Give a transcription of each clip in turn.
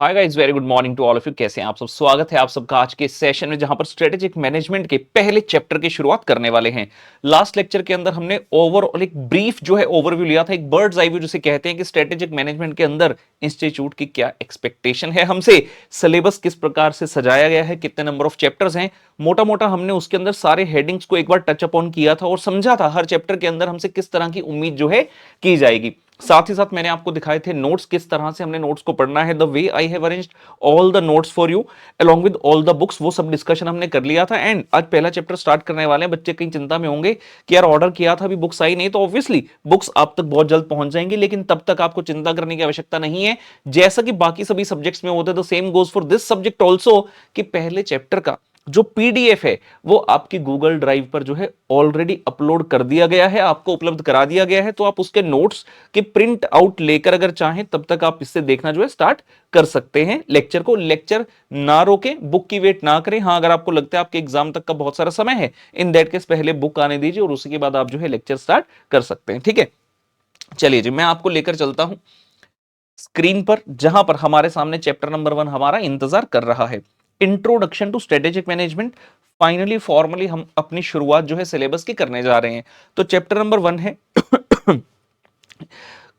Hi guys, very good morning to all of you. कैसे हैं आप सब? स्वागत है आप सबका आज के इस सेशन में, जहां पर स्ट्रेटेजिक मैनेजमेंट के पहले चैप्टर की शुरुआत करने वाले हैं। लास्ट लेक्चर के अंदर हमने ओवरऑल एक ब्रीफ जो है ओवरव्यू लिया था, एक बर्ड्स आई व्यू जिसे कहते हैं कि स्ट्रेटेजिक मैनेजमेंट के अंदर इंस्टीट्यूट की क्या एक्सपेक्टेशन है हमसे, सिलेबस किस प्रकार से सजाया गया है, कितने नंबर ऑफ चैप्टर्स हैं। मोटा मोटा हमने उसके अंदर सारे हेडिंग्स को एक बार टच अपॉन किया था और समझा था हर चैप्टर के अंदर हमसे किस तरह की उम्मीद जो है की जाएगी। साथ ही साथ मैंने आपको दिखाए थे नोट्स, किस तरह से हमने नोट्स को पढ़ना है, the way I have arranged all the notes for you along with all the books, वो सब डिस्कशन हमने कर लिया था। एंड आज पहला चैप्टर स्टार्ट करने वाले हैं। बच्चे कहीं चिंता में होंगे कि यार ऑर्डर किया था, अभी बुक्स आई नहीं, तो ऑब्वियसली बुक्स आप तक बहुत जल्द पहुंच जाएंगी, लेकिन तब तक आपको चिंता करने की आवश्यकता नहीं है। जैसा कि बाकी सभी सब्जेक्ट्स में होता है, the same goes for this subject also, कि पहले चैप्टर का जो पीडीएफ है वो आपकी गूगल ड्राइव पर जो है ऑलरेडी अपलोड कर दिया गया है, आपको उपलब्ध करा दिया गया है। तो आप उसके नोट्स के प्रिंट आउट लेकर अगर चाहें तब तक आप इससे देखना जो है स्टार्ट कर सकते हैं। लेक्चर को लेक्चर ना रोके, बुक की वेट ना करें। हाँ, अगर आपको लगता है आपके एग्जाम तक का बहुत सारा समय है, इन दैट केस पहले बुक आने दीजिए और उसी के बाद आप जो है लेक्चर स्टार्ट कर सकते हैं। ठीक है, चलिए जी, मैं आपको लेकर चलता हूं स्क्रीन पर, जहां पर हमारे सामने चैप्टर नंबर 1 हमारा इंतजार कर रहा है, introduction to strategic management. Finally formally हम अपनी शुरुआत जो है सिलेबस की करने जा रहे हैं। तो चैप्टर नंबर 1 है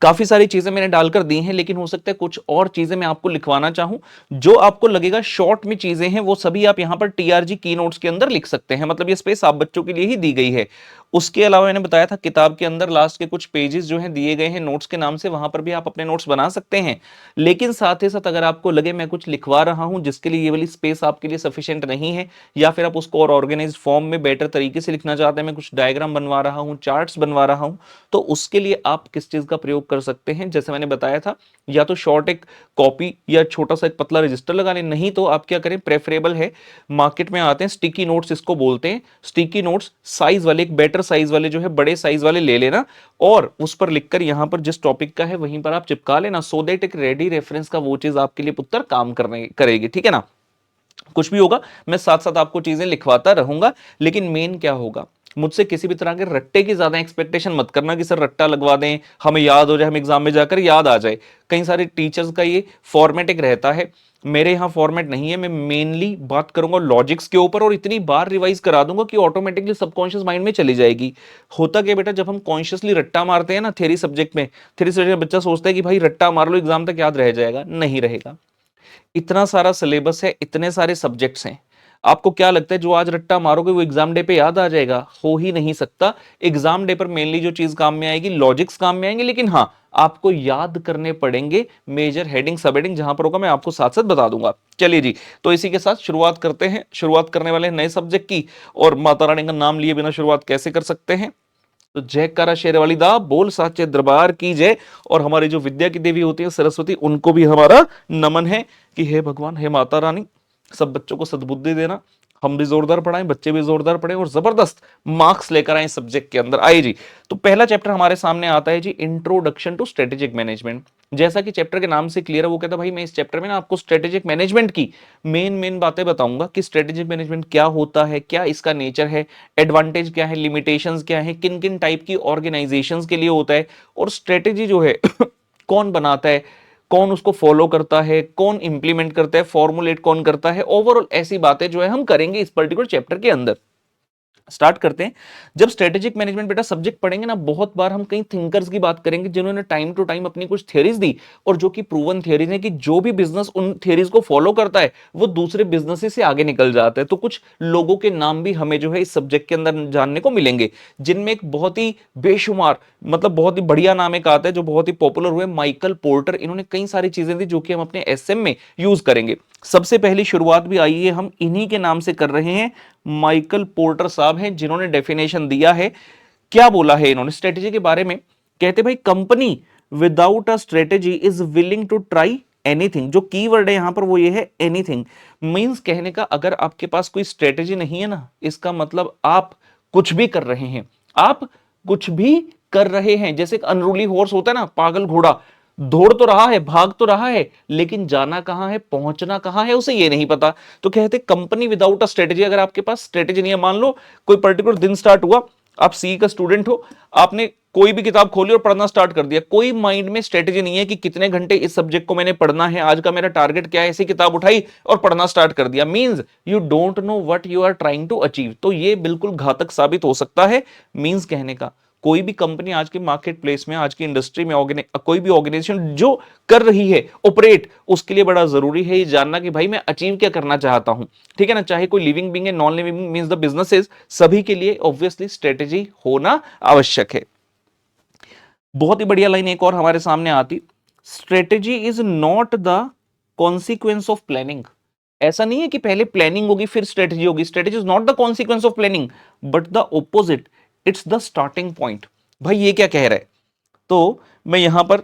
काफी सारी चीजें मैंने डालकर दी हैं, लेकिन हो सकता है कुछ और चीजें मैं आपको लिखवाना चाहूं। जो आपको लगेगा शॉर्ट में चीजें हैं वो सभी आप यहां पर टीआरजी की नोट्स के अंदर लिख सकते हैं, मतलब ये स्पेस आप बच्चों के लिए ही दी गई है। उसके अलावा मैंने बताया था किताब के अंदर लास्ट के कुछ पेजेस जो हैं दिए गए हैं नोट्स के नाम से, वहां पर भी आप अपने नोट्स बना सकते हैं। लेकिन साथ ही साथ अगर आपको लगे मैं कुछ लिखवा रहा हूं जिसके लिए ये वाली स्पेस आपके लिए सफिशिएंट नहीं है, या फिर आप उसको और ऑर्गेनाइज फॉर्म में बेटर तरीके से लिखना चाहते हैं, मैं कुछ डायग्राम बनवा रहा हूं, चार्ट्स बनवा रहा हूं, तो उसके लिए आप किस चीज का प्रयोग कर सकते हैं, जैसे मैंने बताया था, या तो शॉर्ट एक कॉपी या छोटा सा एक पतला रजिस्टर लगा लें, नहीं तो आप क्या करें, प्रेफरेबल है, मार्केट में आते हैं स्टिकी नोट्स, इसको बोलते हैं स्टिकी नोट्स, साइज वाले, एक बेटर साइज वाले जो है, बड़े साइज वाले ले लेना और उस पर लिखकर यहां पर जिस टॉपिक का है वहीं पर आप चिपका लेना, सो दैट एक रेडी रेफरेंस का वो चीज आपके लिए पुत्र काम करने करेगी। ठीक है ना, कुछ भी होगा मैं साथ साथ आपको चीजें लिखवाता रहूंगा, लेकिन मेन क्या होगा, मुझसे किसी भी तरह के रट्टे की ज्यादा एक्सपेक्टेशन मत करना कि सर रट्टा लगवा दें, हमें याद हो जाए, हम एग्जाम में जाकर याद आ जाए। कई सारे टीचर्स का ये फॉर्मेट एक रहता है, मेरे यहां फॉर्मेट नहीं है। मैं मेनली बात करूंगा लॉजिक्स के ऊपर और इतनी बार रिवाइज करा दूंगा कि ऑटोमेटिकली सबकॉन्शियस माइंड में चली जाएगी। होता क्या बेटा, जब हम कॉन्शियसली रट्टा मारते हैं ना थ्योरी सब्जेक्ट में, थ्योरी सब्जेक्ट में बच्चा सोचता है कि भाई रट्टा मार लो एग्जाम तक याद रह जाएगा, नहीं रहेगा। इतना सारा सिलेबस है, इतने सारे सब्जेक्ट्स हैं, आपको क्या लगता है जो आज रट्टा मारोगे वो एग्जाम डे पे याद आ जाएगा? हो ही नहीं सकता। एग्जाम डे पर मेनली जो चीज काम में आएगी, लॉजिक्स काम में आएंगे, लेकिन हाँ आपको याद करने पड़ेंगे मेजर हेडिंग सब हेडिंग, जहां पर होगा मैं आपको साथ साथ बता दूंगा। चलिए जी, तो इसी के साथ शुरुआत करते हैं। शुरुआत करने वाले हैं नए सब्जेक्ट की, और माता रानी का नाम लिए बिना शुरुआत कैसे कर सकते हैं? तो जयकारा शेरवाली दा बोल साचे दरबार की जय। और हमारी जो विद्या की देवी होती है सरस्वती, उनको भी हमारा नमन है कि हे भगवान, हे माता रानी, सब बच्चों को सद्बुद्धि देना, हम भी जोरदार पढ़ाएं, बच्चे भी जोरदार पढ़ें और जबरदस्त मार्क्स लेकर आए सब्जेक्ट के अंदर। आइए जी, तो पहला चैप्टर हमारे सामने आता है जी, इंट्रोडक्शन टू स्ट्रेटेजिक मैनेजमेंट। जैसा कि चैप्टर के नाम से क्लियर है, वो कहता है भाई मैं इस चैप्टर में ना आपको स्ट्रेटेजिक मैनेजमेंट की मेन मेन बातें बताऊंगा कि स्ट्रेटेजिक मैनेजमेंट क्या होता है, क्या इसका नेचर है, एडवांटेज क्या है, लिमिटेशंस क्या है, किन किन टाइप की ऑर्गेनाइजेशंस के लिए होता है, और स्ट्रेटेजी जो है कौन बनाता है, कौन उसको फॉलो करता है, कौन इंप्लीमेंट करता है, फॉर्मुलेट कौन करता है, ओवरऑल ऐसी बातें जो है हम करेंगे इस पर्टिकुलर चैप्टर के अंदर। स्टार्ट करते हैं। जब स्ट्रेटेजिक मैनेजमेंट बेटा सब्जेक्ट पढ़ेंगे ना, बहुत बार हम कई थिंकर्स की बात करेंगे जिन्होंने टाइम टू टाइम अपनी कुछ थ्योरीज दी, और जो कि प्रूवन थ्योरीज है कि जो भी बिजनेस उन थ्योरीज को फॉलो करता है वो दूसरे बिजनेस से आगे निकल जाता है। तो कुछ लोगों के नाम भी हमें जो है इस सब्जेक्ट के अंदर जानने को मिलेंगे, जिनमें एक बहुत ही बेशुमार, मतलब बहुत ही बढ़िया नाम एक आता है जो बहुत ही पॉपुलर हुए, माइकल पोर्टर। इन्होंने कई सारी चीजें दी जो कि हम अपने एसएम में यूज करेंगे। सबसे पहली शुरुआत भी आइए हम इन्हीं के नाम से कर रहे हैं, माइकल पोर्टर साहब हैं जिन्होंने डेफिनेशन दिया है। क्या बोला है इन्होंने स्ट्रेटेजी के बारे में? कहते भाई company without a strategy is willing to try anything. जो कीवर्ड है यहां पर वो ये है एनीथिंग। मींस कहने का, अगर आपके पास कोई स्ट्रेटेजी नहीं है ना, इसका मतलब आप कुछ भी कर रहे हैं, आप कुछ भी कर रहे हैं। जैसे एक अनरूली हॉर्स होता है ना, पागल घोड़ा, दौड़ तो रहा है, भाग तो रहा है, लेकिन जाना कहां है, पहुंचना कहां है, उसे ये नहीं पता। तो कहते कंपनी विदाउट अ स्ट्रेटेजी, अगर आपके पास स्ट्रेटेजी नहीं है, मान लो कोई पर्टिकुलर दिन स्टार्ट हुआ, आप सी का स्टूडेंट हो, आपने कोई भी किताब खोली और पढ़ना स्टार्ट कर दिया, कोई माइंड में स्ट्रेटेजी नहीं है कि कितने घंटे इस सब्जेक्ट को मैंने पढ़ना है, आज का मेरा टारगेट क्या है, ऐसी किताब उठाई और पढ़ना स्टार्ट कर दिया, means you don't know what you are trying to achieve. तो ये बिल्कुल घातक साबित हो सकता है। मींस कहने का, कोई भी कंपनी आज के मार्केट प्लेस में, आज की इंडस्ट्री में, कोई भी ऑर्गेनाइजेशन जो कर रही है ऑपरेट, उसके लिए बड़ा जरूरी है ये जानना कि भाई मैं अचीव क्या करना चाहता हूं। ठीक है ना, चाहे कोई लिविंग बीइंग है, non living being, means the businesses, सभी के लिए ऑब्वियसली स्ट्रेटेजी होना आवश्यक है। बहुत ही बढ़िया लाइन एक और हमारे सामने आती, strategy is not the consequence of planning. ऐसा नहीं है कि पहले प्लानिंग होगी फिर स्ट्रेटेजी होगी, strategy is not the consequence of planning but the opposite, it's the starting point. भाई ये क्या कह रहा है, तो मैं यहां पर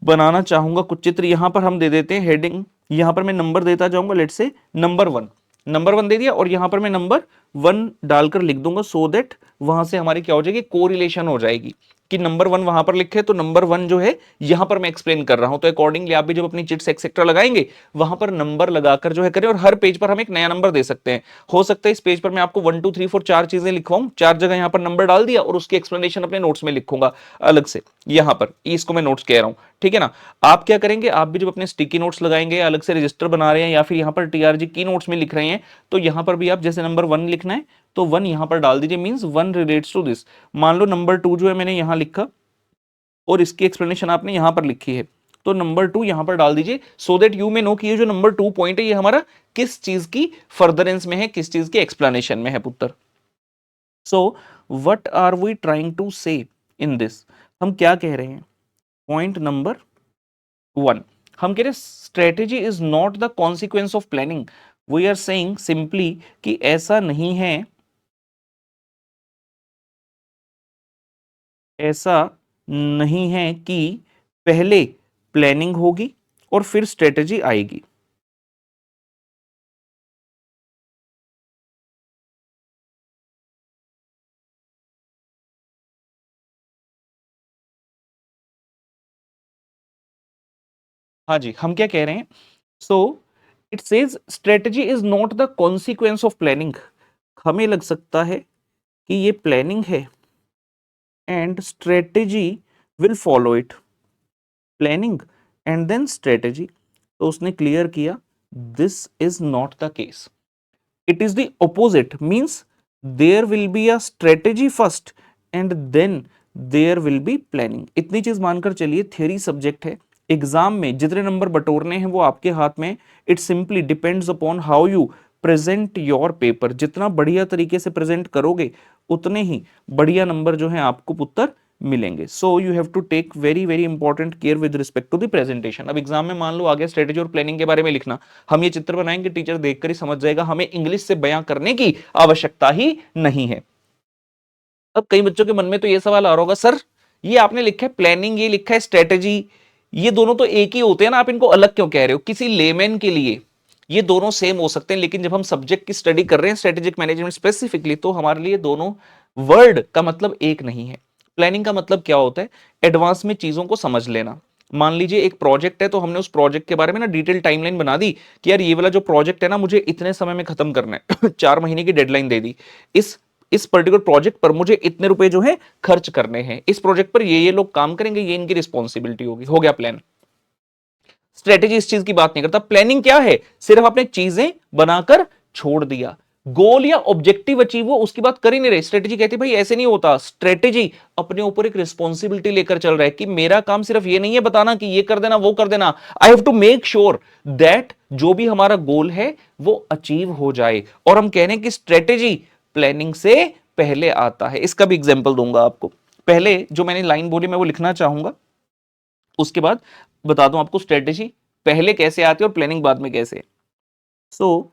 बनाना चाहूंगा कुछ चित्र, यहां पर हम दे देते हैं हेडिंग, यहां पर मैं नंबर देता जाऊंगा, लेट्स से नंबर 1, नंबर 1 दे दिया और यहां पर मैं नंबर 1 डालकर लिख दूंगा, सो दैट वहां से हमारी क्या हो जाएगी, कोरिलेशन हो जाएगी कि नंबर 1 वहां पर लिखे तो नंबर 1 जो है यहां पर मैं एक्सप्लेन कर रहा हूं, तो अकॉर्डिंगली आप भी जब अपनी चिट्स एक्सेट्रा लगाएंगे वहां पर नंबर लगाकर जो है करें, और हर पेज पर हम एक नया नंबर दे सकते हैं। हो सकता है इस पेज पर मैं आपको 1 2 3 4 4 चीजें लिखवाऊं, 4 जगह यहां पर नंबर डाल दिया और उसकी एक्सप्लेनेशन अपने नोट्स में लिखूंगा अलग से, यहां पर इसको मैं नोट्स कह रहा हूं। ठीक है ना, आप क्या करेंगे, आप भी जब अपने स्टिकी नोट्स लगाएंगे, अलग से रजिस्टर बना रहे हैं या फिर यहां पर टीआरजी की नोट्स में लिख रहे हैं, तो यहां पर भी आप जैसे नंबर 1 लिखना है तो 1 यहां पर डाल दीजिए, मींस 1 रिलेट्स टू दिस। मान लो नंबर 2 जो है मैंने यहां लिखा और इसकी एक्सप्लेनेशन आपने यहां पर लिखी है, तो नंबर 2 यहां पर डाल दीजिए, so that you may know कि ये जो नंबर 2 पॉइंट है ये हमारा किस चीज की फर्दरेंस में है, किस चीज की एक्सप्लेनेशन में है पुत्र। So what are we trying to say in this, हम क्या कह रहे हैं, पॉइंट नंबर 1 हम कह रहे हैं strategy is not the consequence of planning. We are saying simply कि ऐसा नहीं है, ऐसा नहीं है कि पहले प्लानिंग होगी और फिर स्ट्रेटेजी आएगी। हाँ जी, हम क्या कह रहे हैं, so it says strategy is not the consequence of planning. हमें लग सकता है कि ये प्लानिंग है and strategy will follow it, planning and then strategy. तो उसने क्लियर किया this is not the case, it is the opposite, means there will be a strategy first and then there will be planning. इतनी चीज मानकर चलिए, theory subject है, exam में जितने नंबर बटोरने हैं वो आपके हाथ में, it simply depends upon how you present your paper. जितना बढ़िया तरीके से प्रेजेंट करोगे उतने ही बढ़िया नंबर जो है आपको पुत्र मिलेंगे। So you have to take very very important care with respect to the presentation. अब एग्जाम में मान लो आ गया स्ट्रेटेजी और प्लानिंग के बारे में लिखना, हम ये चित्र बनाएंगे, टीचर देखकर ही समझ जाएगा, हमें इंग्लिश से बयां करने की आवश्यकता ही नहीं है। अब कई बच्चों के मन में तो ये सवाल आ रहा होगा, सर ये आपने लिखा है प्लानिंग, ये लिखा है स्ट्रेटेजी, ये दोनों तो एक ही होते हैं ना, आप इनको अलग क्यों कह रहे हो। किसी लेमैन के लिए ये दोनों सेम हो सकते हैं, लेकिन जब हम सब्जेक्ट की स्टडी कर रहे हैं स्ट्रेटेजिक मैनेजमेंट स्पेसिफिकली, तो हमारे लिए दोनों वर्ड का मतलब एक नहीं है। प्लानिंग का मतलब क्या होता है, एडवांस में चीजों को समझ लेना। मान लीजिए एक प्रोजेक्ट है, तो हमने उस प्रोजेक्ट के बारे में ना डिटेल टाइमलाइन बना दी कि यार ये वाला जो प्रोजेक्ट है ना मुझे इतने समय में खत्म करना है 4 महीने की डेडलाइन दे दी, इस पर्टिकुलर प्रोजेक्ट पर मुझे इतने रुपए जो है खर्च करने हैं, इस प्रोजेक्ट पर ये लोग काम करेंगे, ये इनकी रिस्पॉन्सिबिलिटी होगी, हो गया प्लान। स्ट्रेटेजी इस चीज की बात नहीं करता। प्लानिंग क्या है, सिर्फ आपने चीजें बनाकर छोड़ दिया, गोल या ऑब्जेक्टिव अचीव हो उसकी बात कर ही नहीं रहे। स्ट्रेटेजी कहती है भाई ऐसे नहीं होता, स्ट्रेटेजी अपने ऊपर एक रिस्पॉन्सिबिलिटी लेकर चल रहा है कि मेरा काम सिर्फ ये नहीं है बताना कि ये कर देना वो कर देना, I have to make sure that जो भी हमारा गोल है वो अचीव हो जाए। और हम कह रहे हैं कि स्ट्रेटेजी प्लानिंग से पहले आता है। इसका भी एग्जाम्पल दूंगा आपको, पहले जो मैंने लाइन बोली मैं वो लिखना चाहूंगा, उसके बाद बता दूं आपको स्ट्रेटेजी पहले कैसे आती है और प्लानिंग बाद में कैसे। सो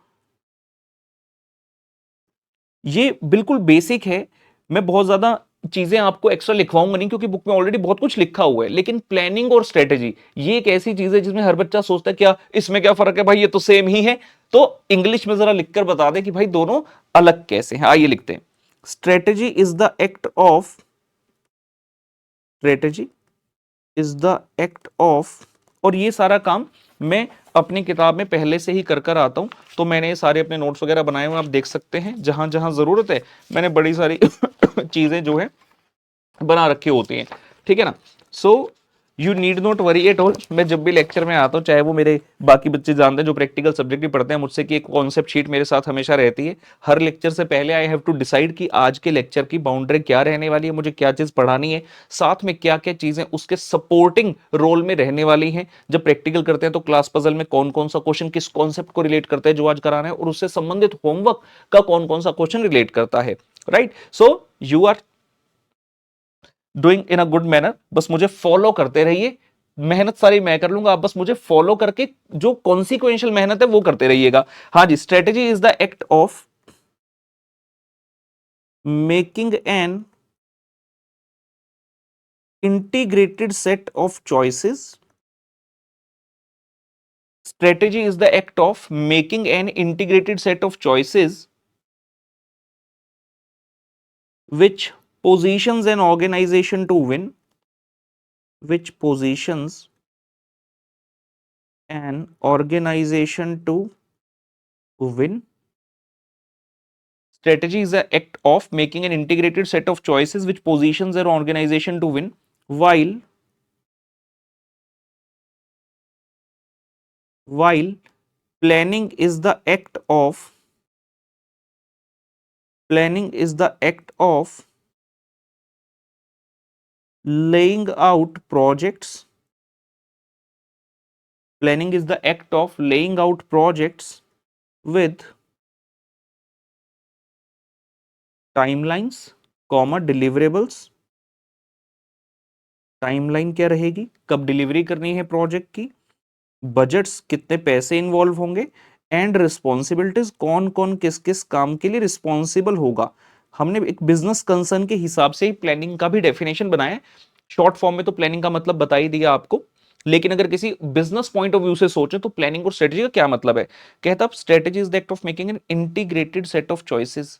ये बिल्कुल बेसिक है, मैं बहुत ज्यादा चीजें आपको एक्स्ट्रा लिखवाऊंगा नहीं क्योंकि बुक में ऑलरेडी बहुत कुछ लिखा हुआ है। लेकिन प्लानिंग और स्ट्रेटेजी ये एक ऐसी चीज है जिसमें हर बच्चा सोचता है क्या इसमें क्या फर्क है, भाई ये तो सेम ही है। तो इंग्लिश में जरा लिखकर बता दे कि भाई दोनों अलग कैसे हैं। आइए लिखते हैं, strategy is the act of, strategy is the act of, और ये सारा काम मैं अपनी किताब में पहले से ही कर कर आता हूं, तो मैंने ये सारे अपने नोट्स वगैरह बनाए हुए आप देख सकते हैं, जहां जहां जरूरत है मैंने बड़ी सारी चीजें जो है बना रखी होती हैं, ठीक है ना। So you need not worry at all. मैं जब भी लेक्चर में आता हूँ, चाहे वो मेरे बाकी बच्चे जानते हैं जो प्रैक्टिकल सब्जेक्ट भी पढ़ते हैं मुझसे, कि एक कॉन्सेप्ट शीट मेरे साथ हमेशा रहती है। हर लेक्चर से पहले आई हैव टू डिसाइड कि आज के लेक्चर की बाउंड्री क्या रहने वाली है, मुझे क्या चीज पढ़ानी है, साथ में क्या क्या चीजें उसके सपोर्टिंग रोल में रहने वाली हैं। जब प्रैक्टिकल करते हैं तो क्लास पजल में कौन कौन सा क्वेश्चन किस कॉन्सेप्ट को रिलेट करता है जो आज कराना है, और उससे संबंधित होमवर्क का कौन कौन सा क्वेश्चन रिलेट करता है, right. So you are doing in a good manner, बस मुझे फॉलो करते रहिए। मेहनत सारी मैं कर लूंगा, आप बस मुझे फॉलो करके जो कॉन्सिक्वेंशियल मेहनत है वो करते रहिएगा। हाँ जी, strategy is the act of making an integrated set of choices. Strategy is the act of making an integrated set of choices which positions an organization to win, which positions an organization to win. Strategy is the act of making an integrated set of choices which positions an organization to win, while planning is the act of laying out projects. Planning is the act of laying out projects with timelines, deliverables. Timeline क्या रहेगी, कब delivery करनी है project की, budgets कितने पैसे involve होंगे, and responsibilities कौन कौन किस किस काम के लिए रिस्पॉन्सिबल होगा। हमने एक बिजनेस कंसर्न के हिसाब से ही प्लानिंग का भी डेफिनेशन बनाया है। शॉर्ट फॉर्म में तो प्लानिंग का मतलब बता ही दिया आपको, लेकिन अगर किसी बिजनेस पॉइंट ऑफ व्यू से सोचें तो प्लानिंग और स्ट्रेटजी का क्या मतलब है। कहता strategy is the act of making an integrated set of choices.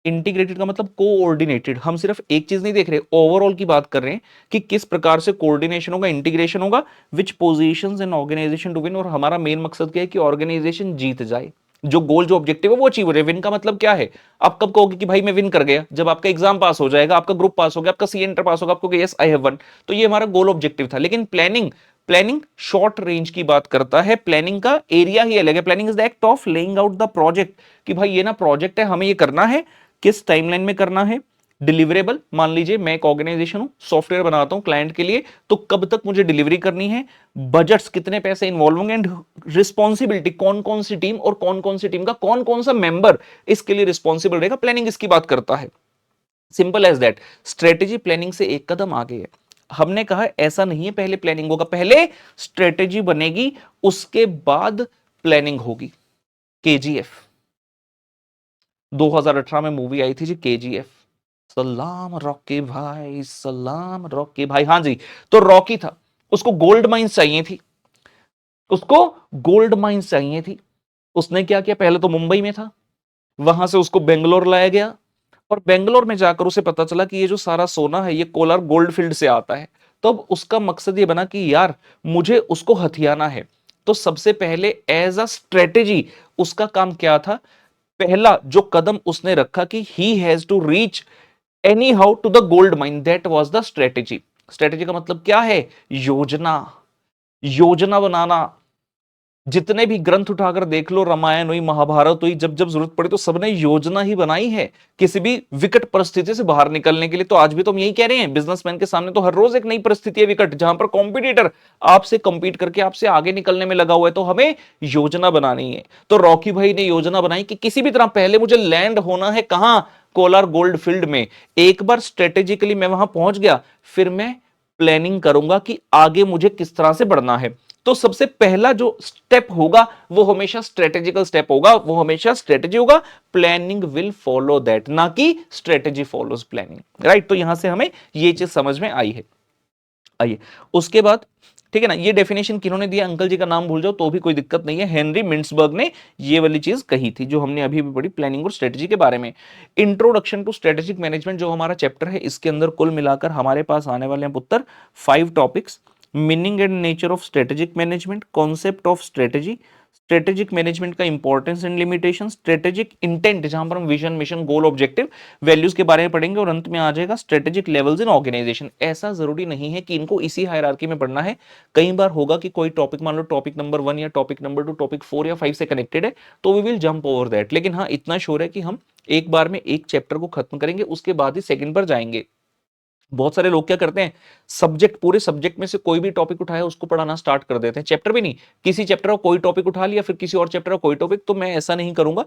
Integrated का मतलब कोऑर्डिनेटेड, हम सिर्फ एक चीज नहीं देख रहे, ओवरऑल की बात कर रहे हैं कि किस प्रकार से कोऑर्डिनेशन होगा, इंटीग्रेशन होगा, which positions an organisation to win. और हमारा मेन मकसद क्या है कि ऑर्गेनाइजेशन जीत जाए, जो गोल जो ऑब्जेक्टिव है वो अचीव हो जाए। विन का मतलब क्या है, आप कब कहोगे कि भाई मैं विन कर गया, जब आपका एग्जाम पास हो जाएगा, आपका ग्रुप पास हो गया, आपका सी एंटर पास होगा, आपको यस आई हैव वन, तो ये हमारा गोल ऑब्जेक्टिव था। लेकिन प्लानिंग शॉर्ट रेंज की बात करता है, प्लानिंग का एरिया ही अलग है। Planning is the act of laying out the project, कि भाई ये ना प्रोजेक्ट है, हमें ये करना है, किस टाइमलाइन में करना है, डिलीवरेबल, मान लीजिए मैं एक ऑर्गेनाइजेशन हूं, सॉफ्टवेयर बनाता हूं क्लाइंट के लिए, तो कब तक मुझे डिलीवरी करनी है, बजट्स कितने पैसे इन्वॉल्व होंगे, एंड रिस्पॉन्सिबिलिटी कौन कौन सी टीम और कौन कौन सी टीम का कौन कौन सा मेंबर इसके लिए रिस्पॉन्सिबल रहेगा। प्लानिंग इसकी बात करता है, simple as that. Strategy planning से एक कदम आगे है। हमने कहा ऐसा नहीं है पहले प्लानिंग होगा, पहले स्ट्रेटेजी बनेगी उसके बाद प्लानिंग होगी। केजीएफ 2018 में मूवी आई थी जी, केजीएफ, सलाम रॉकी भाई, सलाम रॉकी भाई। हाँ जी, तो रॉकी था, उसको गोल्ड माइंस चाहिए थी, उसको गोल्ड माइंस चाहिए थी। उसने क्या किया, पहले तो मुंबई में था, वहां से उसको बेंगलोर लाया गया, और बेंगलोर में जाकर उसे पता चला कि ये जो सारा सोना है ये कोलार गोल्ड फील्ड से आता है। तो अब उसका मकसद ये बना कि यार मुझे उसको हथियाना है। तो सबसे पहले एज अ स्ट्रेटेजी उसका काम क्या था, पहला जो कदम उसने रखा कि he has to reach anyhow to the gold mine, that was the strategy. Strategy का मतलब क्या है, योजना, योजना बनाना। जितने भी ग्रंथ उठाकर देख लो, रामायण हुई, महाभारत हुई, जब जब जरूरत पड़ी तो सबने योजना ही बनाई है किसी भी विकट परिस्थिति से बाहर निकलने के लिए। तो आज भी तो हम यही कह रहे हैं, बिजनेसमैन के सामने तो हर रोज एक नई परिस्थिति है विकट, जहां पर कॉम्पिटिटर आपसे कंपीट करके आपसे आगे निकलने में लगा हुआ है, तो हमें योजना बनानी है। तो रॉकी भाई ने योजना बनाई कि किसी भी तरह पहले मुझे लैंड होना है, कहां, कोलार गोल्ड फील्ड में। एक बार स्ट्रेटेजिकली मैं वहां पहुंच गया, फिर मैं प्लानिंग करूंगा कि आगे मुझे किस तरह से बढ़ना है। तो सबसे पहला जो स्टेप होगा वो हमेशा स्ट्रेटेजिकल स्टेप होगा, वो हमेशा स्ट्रेटेजी होगा। प्लानिंग विल फॉलो दैट, ना कि स्ट्रेटेजी फॉलोज प्लानिंग, राइट। तो यहां से हमें ये चीज समझ में आई है। आइए उसके बाद, ठीक है ना, ये डेफिनेशन किन्होंने दिया, अंकल जी का नाम भूल जाओ तो भी कोई दिक्कत नहीं है, हेनरी मिंट्सबर्ग ने ये वाली चीज कही थी जो हमने अभी भी पढ़ी प्लानिंग और स्ट्रेटेजी के बारे में। इंट्रोडक्शन टू स्ट्रेटेजिक मैनेजमेंट जो हमारा चैप्टर है, इसके अंदर कुल मिलाकर हमारे पास आने वाले हैं पुत्र 5 topics. Meaning and nature of strategic management, concept of strategy, strategic management का importance and limitation, strategic intent जहां पर हम vision, mission, goal, objective, values के बारे में पढ़ेंगे, और अंत में आ जाएगा स्ट्रेटेजिक लेवल्स इन ऑर्गेनाइजेशन। ऐसा जरूरी नहीं है कि इनको इसी हायरार्की में पढ़ना है। कई बार होगा कि कोई टॉपिक, मान लो टॉपिक नंबर 1 या टॉपिक नंबर 2 टॉपिक 4 या 5 से कनेक्टेड है, तो we will jump over that. लेकिन हाँ, इतना श्योर है कि हम एक बार में एक चैप्टर को खत्म करेंगे, उसके बाद ही सेकंड पर जाएंगे। बहुत सारे लोग क्या करते हैं, सब्जेक्ट, पूरे सब्जेक्ट में से कोई भी टॉपिक उठाया उसको पढ़ाना स्टार्ट कर देते हैं, चैप्टर भी नहीं, किसी चैप्टर का कोई टॉपिक उठा लिया, फिर किसी और चैप्टर का कोई टॉपिक। तो मैं ऐसा नहीं करूंगा।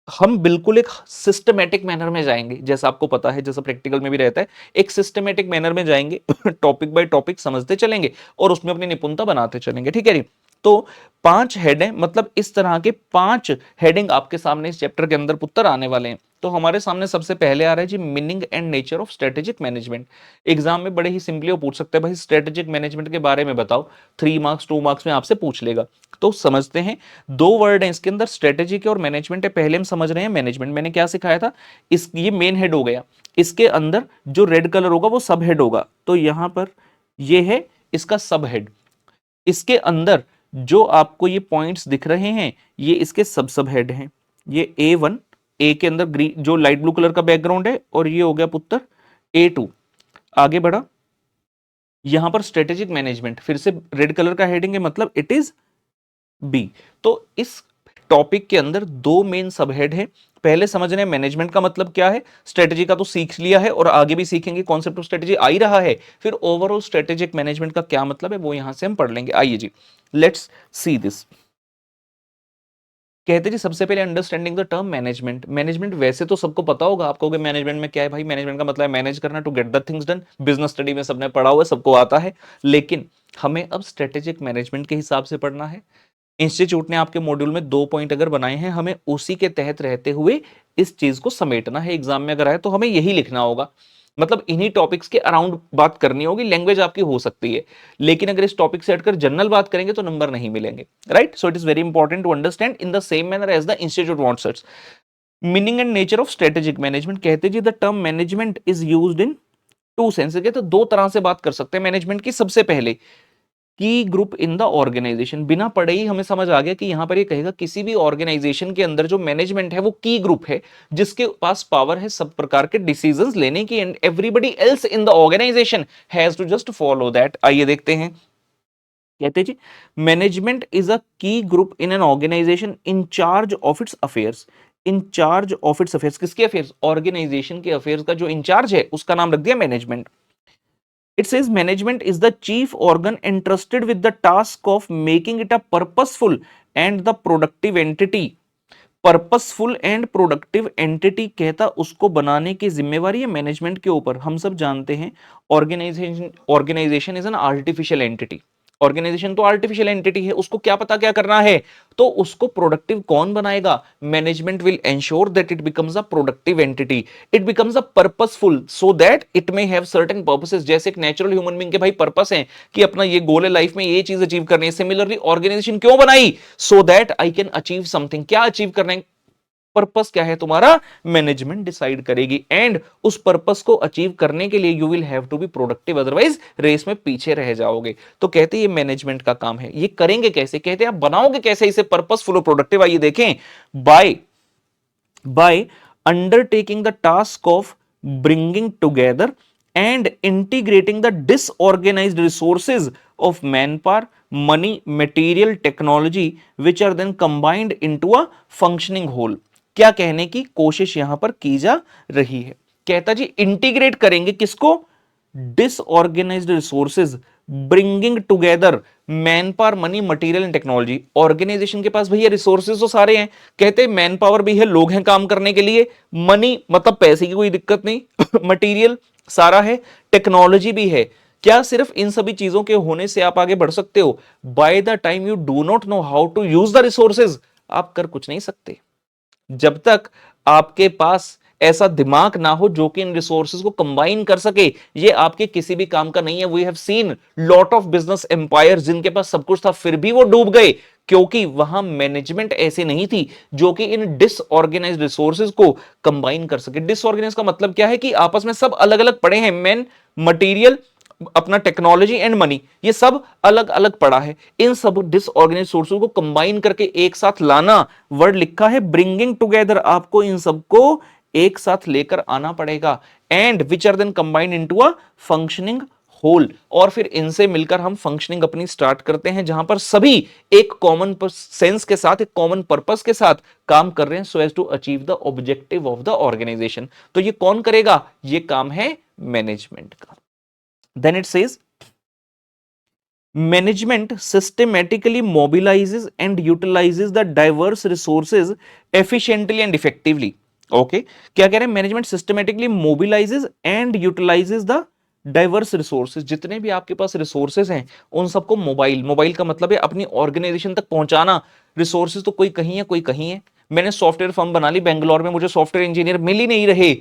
हम बिल्कुल एक सिस्टमैटिक मैनर में जाएंगे, जैसा आपको पता है, जैसा प्रैक्टिकल में भी रहता है, एक सिस्टमैटिक मैनर में जाएंगे, टॉपिक बाय टॉपिक समझते चलेंगे और उसमें अपनी निपुणता बनाते चलेंगे। ठीक है जी। तो 5 हेड है, मतलब इस तरह के 5 हेडिंग आपके सामने इस चैप्टर के अंदर पुत्र आने वाले हैं। तो हमारे सामने सबसे पहले आ रहा है जी, meaning and nature of strategic management. Exam में बड़े ही सिंपली वो पूछ सकते हैं, भाई स्ट्रेटेजिक मैनेजमेंट के बारे में बताओ, 3 मार्क्स 2 मार्क्स में आपसे पूछ लेगा। तो समझते हैं, 2 वर्ड हैं इसके अंदर, स्ट्रेटेजिक और मैनेजमेंट है। पहले हम समझ रहे हैं मैनेजमेंट, मैंने क्या सिखाया था, इस ये मेन हेड हो गया, इसके अंदर जो रेड कलर होगा वो सब हेड होगा। तो यहां पर ये है इसका सब हेड, इसके अंदर जो आपको ये पॉइंट्स दिख रहे हैं ये इसके सब हेड हैं। ये A1, ए के अंदर ग्रीन जो लाइट ब्लू कलर का बैकग्राउंड है, और ये हो गया पुत्र A2। आगे बढ़ा, यहां पर स्ट्रेटेजिक मैनेजमेंट फिर से रेड कलर का हेडिंग है, मतलब इट इज B। तो इस टॉपिक के अंदर 2 मेन सब हेड है। पहले समझ रहे हैं मैनेजमेंट का मतलब क्या है, स्ट्रेटेजी का तो सीख लिया है और आगे भी सीखेंगे, कॉन्सेप्ट ऑफ स्ट्रेटेजी आ ही रहा है। फिर ओवरऑल स्ट्रेटेजिक मैनेजमेंट का क्या मतलब है वो यहां से हम पढ़ लेंगे। आइए जी, लेट्स सी दिस। कहते जी सबसे पहले understanding the term management. Management वैसे तो सबको पता होगा, आपको कि मैनेजमेंट में क्या है भाई, मैनेजमेंट का मतलब है मैनेज करना, to get the things done. Business study में सबने पढ़ा हुआ है, सबको आता है। लेकिन हमें अब स्ट्रेटेजिक मैनेजमेंट के हिसाब से पढ़ना है। इंस्टीट्यूट ने आपके मॉड्यूल में 2 पॉइंट अगर बनाए हैं, हमें उसी के तहत रहते हुए इस चीज को समेटना है। एग्जाम में अगर आए तो हमें यही लिखना होगा, मतलब इन्हीं टॉपिक्स के अराउंड बात करनी होगी। लैंग्वेज आपकी हो सकती है, लेकिन अगर इस टॉपिक से हटकर जनरल बात करेंगे तो नंबर नहीं मिलेंगे, right. So it is very important to understand in the same manner as the institute wants it. Meaning and nature of strategic management. कहते जी the term management is used in 2 sense. तो 2 तरह से बात कर सकते हैं मैनेजमेंट की। सबसे पहले की ग्रुप इन द ऑर्गेनाइजेशन, बिना पढ़े ही हमें समझ आ गया कि यहां पर ये कहेगा किसी भी ऑर्गेनाइजेशन के अंदर जो मैनेजमेंट है वो की ग्रुप है, जिसके पास पावर है सब प्रकार के डिसीजंस लेने की, and everybody else in the organisation has to just follow that. आइए देखते हैं। कहते जी management is a key group in an organisation in charge of its affairs. In charge of its affairs, किसके अफेयर्स, ऑर्गेनाइजेशन के अफेयर्स का जो इंचार्ज है उसका नाम रख दिया management. It says management is the chief organ entrusted with the task of making it a purposeful and the productive entity. Purposeful and productive entity कहता उसको बनाने की जिम्मेवारी है मैनेजमेंट के ऊपर। हम सब जानते हैं organisation is an artificial entity. Organisation तो आर्टिफिशियल एंटिटी है, उसको क्या पता क्या करना है, तो उसको प्रोडक्टिव कौन बनाएगा, management will ensure that it becomes a productive entity, it becomes a purposeful so that it may have certain purposes. जैसे एक नेचुरल ह्यूमन बीइंग के भाई पर्पस है कि अपना ये गोल है लाइफ में, ये चीज अचीव करनी है। सिमिलरली ऑर्गेनाइजेशन क्यों बनाई, so that I can achieve something. क्या अचीव करना है, पर्पस क्या है तुम्हारा, मैनेजमेंट डिसाइड करेगी। एंड उस पर्पस को अचीव करने के लिए you will have to be productive, otherwise race में पीछे रह जाओगे। तो कहते हैं ये मैनेजमेंट का काम है। ये करेंगे कैसे, कहते हैं आप बनाओगे कैसे इसे पर्पसफुल और प्रोडक्टिव। आइए देखें, by undertaking the task of bringing together and integrating the disorganized resources of manpower, money, material, technology which are then combined into a functioning whole। क्या कहने की कोशिश यहां पर की जा रही है, कहता जी इंटीग्रेट करेंगे किसको, disorganised resources, bringing together manpower, money, material and technology. Organisation के पास भैया रिसोर्सेज तो सारे हैं, कहते हैं मैन पावर भी है, लोग हैं काम करने के लिए, मनी मतलब पैसे की कोई दिक्कत नहीं, मटेरियल सारा है, टेक्नोलॉजी भी है। क्या सिर्फ इन सभी चीजों के होने से आप आगे बढ़ सकते हो, by the time you do not know how to use the resources आप कर कुछ नहीं सकते। जब तक आपके पास ऐसा दिमाग ना हो जो कि इन रिसोर्सेज को कंबाइन कर सके, ये आपके किसी भी काम का नहीं है। We have seen lot of business empire जिनके पास सब कुछ था फिर भी वो डूब गए, क्योंकि वहां मैनेजमेंट ऐसी नहीं थी जो कि इन डिसऑर्गेनाइज्ड रिसोर्सेज को कंबाइन कर सके। डिसऑर्गेनाइज का मतलब क्या है कि आपस में सब अलग अलग पड़े हैं, मैन, मटेरियल, अपना टेक्नोलॉजी एंड मनी, ये सब अलग अलग पड़ा है। इन सब डिसऑर्गेनाइज सोर्सेज को कंबाइन करके एक साथ लाना, वर्ड लिखा है ब्रिंगिंग टुगेदर, आपको इन सबको एक साथ लेकर आना पड़ेगा। And which are then combined into a functioning whole, और फिर इनसे मिलकर हम फंक्शनिंग अपनी स्टार्ट करते हैं, जहां पर सभी एक कॉमन सेंस के साथ, एक कॉमन पर्पस के साथ काम कर रहे हैं, so as to achieve the objective of the organisation. तो ये कौन करेगा? ये काम है मैनेजमेंट का। Then it says management systematically mobilizes and utilizes the diverse resources efficiently and effectively. Okay, क्या कह रहे हैं? Management systematically mobilises and utilises the diverse resources, जितने भी आपके पास रिसोर्सेज हैं उन सबको मोबाइल का मतलब है अपनी ऑर्गेनाइजेशन तक पहुंचाना। रिसोर्सेज तो कोई कहीं है कोई कहीं है। मैंने सॉफ्टवेयर फर्म बना ली बेंगलोर में, मुझे सॉफ्टवेयर इंजीनियर मिल ही नहीं रहे,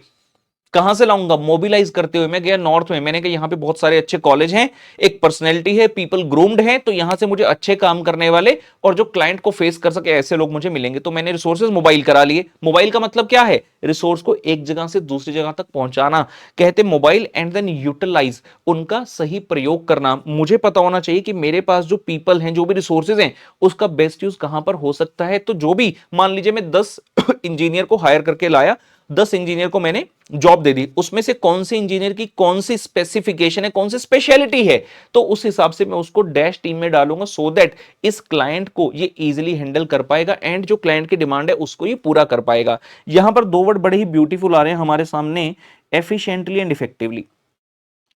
कहां से लाऊंगा? मोबिलाइज करते हुए मैं गया नॉर्थ में, मैंने कहा यहां पे बहुत सारे अच्छे कॉलेज हैं, एक पर्सनैलिटी है, पीपल ग्रूम्ड हैं, तो यहां से मुझे अच्छे काम करने वाले और जो क्लाइंट को फेस कर सके ऐसे लोग मुझे मिलेंगे। तो मैंने रिसोर्सेज मोबाइल करा लिए। मोबाइल का मतलब क्या है? रिसोर्स को एक जगह से दूसरी जगह तक पहुंचाना कहते मोबाइल, एंड देन यूटिलाइज, उनका सही प्रयोग करना। मुझे पता होना चाहिए कि मेरे पास जो पीपल हैं, जो भी रिसोर्सेज हैं, उसका बेस्ट यूज कहां पर हो सकता है। तो जो भी, मान लीजिए मैं 10 इंजीनियर को हायर करके लाया, 10 इंजीनियर को मैंने जॉब दे दी, उसमें से कौन से इंजीनियर की कौन सी स्पेसिफिकेशन है, कौन सी स्पेशलिटी है, तो उस हिसाब से मैं उसको डैश टीम में डालूंगा, सो दैट इस क्लाइंट को ये इजीली हैंडल कर पाएगा एंड जो क्लाइंट की डिमांड है उसको ये पूरा कर पाएगा। यहां पर दो वर्ड बड़े ही ब्यूटीफुल आ रहे हैं हमारे सामने, efficiently and effectively.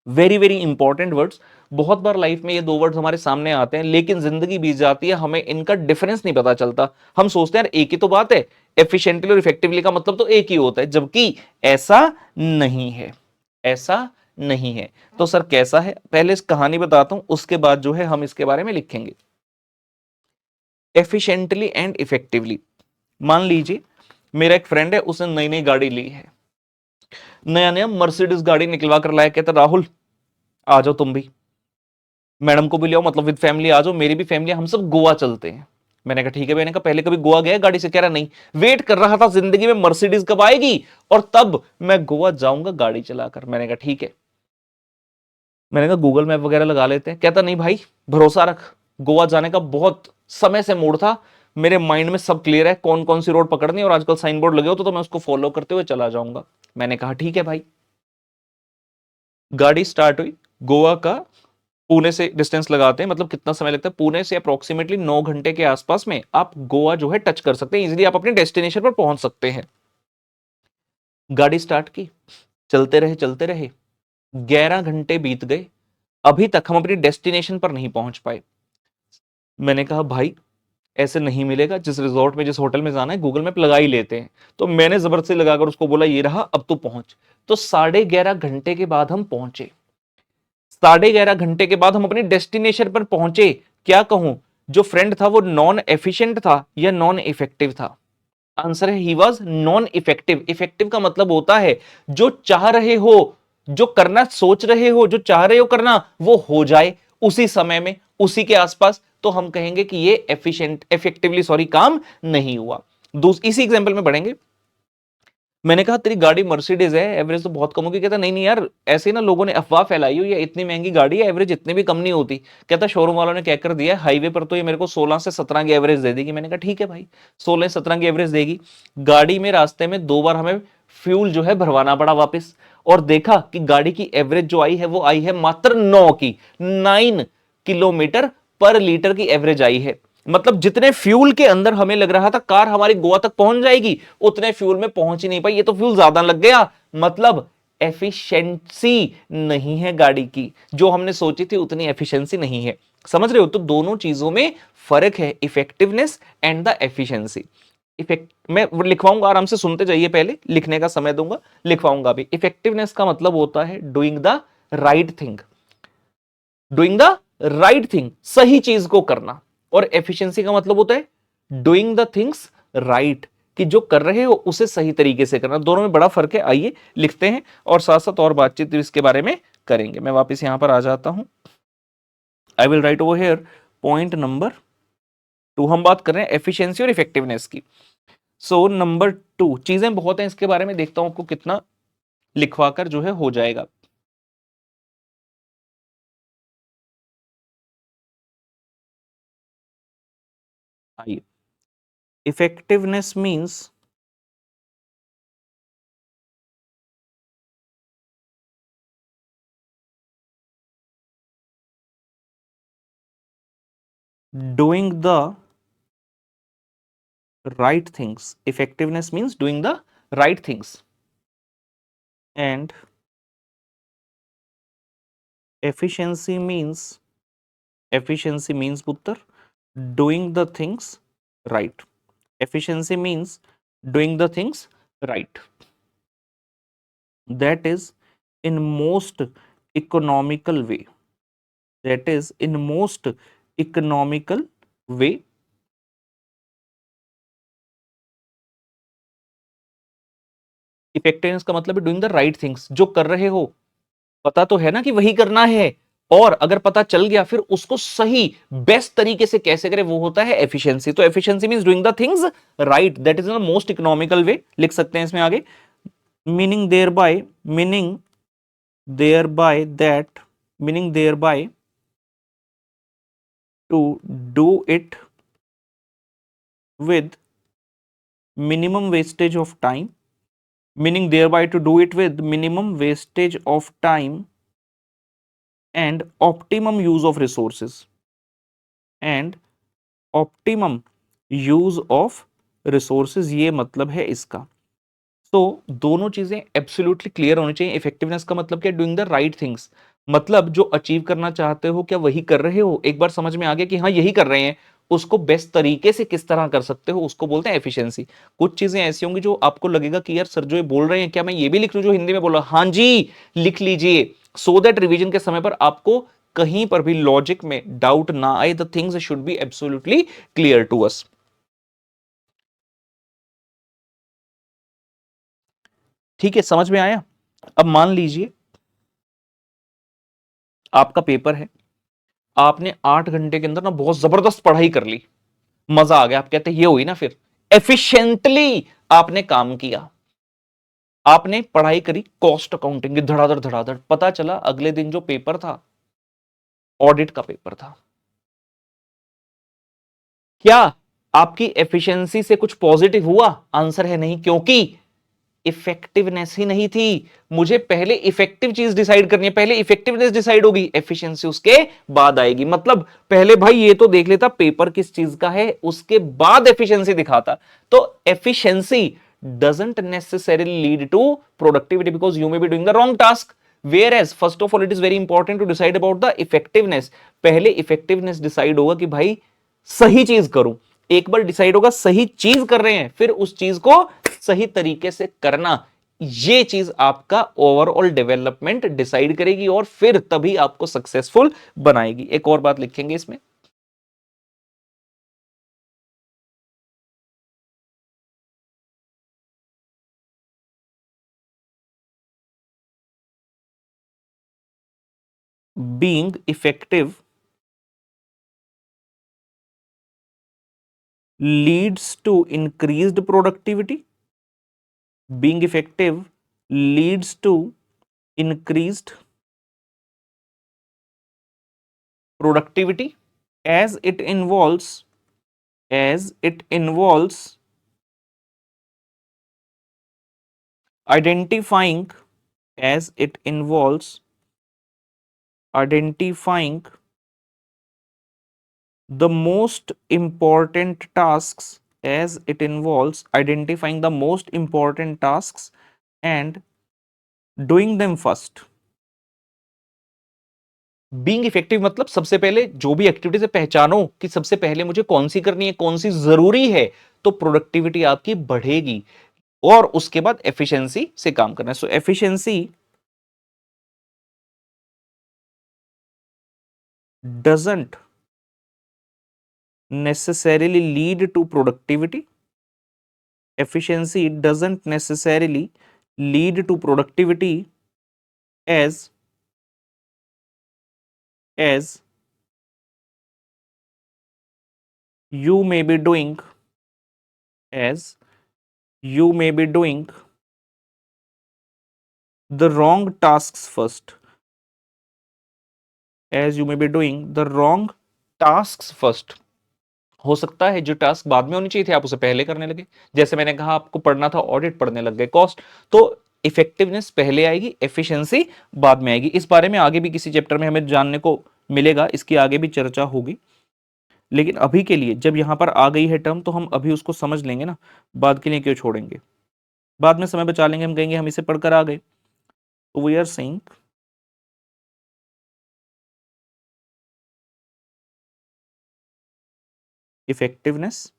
Very very important words. बहुत बार लाइफ में ये दो वर्ड्स हमारे सामने आते हैं, लेकिन जिंदगी बीत जाती है, हमें इनका डिफरेंस नहीं पता चलता। हम सोचते हैं यार एक ही तो बात है, एफिशिएंटली और इफेक्टिवली का मतलब तो एक ही होता है, जबकि ऐसा नहीं है, ऐसा नहीं है। तो सर कैसा है? पहले इस कहानी बताता हूं, उसके बाद जो है हम इसके बारे में लिखेंगे। एफिशिएंटली एंड इफेक्टिवली, मान लीजिए मेरा एक फ्रेंड है, उसने नई नई गाड़ी ली है, नया नया मर्सिडीज गाड़ी निकलवा कर लाया, कहता राहुल आ जाओ तुम भी, मैडम को भी ले आओ, मतलब विद फैमिली आ जाओ, मेरी भी फैमिली, हम सब गोवा चलते हैं। मैंने कहा ठीक है। मैंने कहा पहले कभी गोवा गया गाड़ी से? कह रहा नहीं। वेट कर रहा था जिंदगी में मर्सिडीज कब आएगी और तब मैं गोवा जाऊंगा गाड़ी चलाकर। मैंने कहा ठीक है। मैंने कहा गूगल मैप वगैरह लगा लेते हैं। कहता नहीं भाई, भरोसा रख, गोवा जाने का बहुत समय से मूड था, मेरे माइंड में सब क्लियर है, कौन कौन सी रोड पकड़नी है और आजकल साइन बोर्ड लगे हो तो मैं उसको फॉलो करते हुए चला जाऊंगा। मैंने कहा ठीक है भाई। गाड़ी स्टार्ट हुई, गोवा का पुणे से डिस्टेंस लगाते हैं, मतलब कितना समय लगता है, पुणे से अप्रोक्सीमेटली 9 घंटे के आसपास में आप गोवा जो है टच कर सकते हैं, इजीली आप अपने डेस्टिनेशन पर पहुंच सकते हैं। गाड़ी स्टार्ट की, चलते रहे 11 घंटे बीत गए, अभी तक हम अपनी डेस्टिनेशन पर नहीं पहुंच पाए। मैंने कहा भाई ऐसे नहीं मिलेगा, जिस रिजॉर्ट में जिस होटल में जाना है गूगल मैप लगा ही लेते हैं। तो मैंने जबरदस्ती लगाकर उसको बोला ये रहा, अब तू पहुंच। तो 11.5 घंटे के बाद हम पहुंचे। 11.5 घंटे के बाद हम अपनी डेस्टिनेशन पर पहुंचे। क्या कहूं, जो फ्रेंड था वो नॉन एफिशिएंट था या नॉन इफेक्टिव था? आंसर है he was non effective. Effective का मतलब होता है जो चाह रहे हो, जो करना सोच रहे हो, जो चाह रहे हो करना, वो हो जाए उसी समय में, उसी के आसपास, तो हम कहेंगे कि ये इफेक्टिवली काम नहीं हुआ। इसी एग्जांपल में बढ़ेंगे। मैंने कहा तेरी गाड़ी मर्सिडीज है, एवरेज तो बहुत कम होगी। कहता नहीं नहीं यार, ऐसे ना लोगों ने अफवाह फैलाई हुई है, इतनी महंगी गाड़ी है, एवरेज इतनी भी कम नहीं होती। कहता शोरूम वालों ने क्या कर दिया, हाईवे पर तो ये मेरे को 16 से 17 की एवरेज दे देगी। मैंने कहा ठीक है भाई, 16-17 की एवरेज देगी। गाड़ी में रास्ते में 2 बार हमें फ्यूल जो है भरवाना पड़ा वापस, और देखा कि गाड़ी की एवरेज जो आई है वो आई है मात्र 9 किलोमीटर पर लीटर की एवरेज आई है। मतलब जितने फ्यूल के अंदर हमें लग रहा था कार हमारी गोवा तक पहुंच जाएगी, उतने फ्यूल में पहुंच ही नहीं पाई, ये तो फ्यूल ज्यादा लग गया। मतलब एफिशिएंसी नहीं है गाड़ी की, जो हमने सोची थी उतनी एफिशिएंसी नहीं है। समझ रहे हो? तो दोनों चीजों में फर्क है, effectiveness and the efficiency. Effect मैं लिखवाऊंगा, आराम से सुनते जाइए, पहले लिखने का समय दूंगा, लिखवाऊंगा भी। इफेक्टिवनेस का मतलब होता है doing the right thing, doing the right thing, सही चीज को करना। और एफिशिएंसी का मतलब होता है डूइंग द थिंग्स राइट, कि जो कर रहे हो उसे सही तरीके से करना। दोनों में बड़ा फर्क है। आइए लिखते हैं और साथ साथ और बातचीत इसके बारे में करेंगे। मैं वापस यहां पर आ जाता हूं। I will write over here point number 2। हम बात कर रहे हैं एफिशिएंसी और इफेक्टिवनेस की। सो नंबर 2, चीजें बहुत हैं इसके बारे में, देखता हूं आपको कितना लिखवाकर जो है हो जाएगा। आइए, effectiveness means doing the right things. Effectiveness means doing the right things. And efficiency means Puttar, doing the things right. Efficiency means doing the things right. That is in most economical way. That is in most economical way. Effectiveness का मतलब है doing the right things, जो कर रहे हो पता तो है ना कि वही करना है, और अगर पता चल गया फिर उसको सही बेस्ट तरीके से कैसे करें, वो होता है एफिशिएंसी। तो efficiency means doing the things right, that is the most economical way, लिख सकते हैं इसमें आगे। Meaning thereby that meaning thereby to do it with minimum wastage of time, meaning thereby to do it with minimum wastage of time and optimum use of resources and optimum use of resources, ये मतलब है इसका। तो दोनों चीजें absolutely clear होनी चाहिए। Effectiveness का मतलब क्या, डूइंग द राइट थिंग्स, मतलब जो अचीव करना चाहते हो क्या वही कर रहे हो, एक बार समझ में आ गया कि हाँ यही कर रहे हैं, उसको बेस्ट तरीके से किस तरह कर सकते हो, उसको बोलते हैं एफिशिएंसी। कुछ चीजें ऐसी होंगी जो आपको लगेगा कि यार सर जो ये बोल रहे हैं क्या मैं ये भी लिख लूं जो हिंदी में बोला, हाँ जी लिख लीजिए, सो दैट रिवीजन के समय पर आपको कहीं पर भी लॉजिक में डाउट ना आए। The things should be absolutely clear to us. ठीक है, समझ में आया। अब मान लीजिए आपका पेपर है, आपने 8 घंटे के अंदर ना बहुत जबरदस्त पढ़ाई कर ली, मजा आ गया, आप कहते हैं ये हुई ना फिर एफिशिएंटली आपने काम किया, आपने पढ़ाई करी कॉस्ट अकाउंटिंग की धड़ाधड़ धड़ाधड़, पता चला अगले दिन जो पेपर था ऑडिट का पेपर था। क्या आपकी एफिशिएंसी से कुछ पॉजिटिव हुआ? आंसर है नहीं, क्योंकि इफेक्टिवनेस ही नहीं थी। मुझे पहले इफेक्टिव चीज डिसाइड करनी है, पहले इफेक्टिवनेस डिसाइड होगी, एफिशिएंसी उसके बाद आएगी। मतलब पहले भाई ये तो देख लेता पेपर किस चीज का है, उसके बाद एफिशिएंसी दिखाता। तो efficiency doesn't necessarily lead to productivity because you may be doing the wrong task, whereas first of all it is very important to decide about the effectiveness। पहले इफेक्टिवनेस डिसाइड होगा कि भाई सही चीज करूं, एक बार डिसाइड होगा सही चीज कर रहे हैं फिर उस चीज को सही तरीके से करना, ये चीज आपका ओवरऑल डेवलपमेंट डिसाइड करेगी और फिर तभी आपको सक्सेसफुल बनाएगी। एक और बात लिखेंगे इसमें, being effective leads to increased productivity. Being effective leads to increased productivity as it involves as it involves identifying as it involves identifying the most important tasks as it involves identifying the most important tasks and doing them first। Being effective मतलब सबसे पहले जो भी activities है पहचानो कि सबसे पहले मुझे कौन सी करनी है, कौन सी जरूरी है, तो प्रोडक्टिविटी आपकी बढ़ेगी, और उसके बाद एफिशिएंसी से काम करना है। So efficiency doesn't necessarily lead to productivity. Efficiency doesn't necessarily lead to productivity as as you may be doing as you may be doing the wrong tasks first, as you may be doing the wrong tasks first। हो सकता है जो task बाद में होनी चाहिए थे आप उसे पहले करने लगे, जैसे मैंने कहा आपको पढ़ना था ऑडिट, पढ़ने लग गए कॉस्ट। तो इफेक्टिवनेस पहले आएगी, एफिशिएंसी बाद में आएगी। इस बारे में आगे भी किसी चैप्टर में हमें जानने को मिलेगा, इसकी आगे भी चर्चा होगी। लेकिन अभी के लिए जब यहां पर आ गई है टर्म तो हम अभी उसको समझ लेंगे ना, बाद के लिए क्यों छोड़ेंगे, बाद में समय बचा लेंगे, हम कहेंगे हम इसे पढ़कर आ गए। तो we are saying effectiveness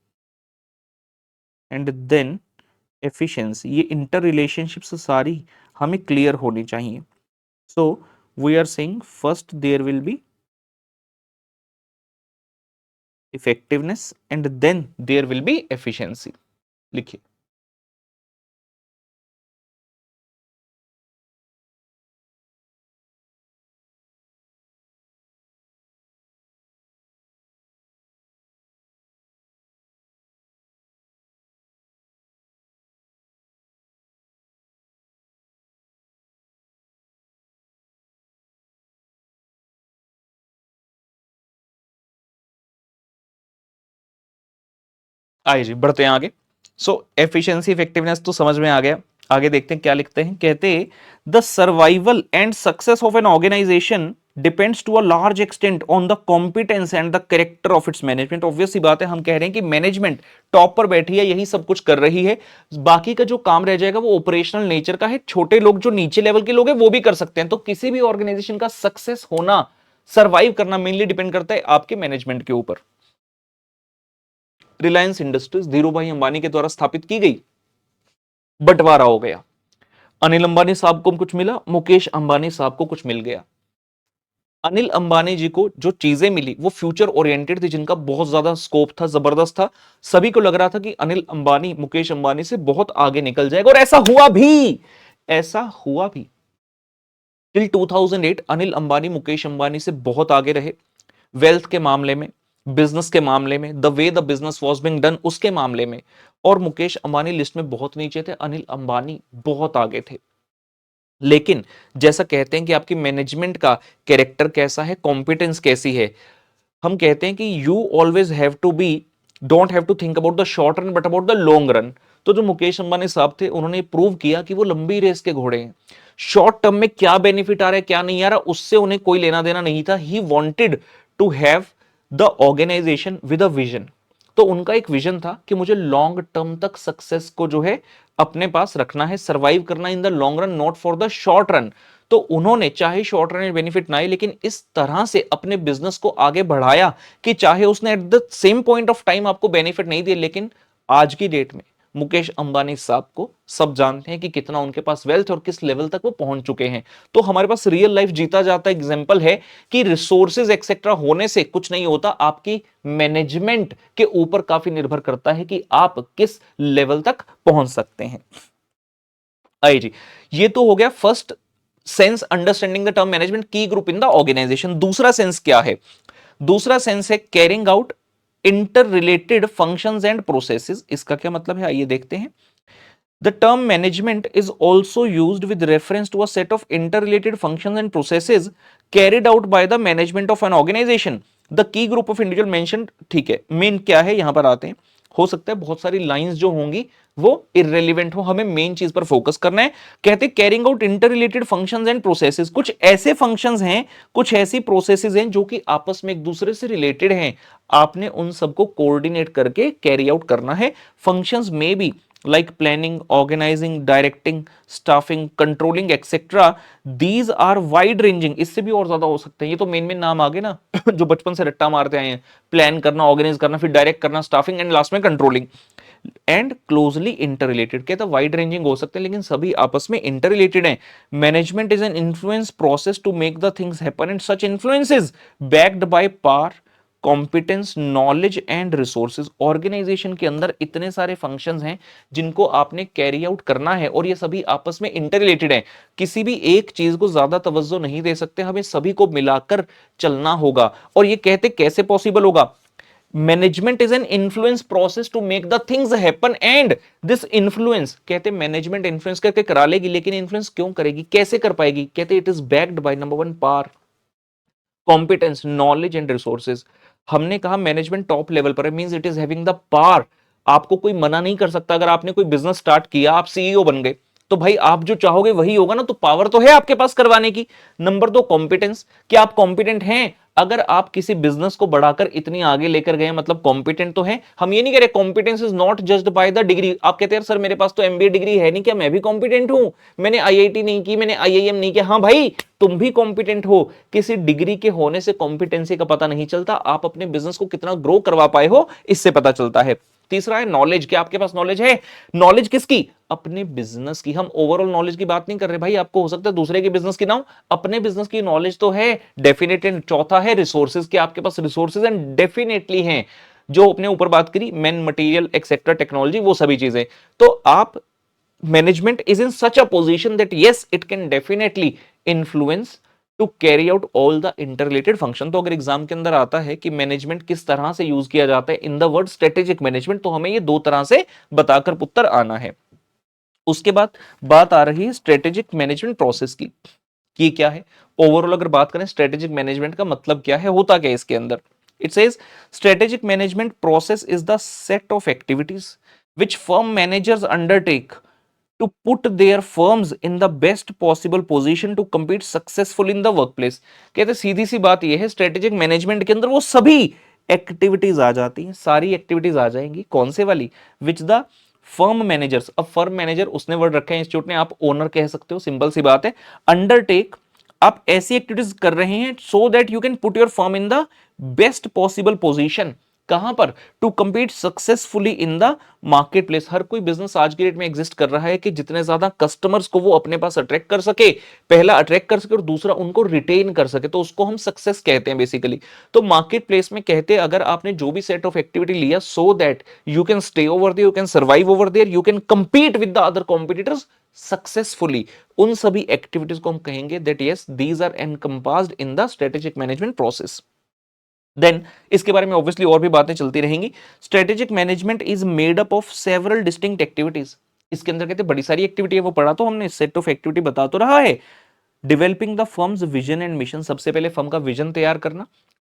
and then efficiency, ये इंटर रिलेशनशिप्स सारी हमें क्लियर होनी चाहिए। So we are saying first there will be effectiveness and then there will be efficiency. लिखिए आइए जी बढ़ते हैं आगे। सो एफिशिएंसी इफेक्टिवनेस तो समझ में आ गया, आगे देखते हैं क्या लिखते हैं। कहते the survival and success of an organisation depends to a large extent on the competence and the character of its management. Obvious सी बात है, हम कह रहे हैं कि मैनेजमेंट टॉप पर बैठी है, यही सब कुछ कर रही है, बाकी का जो काम रह जाएगा वो ऑपरेशनल नेचर का है, छोटे लोग जो नीचे लेवल के लोग हैं वो भी कर सकते हैं। तो किसी भी ऑर्गेनाइजेशन का सक्सेस होना, सर्वाइव करना मेनली डिपेंड करता है आपके मैनेजमेंट के ऊपर। रिलायंस इंडस्ट्रीज धीरू भाई अंबानी के द्वारा स्थापित की गई, बंटवारा हो गया, अनिल अंबानी साहब को कुछ मिला, मुकेश अंबानी साहब को कुछ मिल गया। अनिल अंबानी जी को जो चीजें मिली वो फ्यूचर ओरिएंटेड थी, जिनका बहुत ज्यादा स्कोप था, जबरदस्त था। सभी को लग रहा था कि अनिल अंबानी मुकेश अंबानी से बहुत आगे निकल जाएगा, और ऐसा हुआ भी, ऐसा हुआ भी। टिल 2008 अनिल अंबानी मुकेश अंबानी से बहुत आगे रहे, वेल्थ के मामले में, बिजनेस के मामले में, the way the business was being done उसके मामले में। और मुकेश अंबानी लिस्ट में बहुत नीचे थे, अनिल अंबानी बहुत आगे थे। लेकिन जैसा कहते हैं कि आपकी मैनेजमेंट का कैरेक्टर कैसा है, कॉम्पिटेंस कैसी है, हम कहते हैं कि you always have to be, don't have to think about the short run but about the long run. तो जो मुकेश अंबानी साहब थे उन्होंने प्रूव किया कि वो लंबी रेस के घोड़े हैं। शॉर्ट टर्म में क्या बेनिफिट आ रहा है क्या नहीं आ रहा उससे उन्हें कोई लेना देना नहीं था। He wanted to have the organisation with a vision. तो उनका एक विजन था कि मुझे लॉन्ग टर्म तक सक्सेस को जो है अपने पास रखना है, सर्वाइव करना इन the long run, not for the short run. तो उन्होंने चाहे शॉर्ट रन में बेनिफिट ना आए, लेकिन इस तरह से अपने बिजनेस को आगे बढ़ाया कि चाहे उसने at the same point of time आपको बेनिफिट नहीं दिए, लेकिन आज की डेट में मुकेश अंबानी साहब को सब जानते हैं कि कितना उनके पास वेल्थ और किस लेवल तक वो पहुंच चुके हैं। तो हमारे पास रियल लाइफ जीता जाता एग्जांपल है कि रिसोर्सेज एक्सेट्रा होने से कुछ नहीं होता, आपकी मैनेजमेंट के ऊपर काफी निर्भर करता है कि आप किस लेवल तक पहुंच सकते हैं। आइए जी, ये तो हो गया first sense, understanding the term management की ग्रुप इन द ऑर्गेनाइजेशन। दूसरा सेंस क्या है? दूसरा सेंस है carrying out inter related functions and processes. इसका क्या मतलब है आइए देखते हैं। The term management is also used with reference to a set of interrelated functions and processes carried out by the management of an organization. The key group of individual mentioned, ठीक है, main क्या है यहां पर आते हैं। हो सकता है बहुत सारी लाइंस जो होंगी वो इररेलेवेंट हो, हमें मेन चीज पर फोकस करना है। कहते carrying out inter related functions and processes, कुछ ऐसे फंक्शंस हैं, कुछ ऐसी प्रोसेसेस हैं जो कि आपस में एक दूसरे से रिलेटेड हैं, आपने उन सबको कोऑर्डिनेट करके कैरी आउट करना है। फंक्शंस में भी like planning, organizing, directing, staffing, controlling, etc. These are wide ranging, इससे भी और ज्यादा हो सकते हैं। ये तो मेन मेन नाम आ गए ना जो बचपन से रट्टा मारते आए हैं, प्लान करना, ऑर्गेनाइज करना, फिर डायरेक्ट करना, स्टाफिंग एंड लास्ट में controlling. And closely interrelated, कहता वाइड रेंजिंग हो सकते हैं लेकिन सभी आपस में इंटर रिलेटेड हैं। Management is an influence process to make the things happen and such influence is backed by power, competence, knowledge and resources. Organisation के अंदर इतने सारे फंक्शंस हैं जिनको आपने कैरी आउट करना है और ये सभी आपस में इंटर रिलेटेड हैं। किसी भी एक चीज को ज्यादा तवज्जो नहीं दे सकते, हमें सभी को मिलाकर चलना होगा। और ये कहते कैसे पॉसिबल होगा? Management is an influence process to make the things happen and this influence, कहते मैनेजमेंट इन्फ्लुएंस करके करा लेगी, लेकिन इन्फ्लुएंस क्यों करेगी, कैसे कर पाएगी? कहते it is backed by number one power, competence, knowledge and resources. हमने कहा मैनेजमेंट टॉप लेवल पर है, means it is having the power. आपको कोई मना नहीं कर सकता। अगर आपने कोई बिजनेस स्टार्ट किया, आप सीईओ बन गए, तो भाई आप जो चाहोगे वही होगा ना, तो पावर तो है आपके पास करवाने की। नंबर 2, कॉम्पिटेंस, क्या आप कॉम्पिटेंट हैं? अगर आप किसी बिजनेस को बढ़ाकर इतनी आगे लेकर गए, मतलब कॉम्पिटेंट तो है। हम ये नहीं कह रहे competence is not just by the degree. आप कहते हैं सर मेरे पास तो एमबीए डिग्री है नहीं, क्या मैं भी कॉम्पिटेंट हूं? मैंने आईआईटी नहीं की, मैंने आईआईएम नहीं किया। हाँ भाई, तुम भी कॉम्पिटेंट हो। किसी डिग्री के होने से कॉम्पिटेंसी का पता नहीं चलता, आप अपने बिजनेस को कितना ग्रो करवा पाए हो इससे पता चलता है। तीसरा है नॉलेज, क्या आपके पास नॉलेज है? नॉलेज किसकी? अपने बिजनेस की। हम ओवरऑल नॉलेज की बात नहीं कर रहे भाई, आपको हो सकता है दूसरे के बिजनेस की ना हो, अपने बिजनेस की नॉलेज तो है डेफिनेट। एंड चौथा है रिसोर्सेज, के आपके पास रिसोर्सेज एंड डेफिनेटली हैं। जो अपने ऊपर बात करी, मैन मटेरियल एक्सेट्रा टेक्नोलॉजी, वो सभी चीजें। तो आप, management is in such a position that yes it can definitely influence to carry out all the interrelated function। तो अगर एग्जाम के अंदर आता है कि मैनेजमेंट किस तरह से यूज किया जाता है in the word strategic management, तो हमें ये दो तरह से बताकर उत्तर आना है। उसके बाद बात आ रही है स्ट्रेटेजिक मैनेजमेंट प्रोसेस की, कि क्या है ओवरऑल। अगर बात करें स्ट्रेटेजिक मैनेजमेंट का मतलब क्या है, होता क्या है इसके अंदर। It says strategic management process is the set of activities which firm managers undertake to put their firms in the best possible position to compete successfully in the workplace। कहते सीधी सी बात यह है, स्ट्रेटेजिक मैनेजमेंट के अंदर वो सभी activities आ जाती हैं, सारी एक्टिविटीज आ जाएंगी। कौन से वाली? Which the firm managers. अब फर्म मैनेजर उसने वर्ड रखा है इंस्टीट्यूट ने, आप ओनर कह सकते हो, सिंपल सी बात है। अंडरटेक, आप ऐसी एक्टिविटीज कर रहे हैं so that you can put your firm in the best possible position. कहां पर? To compete successfully in the marketplace. हर कोई बिजनेस आज की डेट में एग्जिस्ट कर रहा है कि जितने ज्यादा कस्टमर्स को वो अपने पास अट्रैक्ट कर सके, पहला अट्रैक्ट कर सके और दूसरा उनको रिटेन कर सके, तो उसको हम सक्सेस कहते हैं बेसिकली। तो मार्केट प्लेस में कहते हैं अगर आपने जो भी सेट ऑफ एक्टिविटी लिया so that you can stay over there, you can survive over there, you can compete with the other competitors successfully, उन सभी एक्टिविटीज को हम कहेंगे that yes these are encompassed in the strategic management process. Then इसके बारे में obviously और भी बातें चलती रहेंगी। Strategic management is made up of several distinct activities. इसके अंदर कहते हैं बड़ी सारी एक्टिविटी है, वो पढ़ा तो हमने, सेट ऑफ एक्टिविटी बता तो रहा है। Developing the firms vision and mission, सबसे पहले फर्म का विजन तैयार करना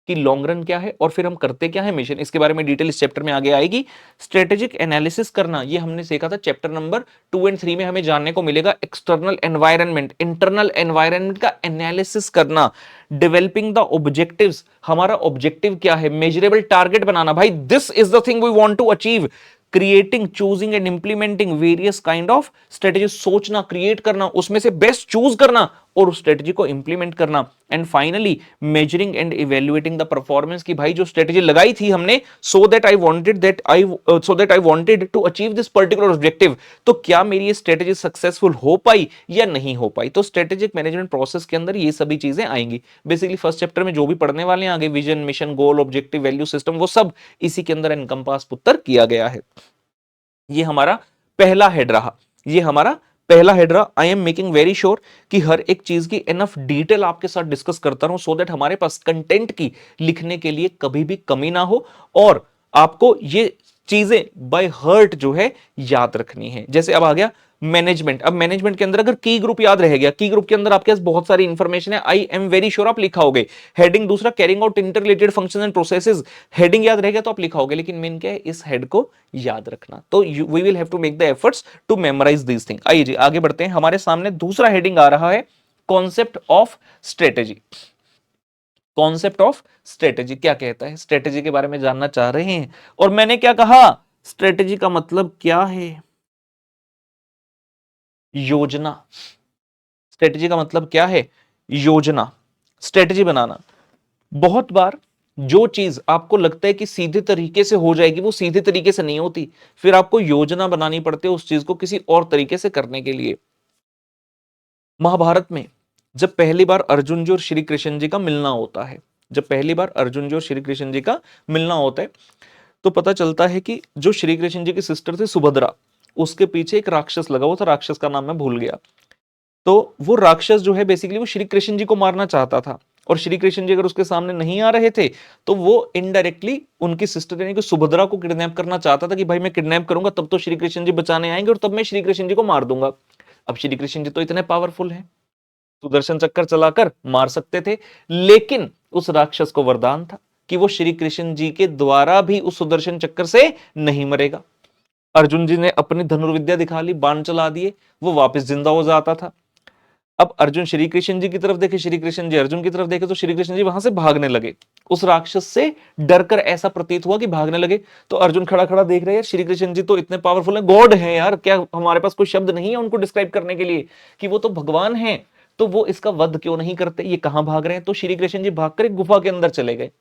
कि लॉन्ग रन क्या है और फिर हम करते क्या है मिशन, इसके बारे में डिटेल इस चैप्टर में आगे आएगी। स्ट्रेटेजिक एनालिसिस करना, ये हमने सीखा था चैप्टर नंबर 2 एंड 3 में, हमें जानने को मिलेगा एक्सटर्नल एनवायरनमेंट, इंटरनल एनवायरनमेंट का एनालिसिस करना। डेवलपिंग द ऑब्जेक्टिव्स, हमारा ऑब्जेक्टिव क्या है, मेजरेबल टारगेट बनाना, भाई this is the thing we want to achieve. Creating, choosing and implementing various kind of strategy, सोचना, क्रिएट करना, उसमें से बेस्ट चूज करना और उस स्ट्रेटेजी को इंप्लीमेंट करना। And finally measuring and evaluating the performance, की भाई जो स्ट्रेटेजी लगाई थी हमने so that I wanted to achieve this particular objective, तो क्या मेरी ये स्ट्रेटेजी सक्सेसफुल हो पाई या नहीं हो पाई। तो स्ट्रेटेजिक मैनेजमेंट प्रोसेस के अंदर ये सभी चीजें आएंगी। बेसिकली फर्स्ट चैप्टर में जो भी पढ़ने वाले हैं आगे, vision, mission, goal, objective, value system, वो सब इसी के अंदर एनकम्पास पुत्र किया गया है। ये हमारा पहला हेड रहा, ये हमारा पहला हेड रहा। I am making very sure कि हर एक चीज की इनफ डिटेल आपके साथ डिस्कस करता रहूं सो दैट हमारे पास कंटेंट की लिखने के लिए कभी भी कमी ना हो और आपको ये चीजें बाय हार्ट जो है याद रखनी है। जैसे अब आ गया मैनेजमेंट। अब मैनेजमेंट के अंदर अगर की ग्रुप याद रह गया, की ग्रुप के अंदर आपके पास बहुत सारी इंफॉर्मेशन है, आई एम वेरी श्योर आप लिखाओगे। हेडिंग दूसरा, carrying out inter related functions and processes, heading याद रह गया तो आप लिखाओगे, लेकिन मेन क्या है, इस हेड को याद रखना। तो we will have to make the efforts to memorise this thing. आइए जी आगे बढ़ते हैं। हमारे सामने दूसरा हेडिंग आ रहा है concept of strategy. Concept of strategy क्या कहता है, स्ट्रेटेजी के बारे में जानना चाह रहे हैं। और मैंने क्या कहा, स्ट्रेटेजी का मतलब क्या है, योजना। स्ट्रेटेजी का मतलब क्या है, योजना, स्ट्रेटेजी बनाना। बहुत बार जो चीज आपको लगता है कि सीधे तरीके से हो जाएगी वो सीधे तरीके से नहीं होती, फिर आपको योजना बनानी पड़ती है उस चीज को किसी और तरीके से करने के लिए। महाभारत में जब पहली बार अर्जुन जी और श्री कृष्ण जी का मिलना होता है, जब पहली बार अर्जुन जी और श्री कृष्ण जी का मिलना होता है, तो पता चलता है कि जो श्री कृष्ण जी की सिस्टर थी सुभद्रा, उसके पीछे एक राक्षस लगा हुआ था, राक्षस का नाम मैं भूल गया। तो वो राक्षस जो है बेसिकली वो श्री कृष्ण जी को मारना चाहता था, और श्री कृष्ण जी अगर उसके सामने नहीं आ रहे थे तो वो इनडायरेक्टली उनकी सिस्टर यानी कि सुभद्रा को किडनैप करना चाहता था कि भाई मैं किडनैप करूंगा तब तो श्री कृष्ण जी बचाने आएंगे और तब मैं श्री कृष्ण जी को मार दूंगा। अब श्री कृष्ण जी तो इतने पावरफुल हैं, सुदर्शन चक्कर चलाकर मार सकते थे, लेकिन उस राक्षस को वरदान था कि वो श्री कृष्ण जी के द्वारा भी उस सुदर्शन चक्र से नहीं मरेगा। अर्जुन जी ने अपनी धनुर्विद्या दिखा ली, बाण चला दिए, वो वापस जिंदा हो जाता था। अब अर्जुन श्री कृष्ण जी की तरफ देखे, श्री कृष्ण जी अर्जुन की तरफ देखे, तो श्री कृष्ण जी वहां से भागने लगे। उस राक्षस से डरकर ऐसा प्रतीत हुआ कि भागने लगे। तो अर्जुन खड़ा खड़ा देख रहे हैं, श्री कृष्ण जी तो इतने पावरफुल हैं, गॉड हैं यार, क्या हमारे पास कोई शब्द नहीं है उनको डिस्क्राइब करने के लिए कि वो तो भगवान हैं, तो वो इसका वध क्यों नहीं करते, ये कहां भाग रहे हैं। तो श्री कृष्ण जी भागकर एक गुफा के अंदर चले गए।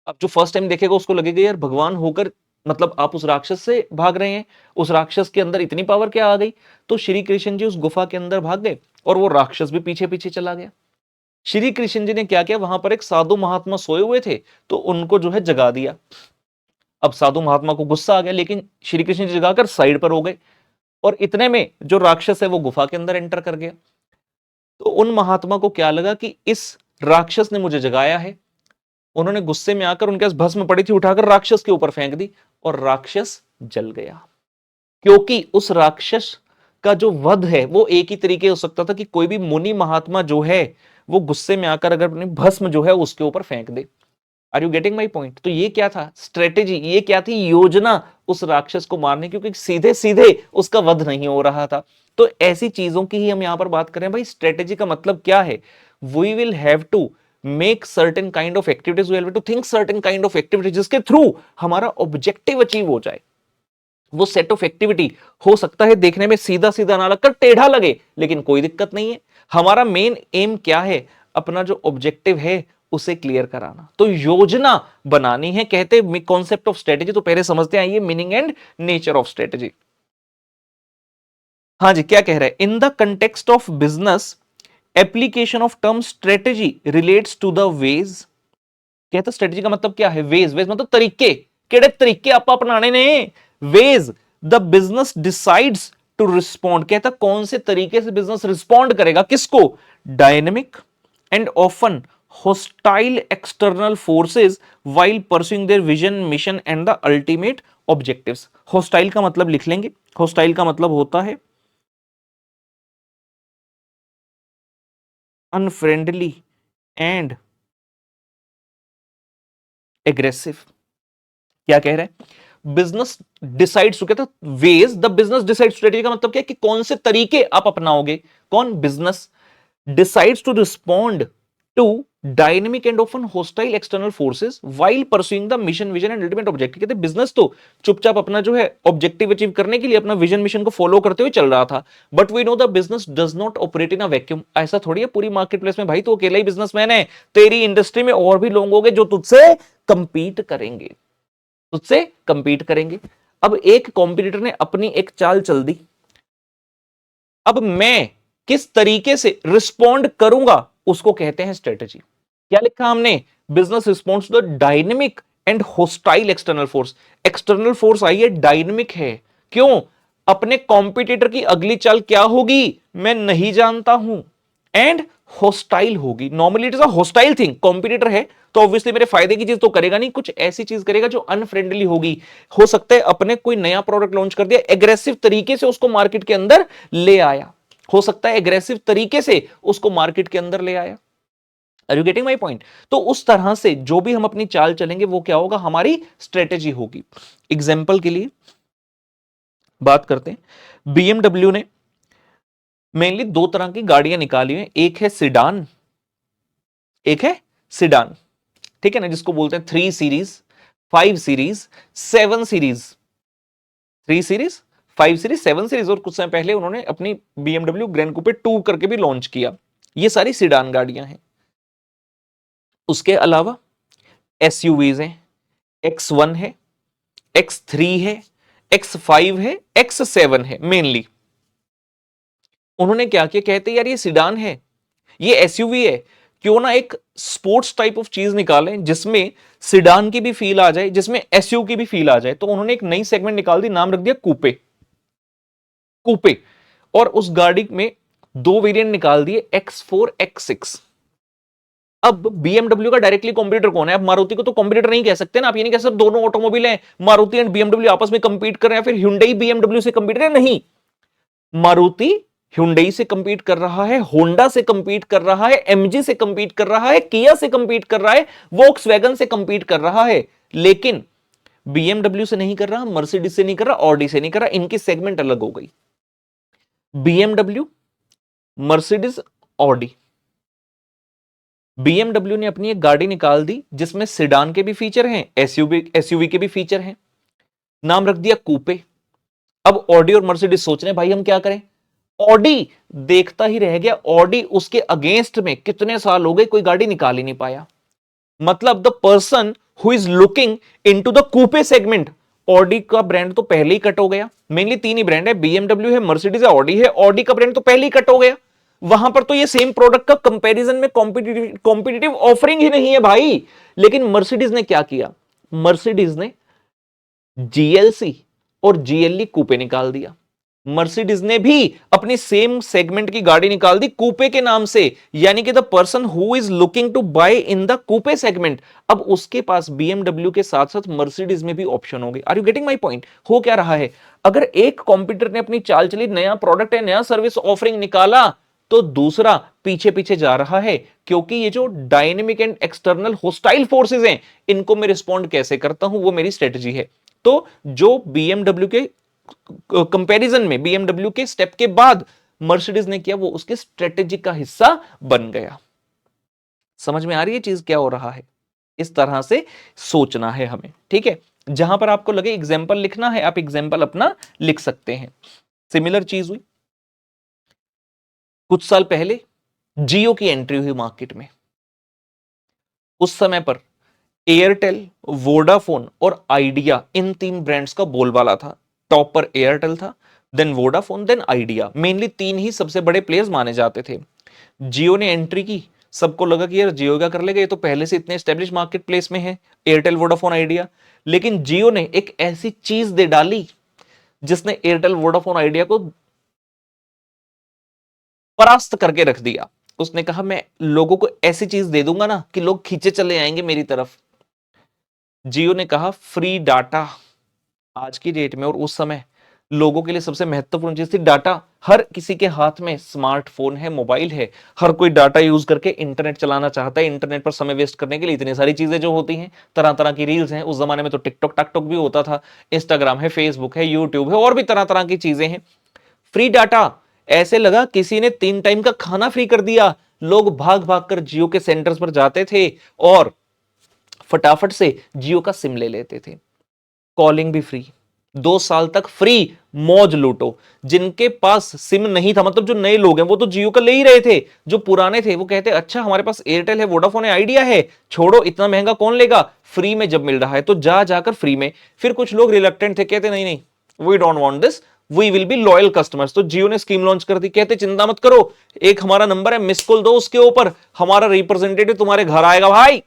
अब जो फर्स्ट टाइम देखेगा उसको लगेगा यार भगवान होकर मतलब आप उस राक्षस से भाग रहे हैं, उस राक्षस के अंदर इतनी पावर क्या आ गई। तो श्री कृष्ण जी उस गुफा के अंदर भाग गए और वो राक्षस भी पीछे पीछे चला गया। श्री कृष्ण जी ने क्या किया, वहां पर एक साधु महात्मा सोए हुए थे, तो उनको जो है जगा दिया। अब साधु महात्मा को गुस्सा आ गया, लेकिन श्री कृष्ण जी जगाकर साइड पर हो गए और इतने में जो राक्षस है वो गुफा के अंदर एंटर कर गया। तो उन महात्मा को क्या लगा कि इस राक्षस ने मुझे जगाया है। उन्होंने गुस्से में आकर उनके पास भस्म पड़ी थी, उठाकर राक्षस के ऊपर फेंक दी और राक्षस जल गया। क्योंकि उस राक्षस का जो वध है वो एक ही तरीके हो सकता था कि कोई भी मुनि महात्मा जो है वो गुस्से में आकर अगर अपनी भस्म जो है उसके ऊपर फेंक दे। Are you getting my point. तो ये क्या था, स्ट्रेटेजी, ये क्या थी, योजना उस राक्षस को मारने, क्योंकि सीधे सीधे उसका वध नहीं हो रहा था। तो ऐसी चीजों की ही हम यहां पर बात करें। भाई स्ट्रेटेजी का मतलब क्या है, we will have to make certain kind of activities, we have to think certain kind of activities जिसके थ्रू हमारा ऑब्जेक्टिव अचीव हो जाए। वो सेट ऑफ एक्टिविटी हो सकता है देखने में सीधा सीधा ना लगकर टेढ़ा लगे, लेकिन कोई दिक्कत नहीं है। हमारा मेन एम क्या है, अपना जो ऑब्जेक्टिव है उसे क्लियर कराना। तो योजना बनानी है, कहते हैं कॉन्सेप्ट ऑफ स्ट्रेटेजी। तो पहले समझते हैं ये meaning and nature of strategy. हाँ जी, क्या कह रहे हैं, in the context of business application of term strategy relates to the ways. कहते स्ट्रेटेजी का मतलब क्या है, वेज, वेज मतलब तरीके, केड़े तरीके आप अपनाने ने, ways the business decides to respond. कहता कौन से तरीके से बिजनेस रिस्पॉन्ड करेगा, किसको, dynamic and often hostile external forces while pursuing their vision, mission and the ultimate objectives। hostile का मतलब लिख लेंगे, hostile का मतलब होता है अनफ्रेंडली एंड एग्रेसिव। क्या कह रहे हैं, बिजनेस डिसाइड्स, कहता ways the business decide, strategy का मतलब क्या है कि कौन से तरीके आप अपनाओगे, कौन, business decides to respond to dynamic and often hostile external forces while pursuing the mission, vision and ultimate objective. कहते बिजनेस तो चुपचाप अपना जो है ऑब्जेक्टिव अचीव करने के लिए अपना विजन मिशन को फॉलो करते हुए चल रहा था, but we know the business does not operate in a vacuum. ऐसा थोड़ी है पूरी मार्केट प्लेस में भाई तो अकेला ही बिजनेसमैन है, तेरी इंडस्ट्री में और भी लोग होंगे जो तुझसे कंपीट करेंगे, तुझसे कंपीट करेंगे। अब एक कॉम्पिटिटर ने अपनी एक चाल चल दी, अब मैं किस तरीके से रिस्पॉन्ड करूंगा उसको कहते हैं स्ट्रेटेजी। क्या लिखा हमने, business response to the dynamic and hostile external force. External force आई है, डायनेमिक है, क्यों, अपने कॉम्पिटिटर की अगली चाल क्या होगी मैं नहीं जानता हूं, एंड होस्टाइल होगी। Normally it is a hostile thing, competitor है तो ऑब्वियसली मेरे फायदे की चीज तो करेगा नहीं, कुछ ऐसी चीज करेगा जो अनफ्रेंडली होगी। हो सकता है अपने कोई नया प्रोडक्ट लॉन्च कर दिया, एग्रेसिव तरीके से उसको मार्केट के अंदर ले आया, हो सकता है एग्रेसिव तरीके से उसको मार्केट के अंदर ले आया। Are you getting my point. तो उस तरह से जो भी हम अपनी चाल चलेंगे वो क्या होगा, हमारी स्ट्रेटेजी होगी। एग्जाम्पल के लिए बात करते हैं, बीएमडब्ल्यू ने मेनली दो तरह की गाड़ियां निकाली हैं, एक है सिडान, एक है सिडान, ठीक है ना, जिसको बोलते हैं 3 series, 5 series, 7 series, 3 series, 5 series, 7 series, और कुछ समय पहले उन्होंने अपनी BMW ग्रैंड कूपे 2 करके भी लॉन्च किया। ये सारी सिडान गाड़ियां हैं। उसके अलावा एसयूवीज हैं, X1 है, X3 है, X5 है, X7 है। मेनली उन्होंने क्या किया, कहते यार ये सिडान है, ये एसयूवी है, क्यों ना एक स्पोर्ट्स टाइप ऑफ चीज निकालें जिसमें सिडान की भी फील आ जाए, जिसमें एसयूवी की भी फील आ जाए। तो उन्होंने एक नई सेगमेंट निकाल दी, नाम रख दिया कूपे, कूपे। और उस गाड़ी में 2 वेरिएंट निकाल दिए, X4, X6। अब BMW का डायरेक्टली कॉम्पिटिटर कौन है, अब मारुति को तो कॉम्पिटिटर नहीं कह सकते ना, आप ये नहीं कह सकते दोनों ऑटोमोबाइल हैं, मारुति एंड BMW आपस में कंपीट कर रहे हैं, फिर Hyundai BMW से कंपीट कर रहे हैं, नहीं, मारुति Hyundai से कंपीट कर रहा है, होंडा से कंपीट कर रहा है, एमजी से कंपीट कर रहा है, किया से कंपीट कर रहा है, वोक्सवैगन से कंपीट कर रहा है, लेकिन बीएमडब्ल्यू से नहीं कर रहा, मर्सिडीज से नहीं कर रहा, ऑडी से नहीं कर रहा। इनकी सेगमेंट अलग हो गई, बीएमडब्ल्यू, मर्सिडीज, ऑडी। बीएमडब्ल्यू ने अपनी एक गाड़ी निकाल दी जिसमें सिडान के भी फीचर हैं, एसयूवी के भी फीचर हैं, नाम रख दिया कूपे। अब ऑडी और मर्सिडीज सोच रहे हैं भाई हम क्या करें। ऑडी देखता ही रह गया, ऑडी उसके अगेंस्ट में कितने साल हो गए कोई गाड़ी निकाल ही नहीं पाया। मतलब the person who is looking into the coupe segment, Audi का ब्रांड तो पहले ही कट हो गया। मेनली तीन ही ब्रांड है, बीएमडब्ल्यू है, मर्सिडीज है, ऑडी है। ऑडी का ब्रांड तो पहले ही कट हो गया, वहां पर तो ये सेम प्रोडक्ट का कंपैरिजन में कॉम्पिटिटिव ऑफरिंग ही नहीं है भाई। लेकिन मर्सिडीज ने क्या किया, मर्सिडीज ने जीएलसी और जीएलई कूपे निकाल दिया। मर्सिडीज ने भी अपनी सेम सेगमेंट की गाड़ी निकाल दी कूपे के नाम से, यानी कि the person who is looking to buy in the coupe segment, अब उसके पास बीएमडब्ल्यू के साथ साथ मर्सिडीज में भी ऑप्शन हो गई। Are you getting my point. हो क्या रहा है, अगर एक कॉम्पिटिटर ने अपनी चाल चली, नया प्रोडक्ट है, नया सर्विस ऑफरिंग निकाला, तो दूसरा पीछे पीछे जा रहा है, क्योंकि ये जो dynamic and external hostile forces हैं, इनको मैं रिस्पॉन्ड कैसे करता हूं, वो मेरी स्ट्रेटजी है। तो जो बीएमडब्ल्यू के कंपैरिजन में, बीएमडब्ल्यू के स्टेप के बाद मर्सिडीज ने किया, वो उसके स्ट्रेटेजी का हिस्सा बन गया। समझ में आ रही है चीज क्या हो रहा है। इस तरह से सोचना है हमें, ठीक है। जहां पर आपको लगे एग्जाम्पल लिखना है, आप एग्जाम्पल अपना लिख सकते हैं। सिमिलर चीज हुई कुछ साल पहले, जियो की एंट्री हुई मार्केट में। उस समय पर एयरटेल, वोडाफोन और आइडिया, इन तीन ब्रांड्स का बोलबाला था। टॉप पर एयरटेल था, then Vodafone, then Idea. Mainly तीन ही सबसे बड़े प्लेयर्स माने जाते थे। जियो ने एंट्री की, सबको लगा कि यार जियो क्या कर लेगा, ये तो पहले से इतने एस्टेब्लिश मार्केट प्लेस में है, एयरटेल, वोडाफोन, आइडिया। लेकिन जियो ने एक ऐसी चीज दे डाली जिसने एयरटेल, वोडाफोन, आइडिया को परास्त करके रख दिया। उसने कहा मैं लोगों को ऐसी चीज दे दूंगा ना कि लोग खींचे चले आएंगे मेरी तरफ। जियो ने कहा फ्री डाटा। आज की डेट में और उस समय लोगों के लिए सबसे महत्वपूर्ण चीज थी डाटा। हर किसी के हाथ में स्मार्टफोन है, मोबाइल है, हर कोई डाटा यूज करके इंटरनेट चलाना चाहता है। इंटरनेट पर समय वेस्ट करने के लिए इतनी सारी चीजें जो होती हैं, तरह तरह की रील्स हैं। उस जमाने में तो टिकटॉक टाकटॉक भी होता था, इंस्टाग्राम है, फेसबुक है, यूट्यूब है, और भी तरह तरह की चीजें हैं। फ्री डाटा, ऐसे लगा किसी ने 3 टाइम का खाना फ्री कर दिया। लोग भाग भाग कर जियो के सेंटर्स पर जाते थे और फटाफट से जियो का सिम ले लेते थे। कॉलिंग भी फ्री, 2 साल तक फ्री, मौज लूटो। जिनके पास सिम नहीं था, मतलब जो नए लोग हैं, वो तो जियो का ले ही रहे थे। जो पुराने थे वो कहते अच्छा हमारे पास एयरटेल है, वोडाफोन है, आइडिया है, छोड़ो इतना महंगा कौन लेगा, फ्री में जब मिल रहा है तो जा जाकर फ्री में। फिर कुछ लोग रिलक्टेंट थे, कहते नहीं नहीं we don't want this, we will be loyal customers. तो जियो ने स्कीम लॉन्च कर दी, कहते चिंता मत करो, एक हमारा नंबर है, मिस कॉल दो उसके ऊपर, हमारा रिप्रेजेंटेटिव तुम्हारे घर आएगा भाई,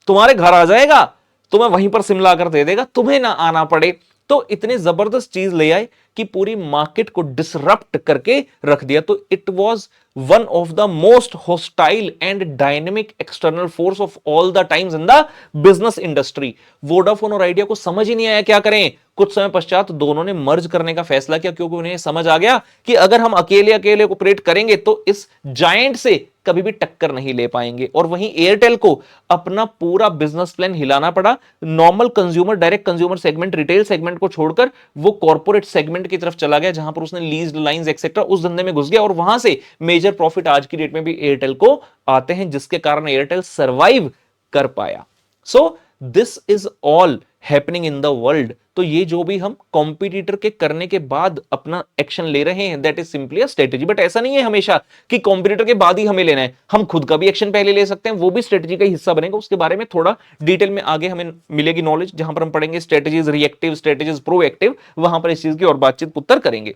तुम्हारे घर आ जाएगा, तुम्हें वहीं पर सिम लाकर दे देगा, तुम्हें ना आना पड़े। तो इतने जबरदस्त चीज ले आए कि पूरी मार्केट को डिसरप्ट करके रख दिया। तो it was one of the most hostile and dynamic external force of all the times in the business industry. Vodafone और आइडिया को समझ ही नहीं आया क्या करें। कुछ समय पश्चात दोनों ने मर्ज करने का फैसला किया, क्योंकि उन्हें समझ आ गया कि अगर हम अकेले अकेले ऑपरेट करेंगे तो इस जायंट से कभी भी टक्कर नहीं ले पाएंगे। और वहीं एयरटेल को अपना पूरा बिजनेस प्लान हिलाना पड़ा। Normal consumer, direct consumer segment, retail segment को छोड़कर वो कॉर्पोरेट सेगमेंट की तरफ चला गया, जहां पर उसने लीज्ड लाइंस एक्सेट्रा उस धंधे में घुस गया। और वहां से मेजर प्रॉफिट आज की डेट में भी एयरटेल को आते हैं, जिसके कारण एयरटेल सर्वाइव कर पाया। So this is all happening in the world. तो ये जो भी हम कॉम्पिटिटर के करने के बाद अपना एक्शन ले रहे हैं, that is simply a strategy. But ऐसा नहीं है हमेशा कि कॉम्पिटिटर के बाद ही हमें लेना है, हम खुद का भी एक्शन पहले ले सकते हैं, वो भी स्ट्रेटेजी का हिस्सा बनेगा। उसके बारे में थोड़ा डिटेल में आगे हमें मिलेगी नॉलेज, जहां पर हम पढ़ेंगे स्ट्रेटेजीज रिएक्टिव, स्ट्रेटेजीज प्रोएक्टिव, वहां पर इस चीज की और बातचीत उत्तर करेंगे।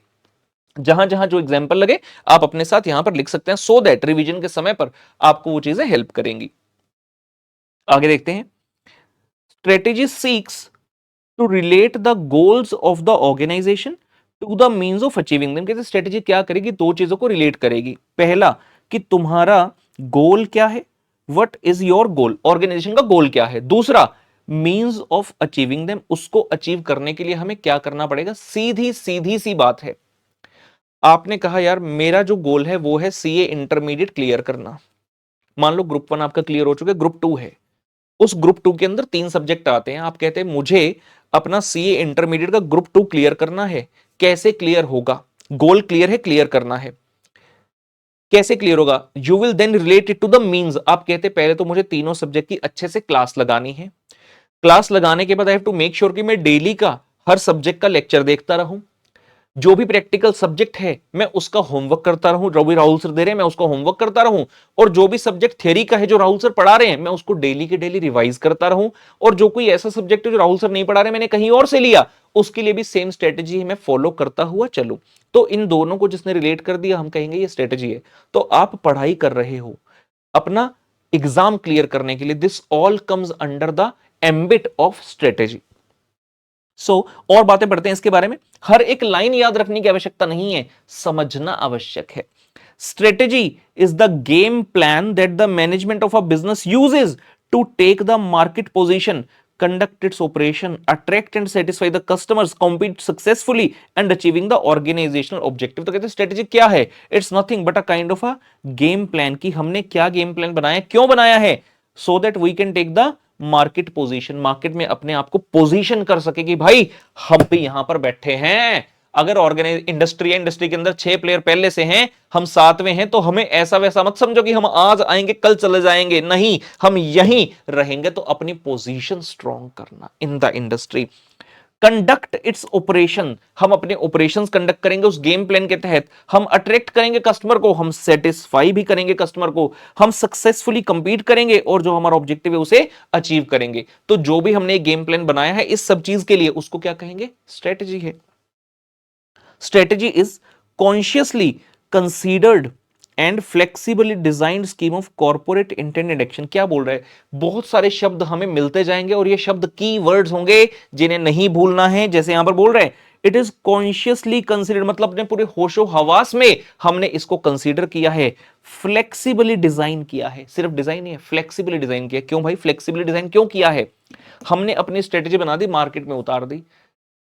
जहां जहां जो एग्जाम्पल लगे आप अपने साथ यहां पर लिख सकते हैं, सो दैट रिवीजन के समय पर आपको वो चीजें हेल्प करेंगी। आगे देखते हैं। Strategy seeks to relate the goals of the organisation to the means of achieving them. कहते स्ट्रेटेजी क्या करेगी, 2 चीजों को रिलेट करेगी। पहला कि तुम्हारा गोल क्या है, what is your goal, organisation का गोल क्या है। दूसरा मीन्स ऑफ अचीविंग देम, उसको अचीव करने के लिए हमें क्या करना पड़ेगा। सीधी सीधी सी बात है, आपने कहा यार मेरा जो गोल है वो है सीए इंटरमीडिएट क्लियर करना। मान लो ग्रुप 1 आपका क्लियर हो चुका है, ग्रुप 2 है। उस ग्रुप 2 के अंदर 3 सब्जेक्ट आते हैं। आप कहते हैं मुझे अपना सीए इंटरमीडिएट का ग्रुप 2 क्लियर करना है। कैसे क्लियर होगा? गोल क्लियर है, क्लियर करना है। कैसे क्लियर होगा? You will then relate it to the means. आप कहते पहले तो मुझे तीनों सब्जेक्ट की अच्छे से क्लास लगानी है। क्लास लगाने के बाद I have to make sure कि मैं डेली का हर सब्जेक्ट का लेक्चर देखता रहूं। जो भी प्रैक्टिकल सब्जेक्ट है मैं उसका होमवर्क करता रहूं, जो भी राहुल सर दे रहे हैं मैं उसका होमवर्क करता रहूं। और जो भी सब्जेक्ट थ्योरी का है जो राहुल सर पढ़ा रहे हैं मैं उसको डेली के डेली रिवाइज करता रहूं। और जो कोई ऐसा सब्जेक्ट है जो राहुल सर नहीं पढ़ा रहे मैंने कहीं और से लिया, उसके लिए भी सेम स्ट्रेटेजी मैं फॉलो करता हुआ चलूं। तो इन दोनों को जिसने रिलेट कर दिया हम कहेंगे ये स्ट्रेटेजी है। तो आप पढ़ाई कर रहे हो अपना एग्जाम क्लियर करने के लिए, this all comes under the ambit of strategy. और बातें पढ़ते हैं इसके बारे में। हर एक लाइन याद रखने की आवश्यकता नहीं है, समझना आवश्यक है। Strategy is the game plan that the management of a business uses to take the market position, conduct its operation, attract and satisfy the customers, compete successfully and achieving the organizational objective। तो कहते हैं strategy क्या है? It's nothing but a kind of a game plan, कि हमने क्या game plan बनाया, क्यों बनाया है? So that we can take the market position, market में अपने आप को पोजीशन कर सके कि भाई हम भी यहां पर बैठे हैं। अगर ऑर्गेनाइज इंडस्ट्री के अंदर 6 प्लेयर पहले से हैं, हम 7वें हैं, तो हमें ऐसा वैसा मत समझो कि हम आज आएंगे कल चले जाएंगे, नहीं, हम यहीं रहेंगे। तो अपनी पोजीशन स्ट्रॉन्ग करना इन the industry. Conduct its operation, हम अपने ऑपरेशंस कंडक्ट करेंगे उस गेम प्लान के तहत। हम अट्रैक्ट करेंगे कस्टमर को, हम सेटिस्फाई भी करेंगे कस्टमर को, हम सक्सेसफुली कंपीट करेंगे और जो हमारा ऑब्जेक्टिव है उसे अचीव करेंगे। तो जो भी हमने गेम प्लान बनाया है इस सब चीज के लिए, उसको क्या कहेंगे? स्ट्रेटेजी है। Strategy is consciously considered and flexibly designed scheme of corporate intended action. क्या बोल रहे हैं? बहुत सारे शब्द हमें मिलते जाएंगे और ये शब्द की वर्ड्स होंगे जिन्हें नहीं भूलना है। जैसे यहां पर बोल रहे हैं इट इज कॉन्शियसली कंसीडर्ड, मतलब अपने पूरे होशो हवास में हमने इसको कंसीडर किया है। फ्लेक्सिबली डिजाइन किया है, सिर्फ डिजाइन नहीं है, फ्लेक्सिबली डिजाइन किया। क्यों भाई फ्लेक्सिबली डिजाइन क्यों किया है? हमने अपनी स्ट्रेटेजी बना दी, मार्केट में उतार दी।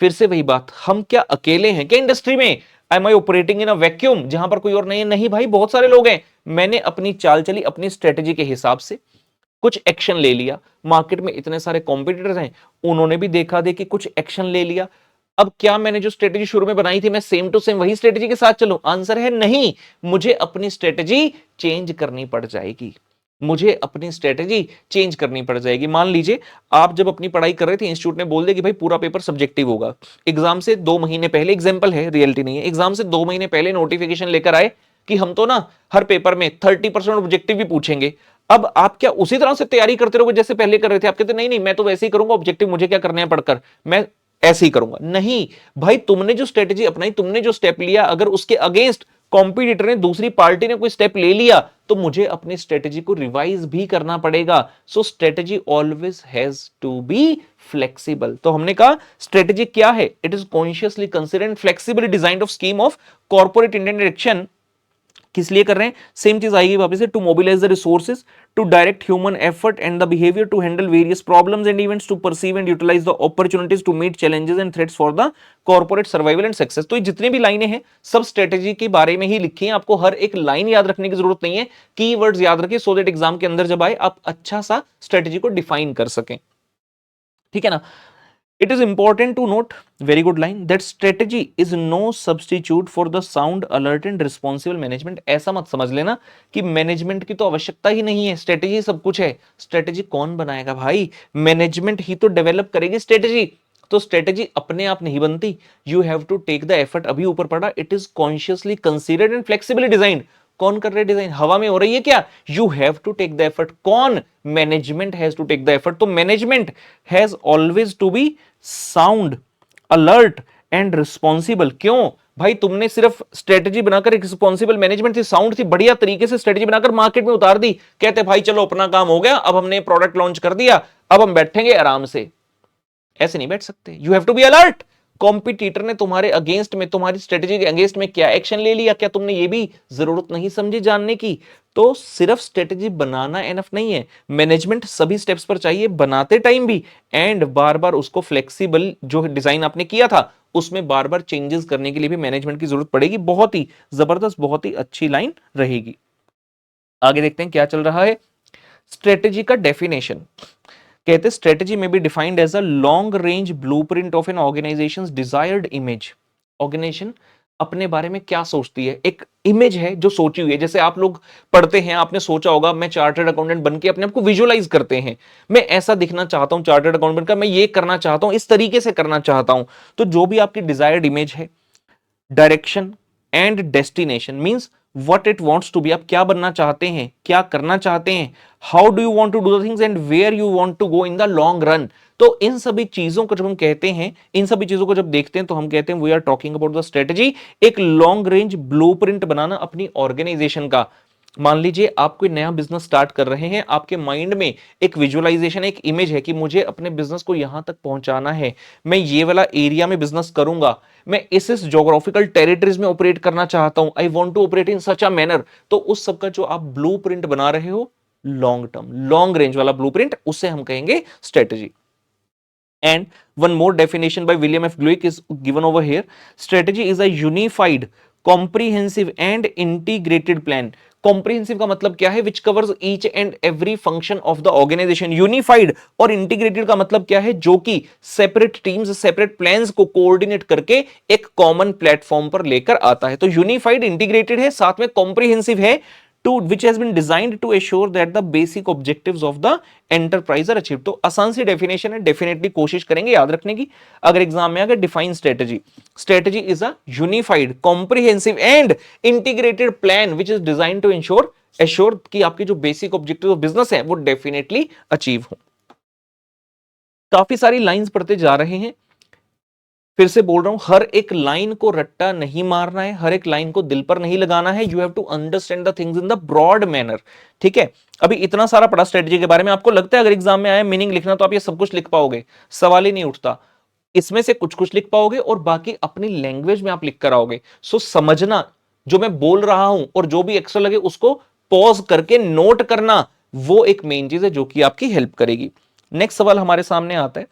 फिर से वही बात, हम क्या अकेले हैं क्या इंडस्ट्री में? Am I operating in a vacuum जहां पर कोई और नहीं है? नहीं भाई, बहुत सारे लोग हैं। मैंने अपनी चाल चली, अपनी स्ट्रेटेजी के हिसाब से कुछ एक्शन ले लिया। मार्केट में इतने सारे कॉम्पिटिटर्स हैं, उन्होंने भी देखा देखी कुछ एक्शन ले लिया। अब क्या मैंने जो स्ट्रेटेजी शुरू में बनाई थी मैं सेम टू सेम वही स्ट्रेटेजी के साथ चलूं? आंसर है नहीं, मुझे अपनी स्ट्रेटेजी चेंज करनी पड़ जाएगी। मुझे अपनी स्ट्रेटेजी चेंज करनी पड़ जाएगी। मान लीजिए आप जब अपनी पढ़ाई कर रहे थे, इंस्टीट्यूट ने बोल दिया कि भाई पूरा पेपर सब्जेक्टिव होगा। एग्जाम से 2 महीने पहले, एग्जाम्पल है, रियलिटी नहीं है, एग्जाम से 2 महीने पहले नोटिफिकेशन लेकर आए कि हम तो ना हर पेपर में 30% ऑब्जेक्टिव भी पूछेंगे। अब आप क्या उसी तरह से तैयारी करते रहोगे जैसे पहले कर रहे थे? आप कहते नहीं नहीं मैं तो वैसे ही करूंगा, ऑब्जेक्टिव मुझे क्या करना है पढ़कर, मैं ऐसे ही करूंगा। नहीं भाई, तुमने जो स्ट्रेटेजी अपनाई, तुमने जो स्टेप लिया, अगर उसके अगेंस्ट कॉम्पिटिटर ने, दूसरी पार्टी ने कोई स्टेप ले लिया तो मुझे अपनी स्ट्रेटेजी को रिवाइज भी करना पड़ेगा। So strategy always has to be flexible. तो हमने कहा स्ट्रेटेजी क्या है? It is consciously considered flexibly design of scheme of corporate intended action. किस लिए कर रहे हैं? सेम चीज आएगी वापस से, to mobilise the resources, to direct human effort and the behaviour, to handle various problems and events, to perceive and utilise the opportunities, to meet challenges and threats for the corporate survival and success. तो ये जितने भी लाइनें हैं सब strategy के बारे में ही लिखी हैं। आपको हर एक लाइन याद रखने की जरूरत नहीं है, कीवर्ड्स याद रखिए सो दैट एग्जाम के अंदर जब आए आप अच्छा सा स्ट्रेटेजी को डिफाइन कर सकें। ठीक है ना? It is important to note, very good line, that strategy is no substitute for the sound, alert and responsible management। ऐसा मत समझ लेना कि मैनेजमेंट की तो आवश्यकता ही नहीं है, स्ट्रेटेजी सब कुछ है। स्ट्रेटेजी कौन बनाएगा भाई? मैनेजमेंट ही तो डेवलप करेगी स्ट्रेटेजी। तो स्ट्रेटेजी अपने आप नहीं बनती, you have to take the effort. अभी ऊपर पढ़ा, it is consciously considered and flexibly designed. कौन कर रहे हैं डिजाइन? हवा में हो रही है क्या? You have to take the effort. कौन? Management has to take the effort. तो management has always to be sound, alert and responsible. क्यों भाई? तुमने सिर्फ स्ट्रेटेजी बनाकर, एक रिस्पॉन्सिबल मैनेजमेंट थी, साउंड थी, बढ़िया तरीके से स्ट्रेटेजी बनाकर मार्केट में उतार दी। कहते भाई चलो अपना काम हो गया, अब हमने प्रोडक्ट लॉन्च कर दिया, अब हम बैठेंगे आराम से। ऐसे नहीं बैठ सकते, you have to be alert. Competitor ने तुम्हारे अगेंस्ट में, तुम्हारी स्ट्रेटेजी के अगेंस्ट में क्या एक्शन ले लिया, क्या तुमने ये भी जरूरत नहीं समझी जानने की? तो सिर्फ स्ट्रेटेजी बनाना एनफ नहीं है, मैनेजमेंट सभी स्टेप्स पर चाहिए, बनाते टाइम भी, एंड बार बार उसको फ्लेक्सिबल जो डिजाइन आपने किया था उसमें बार बार चेंजेस करने के लिए भी मैनेजमेंट की जरूरत पड़ेगी। बहुत ही जबरदस्त, बहुत ही अच्छी लाइन रहेगी। आगे देखते हैं क्या चल रहा है। स्ट्रेटेजी का डेफिनेशन कहते हैं strategy may be defined as a long range blueprint of an organisation's desired image. Organisation अपने बारे में क्या सोचती है, एक इमेज है जो सोची हुई है। जैसे आप लोग पढ़ते हैं, आपने सोचा होगा मैं चार्टर्ड अकाउंटेंट बन के अपने आप को विजुअलाइज करते हैं, मैं ऐसा दिखना चाहता हूं चार्टर्ड अकाउंटेंट का, मैं ये करना चाहता हूं, इस तरीके से करना चाहता हूं। तो जो भी आपकी डिजायर्ड इमेज है, direction and destination means what it wants to be, आप क्या बनना चाहते हैं, क्या करना चाहते हैं, how do you want to do the things and where you want to go in the long run. तो इन सभी चीजों को जब हम कहते हैं, इन सभी चीजों को जब देखते हैं तो हम कहते हैं we are talking about the strategy, एक लॉन्ग रेंज ब्लूप्रिंट बनाना अपनी ऑर्गेनाइजेशन का। मान लीजिए आप कोई नया बिजनेस स्टार्ट कर रहे हैं, आपके माइंड में एक विजुअलाइजेशन, एक इमेज है कि मुझे अपने बिजनेस को यहां तक पहुंचाना है, मैं ये वाला एरिया में बिजनेस करूंगा, मैं इस ज्योग्राफिकल टेरिटरीज में ऑपरेट करना चाहता हूं, I want to operate in such a manner. तो उस सब का जो आप ब्लूप्रिंट बना रहे हो, लॉन्ग टर्म लॉन्ग रेंज वाला ब्लूप्रिंट, उसे हम कहेंगे strategy. And one more definition by William F. Glick is given over here. Strategy is a unified, comprehensive and integrated plan. Comprehensive का मतलब क्या है? Which covers each and every function of the organization. Unified और integrated का मतलब क्या है? जो कि separate teams, separate plans को coordinate करके एक common platform पर लेकर आता है। तो unified, integrated है, साथ में comprehensive है, to which has been designed to assure that the basic objectives of the enterprise are achieved। तो आसान सी डेफिनेशन है, डेफिनेटली कोशिश करेंगे याद रखने की। अगर एग्जाम में अगर define strategy, strategy is a unified, comprehensive and integrated plan which is design to ensure assure कि आपके जो बेसिक ऑब्जेक्टिव ऑफ बिजनेस है वो डेफिनेटली अचीव हो। काफी सारी लाइंस पढ़ते जा रहे हैं, फिर से बोल रहा हूं, हर एक लाइन को रट्टा नहीं मारना है, हर एक लाइन को दिल पर नहीं लगाना है। You have to understand the things in the broad manner. ठीक है, अभी इतना सारा पढ़ा स्ट्रेटजी के बारे में, आपको लगता है अगर एग्जाम में आया मीनिंग लिखना तो आप ये सब कुछ लिख पाओगे? सवाल ही नहीं उठता। इसमें से कुछ कुछ लिख पाओगे और बाकी अपनी लैंग्वेज में आप लिख कर आओगे। सो समझना जो मैं बोल रहा हूं, और जो भी एक्स्ट्रा लगे उसको पॉज करके नोट करना, वो एक मेन चीज है जो कि आपकी हेल्प करेगी। नेक्स्ट सवाल हमारे सामने आता है,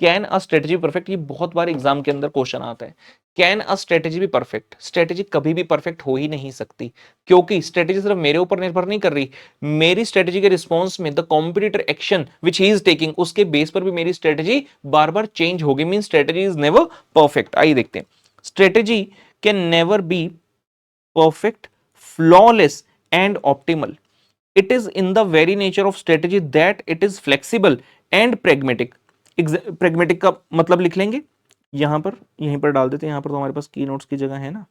कैन अ स्ट्रेटेजी परफेक्ट? ये बहुत बार एग्जाम के अंदर क्वेश्चन आता है, कैन अ स्ट्रेटेजी भी परफेक्ट? स्ट्रेटेजी कभी भी परफेक्ट हो ही नहीं सकती, क्योंकि स्ट्रेटेजी सिर्फ मेरे ऊपर निर्भर नहीं कर रही। मेरी स्ट्रेटेजी के रिस्पॉन्स में the competitor action which he is taking, उसके बेस पर भी मेरी स्ट्रेटेजी बार बार चेंज होगी। Mean strategy is never perfect. आइए देखते हैं, strategy can never be perfect, flawless and optimal. It is in the very nature of strategy that it is flexible and pragmatic. pragmatic का मतलब लिख लेंगे यहां पर, यहीं पर डाल देते हैं, यहां पर तो हमारे पास की नोट्स की जगह है ना।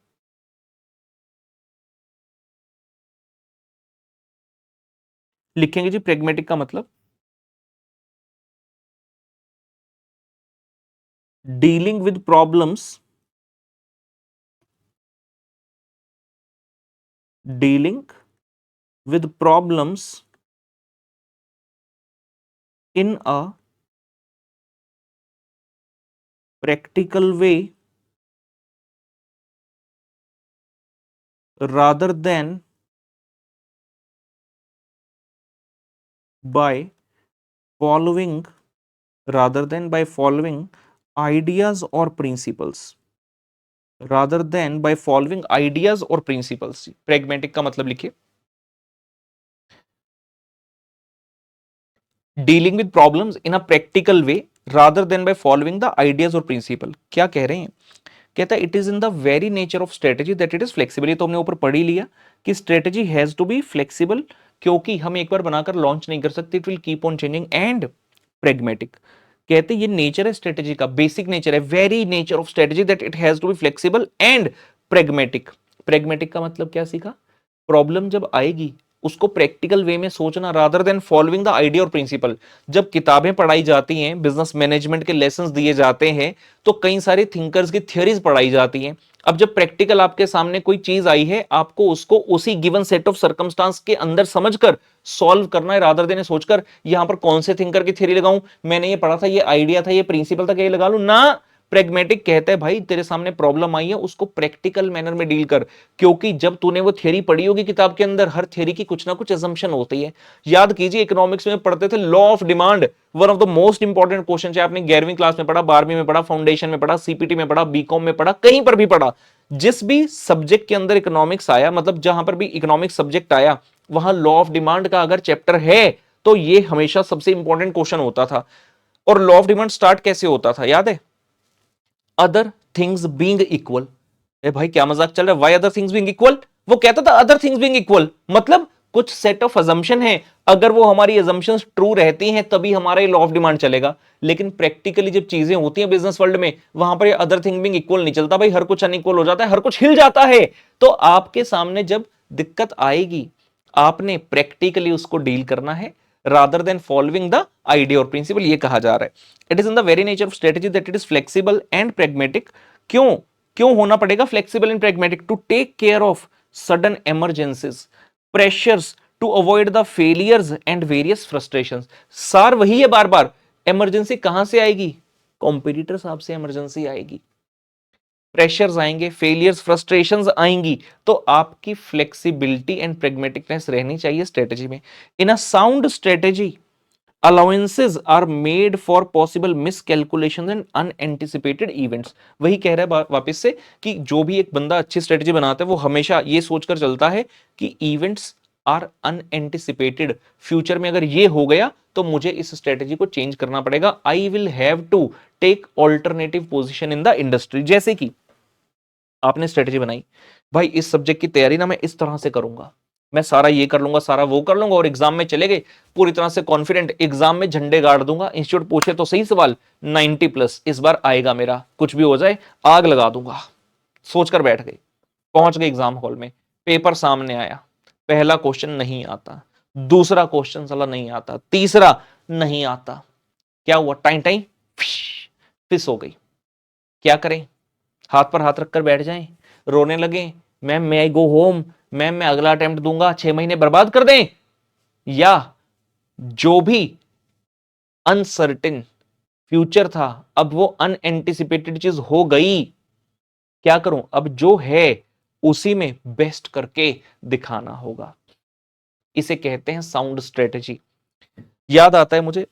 लिखेंगे जी pragmatic का मतलब dealing with problems, dealing with problems in a practical way rather than by following ideas or principles, rather than by following ideas or principles। pragmatic का मतलब लिखिए dealing with problems in a practical way rather than by following the ideas or principle। क्या कह रहे हैं? कहता है it is in the very nature of strategy that it is flexible. ये तो हमने ऊपर पढ़ ही लिया कि strategy has to be flexible, क्योंकि हम एक बार बनाकर लॉन्च नहीं कर सकते, it will keep on changing. And pragmatic, कहते ये नेचर है स्ट्रेटेजी का, बेसिक नेचर है, very nature of strategy that it has to be flexible and pragmatic. Pragmatic का मतलब क्या सीखा? प्रॉब्लम जब आएगी उसको प्रैक्टिकल वे में सोचना, rather than following the idea और प्रिंसिपल। जब किताबें पढ़ाई जाती हैं, बिजनेस मैनेजमेंट के लेसन्स दिए जाते हैं, तो कई सारे थिंकर्स की थ्योरीज पढ़ाई जाती हैं। अब जब प्रैक्टिकल आपके सामने कोई चीज आई है, आपको उसको उसी गिवन सेट ऑफ सर्कमस्टांस के अंदर समझकर सॉल्व करना है, रादर देन सोचकर यहां पर कौन से थिंकर की थ्योरी लगाऊं, मैंने ये पढ़ा था, ये आइडिया था, ये प्रिंसिपल था, क्या ये लगा लूं ना। प्रेगमेटिक कहता है भाई तेरे सामने प्रॉब्लम आई है उसको प्रैक्टिकल मैनर में डील कर, क्योंकि जब तूने वो थ्योरी पढ़ी होगी किताब के अंदर, हर थ्योरी की कुछ ना कुछ असम्पशन होती है। याद कीजिए इकोनॉमिक्स में पढ़ते थे law of demand, one of the most important question, चाहे आपने 11वीं क्लास में पढ़ा, 12वीं में पढ़ा, फाउंडेशन में पढ़ा, सीपीटी में पढ़ा, बीकॉम में पढ़ा, कहीं पर भी पढ़ा, जिस भी सब्जेक्ट के अंदर इकोनॉमिक्स आया, मतलब जहां पर भी इकोनॉमिक्स सब्जेक्ट आया वहां लॉ ऑफ डिमांड का अगर चैप्टर है तो ये हमेशा सबसे इंपॉर्टेंट क्वेश्चन होता था। और लॉ ऑफ डिमांड स्टार्ट कैसे होता था याद है? Other things being equal. ए भाई क्या मजाक चल रहा है, why other things being equal? वो कहता था अदर थिंग्स बीइंग इक्वल मतलब कुछ सेट ऑफ अजम्पशन है, अगर वो हमारी अजम्पशंस ट्रू रहती हैं तभी हमारा ये लॉ ऑफ डिमांड चलेगा। लेकिन प्रैक्टिकली जब चीजें होती हैं बिजनेस वर्ल्ड में वहां पर ये अदर थिंग बीइंग इक्वल नहीं चलता भाई, हर कुछ अनइक्वल हो जाता है, हर कुछ हिल जाता है। तो आपके सामने जब दिक्कत आएगी आपने प्रैक्टिकली उसको डील करना है rather than following the idea और प्रिंसिपल, ये कहा जा रहा है। It is in the very nature of strategy that it is flexible and pragmatic. क्यों क्यों होना पड़ेगा flexible and pragmatic? To take care of sudden emergencies, pressures, to avoid the failures and various frustrations. सार वही है बार बार, emergency कहां से आएगी? कॉम्पिटिटर साहब से इमरजेंसी आएगी, प्रेशर्स आएंगे, फेलियर्स, फ्रस्ट्रेशंस आएंगी, तो आपकी फ्लेक्सिबिलिटी एंड प्रेगमेटिकनेस रहनी चाहिए स्ट्रेटेजी में। In a sound strategy allowances are made for possible miscalculations and unanticipated events. वही कह रहा है वापस से कि जो भी एक बंदा अच्छी स्ट्रेटेजी बनाता है वो हमेशा ये सोचकर चलता है कि इवेंट्स आर अनएंटिसिपेटेड, फ्यूचर में अगर ये हो गया तो मुझे इस स्ट्रेटेजी को चेंज करना पड़ेगा, I will have to take alternative position in the industry. जैसे कि आपने स्ट्रेटेजी बनाई भाई इस सब्जेक्ट की तैयारी ना मैं इस तरह से करूंगा, मैं सारा ये कर लूंगा, सारा वो कर लूंगा, और एग्जाम में चले गए पूरी तरह से कॉन्फिडेंट, एग्जाम में झंडे गाड़ दूंगा, इंस्टीट्यूट पूछे तो सही सवाल 90+ इस बार आएगा मेरा, कुछ भी हो जाए आग लगा दूंगा, सोचकर बैठ गए, पहुंच गए एग्जाम हॉल में, पेपर सामने आया, पहला क्वेश्चन नहीं आता, दूसरा क्वेश्चन साला नहीं आता, तीसरा नहीं आता, क्या हुआ? टाइम टाइम फिस हो गई। क्या करें? हाथ पर हाथ रखकर बैठ जाएं, रोने लगे, मैम मैं आई गो होम, मैम मैं अगला अटेम्प्ट दूंगा, 6 महीने बर्बाद कर दें? या जो भी अनसर्टेन फ्यूचर था अब वो अनएंटिसिपेटेड चीज हो गई, क्या करूं? अब जो है उसी में बेस्ट करके दिखाना होगा, इसे कहते हैं साउंड स्ट्रेटेजी। याद आता है मुझे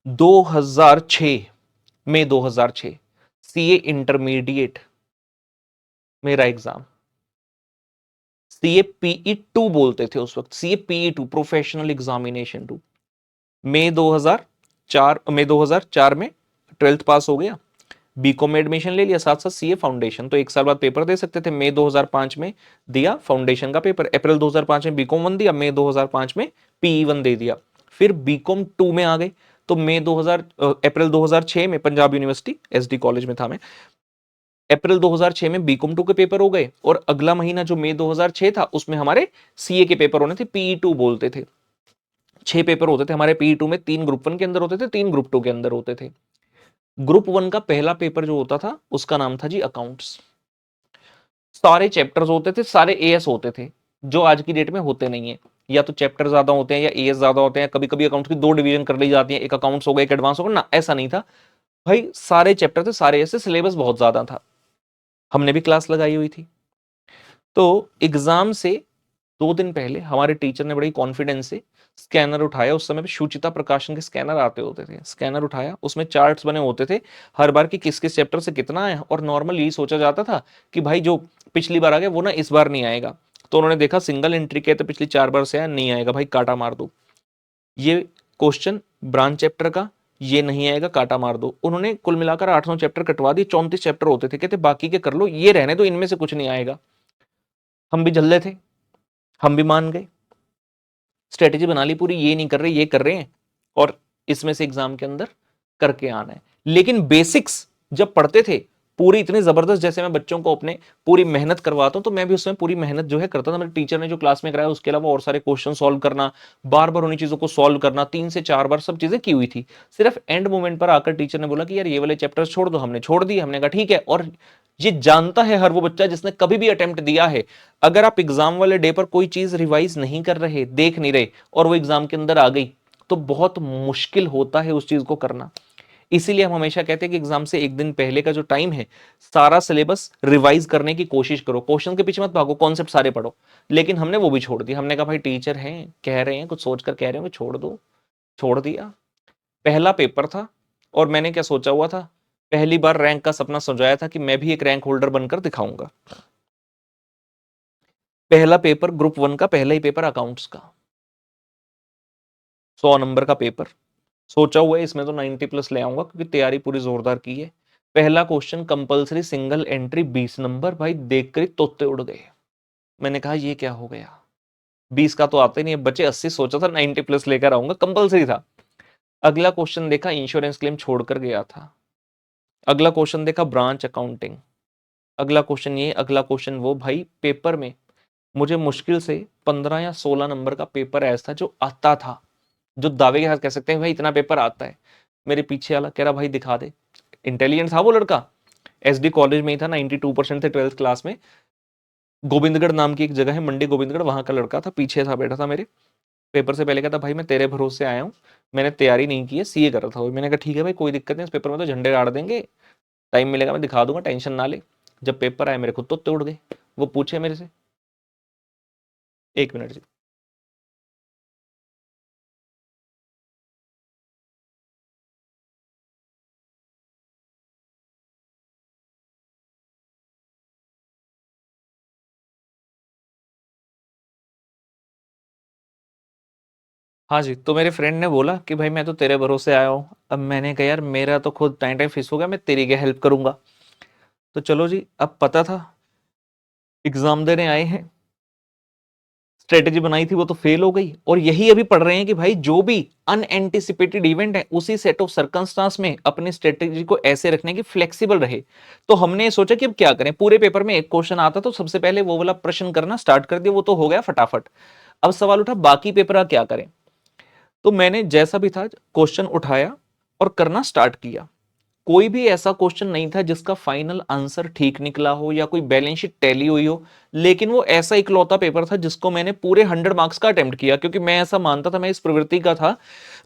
2006 में 2006 सीए इंटरमीडिएट मेरा एग्जाम, सीए पीई 2 बोलते थे उस वक्त, सीए पीई 2 प्रोफेशनल एग्जामिनेशन 2, मई 2004 में 12th पास हो गया, बीकॉम में एडमिशन ले लिया, साथ साथ सीए फाउंडेशन, तो एक साल बाद पेपर दे सकते थे। मई 2005 में दिया फाउंडेशन का पेपर, अप्रैल 2005 में बीकॉम 1 दिया, मई 2005 में पीई 1 दे दिया, फिर बीकॉम 2 में आ गए, तो अप्रैल 2006 में पंजाब यूनिवर्सिटी एसडी कॉलेज में था मैं, अप्रैल 2006 में बीकॉम 2 के पेपर हो गए, और अगला महीना जो मई 2006 था उसमें हमारे सीए के पेपर होने थे, पीई 2 बोलते थे। 6 पेपर होते थे हमारे पीई 2 में, 3 ग्रुप 1 के अंदर होते थे, 3 ग्रुप 2 के अंदर होते थे। ग्रुप 1 का पहला पेपर जो होता था उसका नाम था जी अकाउंट्स, सारे चैप्टर्स होते थे, सारे एएस होते थे, जो आज की डेट में होते नहीं है, या तो चैप्टर ज्यादा होते हैं या एएस ज्यादा होते हैं, कभी कभी अकाउंट्स की 2 डिवीजन कर ली जाती है, एक अकाउंट्स हो गया एक एडवांस हो गया ना, ऐसा नहीं था भाई, सारे चैप्टर थे, सारे ऐसे, सिलेबस बहुत ज्यादा था, हमने भी क्लास लगाई हुई थी। तो एग्जाम से 2 दिन पहले हमारे टीचर ने बड़ी कॉन्फिडेंस से स्कैनर उठाया, उस समय पे सुचिता प्रकाशन के स्कैनर आते होते थे, स्कैनर उठाया, उसमें चार्ट्स बने होते थे हर बार की किस किस चैप्टर से कितना आया, और नॉर्मल यही सोचा जाता था कि भाई जो पिछली बार आ गया वो ना इस बार नहीं आएगा, तो उन्होंने देखा सिंगल एंट्री के तो पिछली 4 बार से आया, नहीं आएगा भाई काटा मार दो, ये क्वेश्चन ब्रांच चैप्टर का ये नहीं आएगा काटा मार दो, उन्होंने कुल मिलाकर 8-9 चैप्टर कटवा दिए, 34 चैप्टर होते थे, कहते बाकी के कर लो, ये रहने दो, इनमें से कुछ नहीं आएगा। हम भी जल्ले थे, हम भी मान गए, स्ट्रेटेजी बना ली पूरी, ये नहीं कर रहे ये कर रहे हैं, और इसमें से एग्जाम के अंदर करके आना है। लेकिन बेसिक्स जब पढ़ते थे पूरी इतनी जबरदस्त, जैसे मैं बच्चों को अपने पूरी मेहनत करवाता हूं, तो मैं भी उसमें पूरी मेहनत जो है करता था, मेरे टीचर ने जो क्लास में कराया उसके अलावा और सारे क्वेश्चन सॉल्व करना, बार बार उन्हीं चीजों को सॉल्व करना, 3 से 4 बार सब चीजें की हुई थी। सिर्फ एंड मोमेंट पर आकर टीचर ने बोला कि यार ये वाले चैप्टर्स छोड़ दो, हमने छोड़ दिए, हमने कहा ठीक है। और ये जानता है हर वो बच्चा जिसने कभी भी अटेम्प्ट दिया है, अगर आप एग्जाम वाले डे पर कोई चीज रिवाइज नहीं कर रहे, देख नहीं रहे, और वो एग्जाम के अंदर आ गई, तो बहुत मुश्किल होता है उस चीज को करना। इसीलिए हम हमेशा कहते हैं कि एग्जाम से एक दिन पहले का जो टाइम है, सारा सिलेबस रिवाइज करने की कोशिश करो, क्वेश्चन के पीछे मत भागो, कॉन्सेप्ट सारे पढ़ो। लेकिन हमने वो भी छोड़ दिया, हमने कहा भाई टीचर हैं, कह रहे हैं, कुछ सोच कर कह रहे हो, छोड़ दो, छोड़ दिया। पहला पेपर था और मैंने क्या सोचा हुआ था, पहली बार रैंक का सपना सजाया था कि मैं भी एक रैंक होल्डर बनकर दिखाऊंगा। पहला पेपर ग्रुप 1 का, पहला ही पेपर अकाउंट्स का, 100 नंबर का पेपर। सोचा हुआ है इसमें तो 90 प्लस ले आऊंगा क्योंकि तैयारी पूरी जोरदार की है। पहला question compulsory single entry 20 number, भाई देख कर तोते उड़ गए। मैंने कहा ये क्या हो गया, 20 का तो आता ही नहीं है, बचे 80, सोचा था 90 प्लस लेकर आऊंगा, कंपलसरी था। अगला क्वेश्चन देखा, इंश्योरेंस क्लेम छोड़कर गया था। अगला क्वेश्चन देखा, ब्रांच अकाउंटिंग। अगला क्वेश्चन ये, अगला क्वेश्चन वो, भाई पेपर में मुझे मुश्किल से 15 या 16 नंबर का पेपर ऐसा था जो आता था, जो दावे के साथ कह सकते हैं भाई इतना पेपर आता है। मेरे पीछे वाला कह रहा भाई दिखा दे। इंटेलिजेंट था वो लड़का, एसडी कॉलेज में ही था, 92% थे 12th क्लास में। गोविंदगढ़ नाम की एक जगह है, मंडी गोविंदगढ़, वहां का लड़का था, पीछे था, बैठा था मेरे। पेपर से पहले कहता भाई मैं तेरे भरोसे आया हूँ, मैंने तैयारी नहीं की है, सीए कर रहा था वो। मैंने कहा ठीक है भाई कोई दिक्कत नहीं, इस पेपर में तो झंडे गाड़ देंगे, टाइम मिलेगा मैं दिखा दूंगा, टेंशन ना ले। जब पेपर आए मेरे खुद तो तोड़ गए। वो पूछे मेरे से, 1 मिनट जी। हाँ जी, तो मेरे फ्रेंड ने बोला कि भाई मैं तो तेरे भरोसे आया हूँ। अब मैंने कहा यार मेरा तो खुद टाइम टाइम फिक्स हो गया, मैं तेरी क्या हेल्प करूंगा। तो चलो जी, अब पता था एग्जाम देने आए हैं, स्ट्रेटेजी बनाई थी वो तो फेल हो गई, और यही अभी पढ़ रहे हैं कि भाई जो भी अनएंटिसिपेटेड इवेंट है उसी सेट ऑफ सर्कमस्टांस में अपनी स्ट्रेटेजी को ऐसे रखने की फ्लेक्सिबल रहे। तो हमने सोचा कि अब क्या करें, पूरे पेपर में एक क्वेश्चन आता तो सबसे पहले वो वाला प्रश्न करना स्टार्ट कर दिया, वो तो हो गया फटाफट। अब सवाल उठा बाकी पेपर का क्या करें। तो मैंने जैसा भी था क्वेश्चन उठाया और करना स्टार्ट किया। कोई भी ऐसा क्वेश्चन नहीं था जिसका फाइनल आंसर ठीक निकला हो या कोई बैलेंस शीट टैली हुई हो, लेकिन वो ऐसा इकलौता पेपर था जिसको मैंने पूरे 100 मार्क्स का अटेम्प्ट किया, क्योंकि मैं ऐसा मानता था, मैं इस प्रवृत्ति का था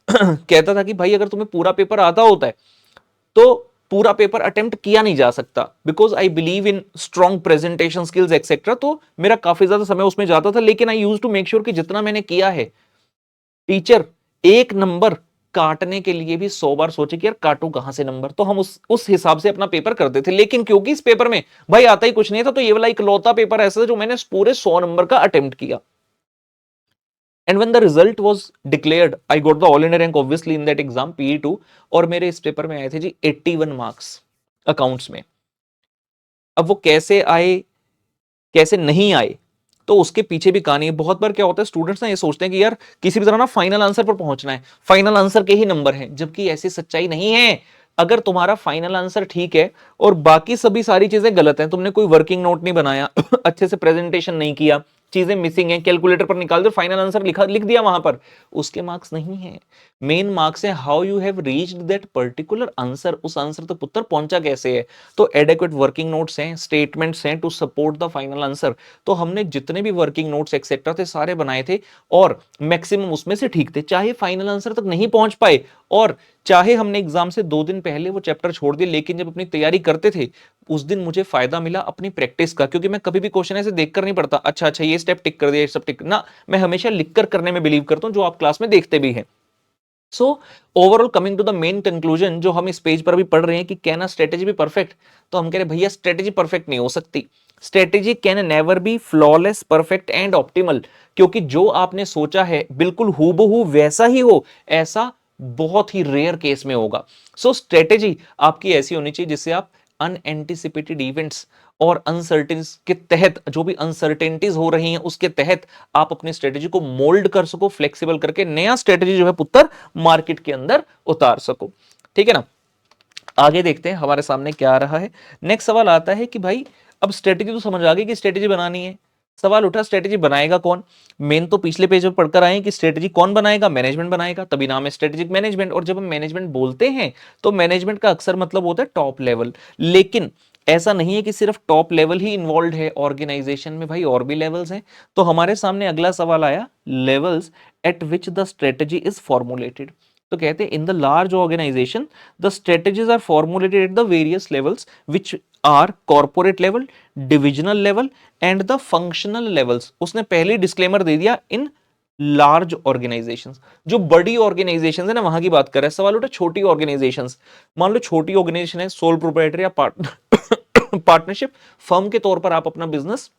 कहता था कि भाई अगर तुम्हें पूरा पेपर आता होता है तो पूरा पेपर अटेम्प्ट किया नहीं जा सकता, because I believe in strong presentation skills etcetera. तो मेरा काफी ज्यादा समय उसमें जाता था, लेकिन आई यूज टू मेक श्योर कि जितना मैंने किया है, टीचर एक नंबर काटने के लिए भी 100 बार सोचे कि यार काटू कहां से नंबर, तो हम उस हिसाब से अपना पेपर करते थे। लेकिन क्योंकि इस पेपर में भाई आता ही कुछ नहीं था, तो ये वाला इकलौता पेपर ऐसा था जो मैंने पूरे 100 नंबर का अटेम्प्ट किया। And when the result was declared, I got the all India rank obviously in that exam PE2। और मेरे इस पेपर में आए थे जी 81 मार्क्स अकाउंट्स में। अब वो कैसे आए कैसे नहीं आए, तो उसके पीछे भी कहानी है। बहुत बार क्या होता है, स्टूडेंट्स ना ये सोचते हैं कि यार किसी भी तरह ना फाइनल आंसर पर पहुंचना है, फाइनल आंसर के ही नंबर हैं, जबकि ऐसी सच्चाई नहीं है। अगर तुम्हारा फाइनल आंसर ठीक है और बाकी सभी सारी चीजें गलत हैं, तुमने कोई वर्किंग नोट नहीं बनाया अच्छे से प्रेजेंटेशन नहीं किया, चीजें मिसिंग है, कैलकुलेटर पर निकाल दो, फाइनल आंसर लिख दिया वहां पर, उसके मार्क्स नहीं है। मेन मार्क्स है how you have reached that particular answer, उस आंसर तक पुत्र पहुंचा कैसे है। तो एडेक्वेट वर्किंग नोट्स हैं, स्टेटमेंट्स हैं to support the final answer. तो हमने जितने भी वर्किंग नोट्स एक्सेट्रा थे सारे बनाए थे, और मैक्सिमम उसमें से ठीक थे, चाहे फाइनल आंसर तक नहीं पहुंच पाए, और चाहे हमने एग्जाम से 2 दिन पहले वो चैप्टर छोड़ दिए, लेकिन जब अपनी तैयारी करते थे उस दिन मुझे फायदा मिला अपनी प्रैक्टिस का। क्योंकि मैं कभी भी क्वेश्चन ऐसे देखकर नहीं पढ़ता, अच्छा अच्छा ये स्टेप टिक कर दिया, ये सब टिक ना, मैं हमेशा लिखकर करने में बिलीव करता हूं, जो आप क्लास में देखते भी हैं। So overall coming to the main conclusion, जो हम इस पेज पर भी पढ़ रहे हैं कि कैन अ स्ट्रेटेजी भी परफेक्ट, तो हम कह रहे हैं भैया स्ट्रेटेजी परफेक्ट नहीं हो सकती। Strategy can never be flawless, perfect and optimal, क्योंकि जो आपने सोचा है बिल्कुल हूबहू वैसा ही हो, ऐसा बहुत ही रेयर केस में होगा। सो स्ट्रेटेजी आपकी ऐसी होनी चाहिए जिससे आप अनएंटिसिपेटेड इवेंट्स और अनसर्टेनिटीज के तहत, जो भी अनसर्टेनिटीज हो रही हैं उसके तहत आप अपनी स्ट्रेटेजी को मोल्ड कर सको, फ्लेक्सिबल करके नया स्ट्रेटेजी जो है पुत्र मार्केट के अंदर उतार सको। ठीक है ना, आगे देखते हैं हमारे सामने क्या आ रहा है। नेक्स्ट सवाल आता है कि भाई अब स्ट्रेटेजी तो समझ आ गई कि स्ट्रेटेजी बनानी है, सवाल उठा स्ट्रेटेजी बनाएगा कौन। मेन तो पिछले पेज पर पढ़कर आए कि स्ट्रेटेजी कौन बनाएगा, मैनेजमेंट बनाएगा, तभी नाम है स्ट्रेटेजिक मैनेजमेंट। और जब हम मैनेजमेंट बोलते हैं तो मैनेजमेंट का अक्सर मतलब होता है टॉप लेवल, लेकिन ऐसा नहीं है कि सिर्फ टॉप लेवल ही इन्वॉल्व है ऑर्गेनाइजेशन में, भाई और भी लेवल्स हैं। तो हमारे सामने अगला सवाल आया, levels at which the strategy is formulated. तो कहते हैं in the large organisation the strategies are formulated at the various levels which are corporate level, divisional level and the functional levels. उसने पहले डिस्क्लेमर दे दिया इन लार्ज ऑर्गेनाइजेशंस। जो बड़ी organisations है ना वहां की बात कर रहा है। सवाल उठा छोटी ऑर्गेनाइजेशंस, मान लो छोटी ऑर्गेनाइजेशन है, सोल प्रोप्राइटर या पार्टनरशिप फर्म के तौर पर आप अपना बिजनेस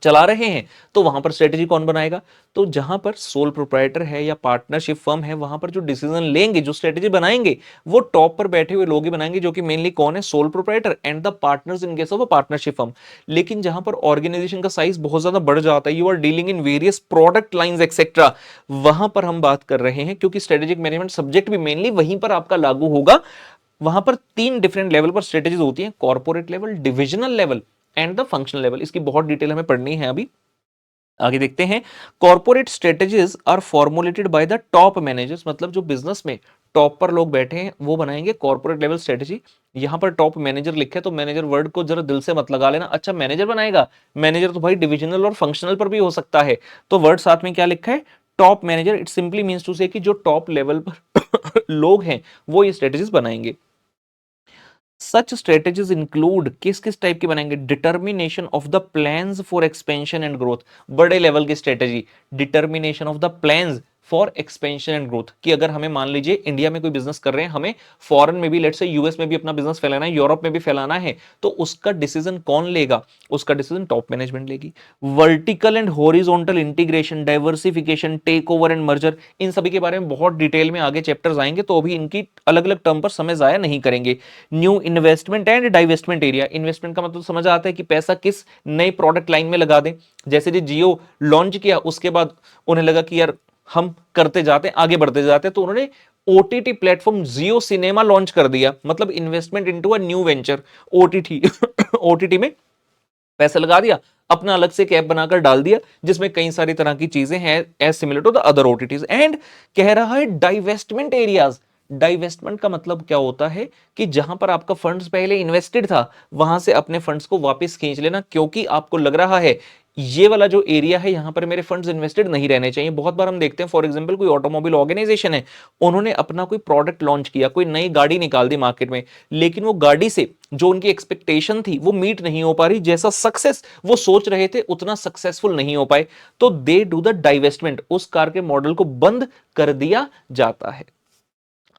चला रहे हैं, तो वहां पर स्ट्रेटेजी कौन बनाएगा? तो जहां पर सोल प्रोप्राइटर है या पार्टनरशिप फर्म है, वहां पर जो डिसीजन लेंगे, जो स्ट्रेटेजी बनाएंगे, वो टॉप पर बैठे हुए लोग ही बनाएंगे, जो कि मेनली कौन है? Sole proprietor and the partners in case of a partnership firm. लेकिन जहां पर ऑर्गेनाइजेशन का साइज बहुत ज्यादा बढ़ जाता है, you are dealing in various product lines etcetera, वहां पर हम बात कर रहे हैं, क्योंकि स्ट्रेटेजिक मैनेजमेंट सब्जेक्ट भी मेनली वहीं पर आपका लागू होगा। वहां पर 3 डिफरेंट लेवल पर स्ट्रेटेजीज होती हैं, corporate level, divisional level and the functional level. इसकी बहुत डिटेल हमें पढ़नी है अभी, आगे देखते हैं। Corporate strategies are formulated by the top managers, मतलब जो बिजनेस में टॉप पर लोग बैठे हैं वो बनाएंगे कॉर्पोरेट लेवल स्ट्रेटेजी। यहां पर टॉप मैनेजर लिखे, तो मैनेजर वर्ड को जरा दिल से मत लगा लेना, अच्छा मैनेजर बनाएगा, मैनेजर तो भाई डिविजनल और फंक्शनल पर भी हो सकता है। तो वर्ड साथ में क्या लिखा है? Top manager. It simply means to say कि जो टॉप लेवल पर लोग हैं वो ये स्ट्रेटेजीज बनाएंगे। सच स्ट्रेटेजीज इंक्लूड, किस किस टाइप की बनाएंगे? Determination of the plans for expansion and growth, बड़े लेवल की strategy, determination of the plans for expansion and growth, कि अगर हमें मान लीजिए इंडिया में कोई बिजनेस कर रहे हैं, हमें फॉरेन में भी, लेट्स से यूएस में भी अपना बिजनेस फैलाना है, यूरोप में भी फैलाना है, तो उसका डिसीजन कौन लेगा? उसका डिसीजन टॉप मैनेजमेंट लेगी। Vertical and horizontal integration, diversification, take over and merger, इन सभी के बारे में बहुत डिटेल में आगे चैप्टर्स आएंगे, तो अभी इनकी अलग अलग टर्म पर समय जाया नहीं करेंगे। New investment and divestment area, investment का मतलब समझ आता है कि पैसा किस नई प्रोडक्ट लाइन में लगा दें। जैसे जो जियो लॉन्च किया, उसके बाद उन्हें लगा कि यार हम करते जाते हैं, आगे बढ़ते जाते हैं, तो उन्होंने ओटीटी प्लेटफॉर्म जियो सिनेमा लॉन्च कर दिया, मतलब investment into a new venture, OTT OTT में पैसा लगा दिया, अपना अलग से कैप बनाकर डाल दिया, जिसमें कई सारी तरह की चीजें हैं as similar to the other OTTs. And कह रहा है डाइवेस्टमेंट एरियाज। डाइवेस्टमेंट का मतलब क्या होता है? कि जहां पर आपका फंड्स पहले इन्वेस्टेड था, वहां से अपने फंड्स को वापस खींच लेना, क्योंकि आपको लग रहा है ये वाला जो एरिया है यहां पर मेरे फंड्स इन्वेस्टेड नहीं रहने चाहिए। बहुत बार हम देखते हैं, फॉर एग्जांपल कोई ऑटोमोबाइल ऑर्गेनाइजेशन है, उन्होंने अपना कोई प्रोडक्ट लॉन्च किया, कोई नई गाड़ी निकाल दी मार्केट में, लेकिन वो गाड़ी से जो उनकी एक्सपेक्टेशन थी वो मीट नहीं हो पा रही, जैसा सक्सेस वो सोच रहे थे उतना सक्सेसफुल नहीं हो पाए, तो दे डू द डाइवेस्टमेंट, उस कार के मॉडल को बंद कर दिया जाता है।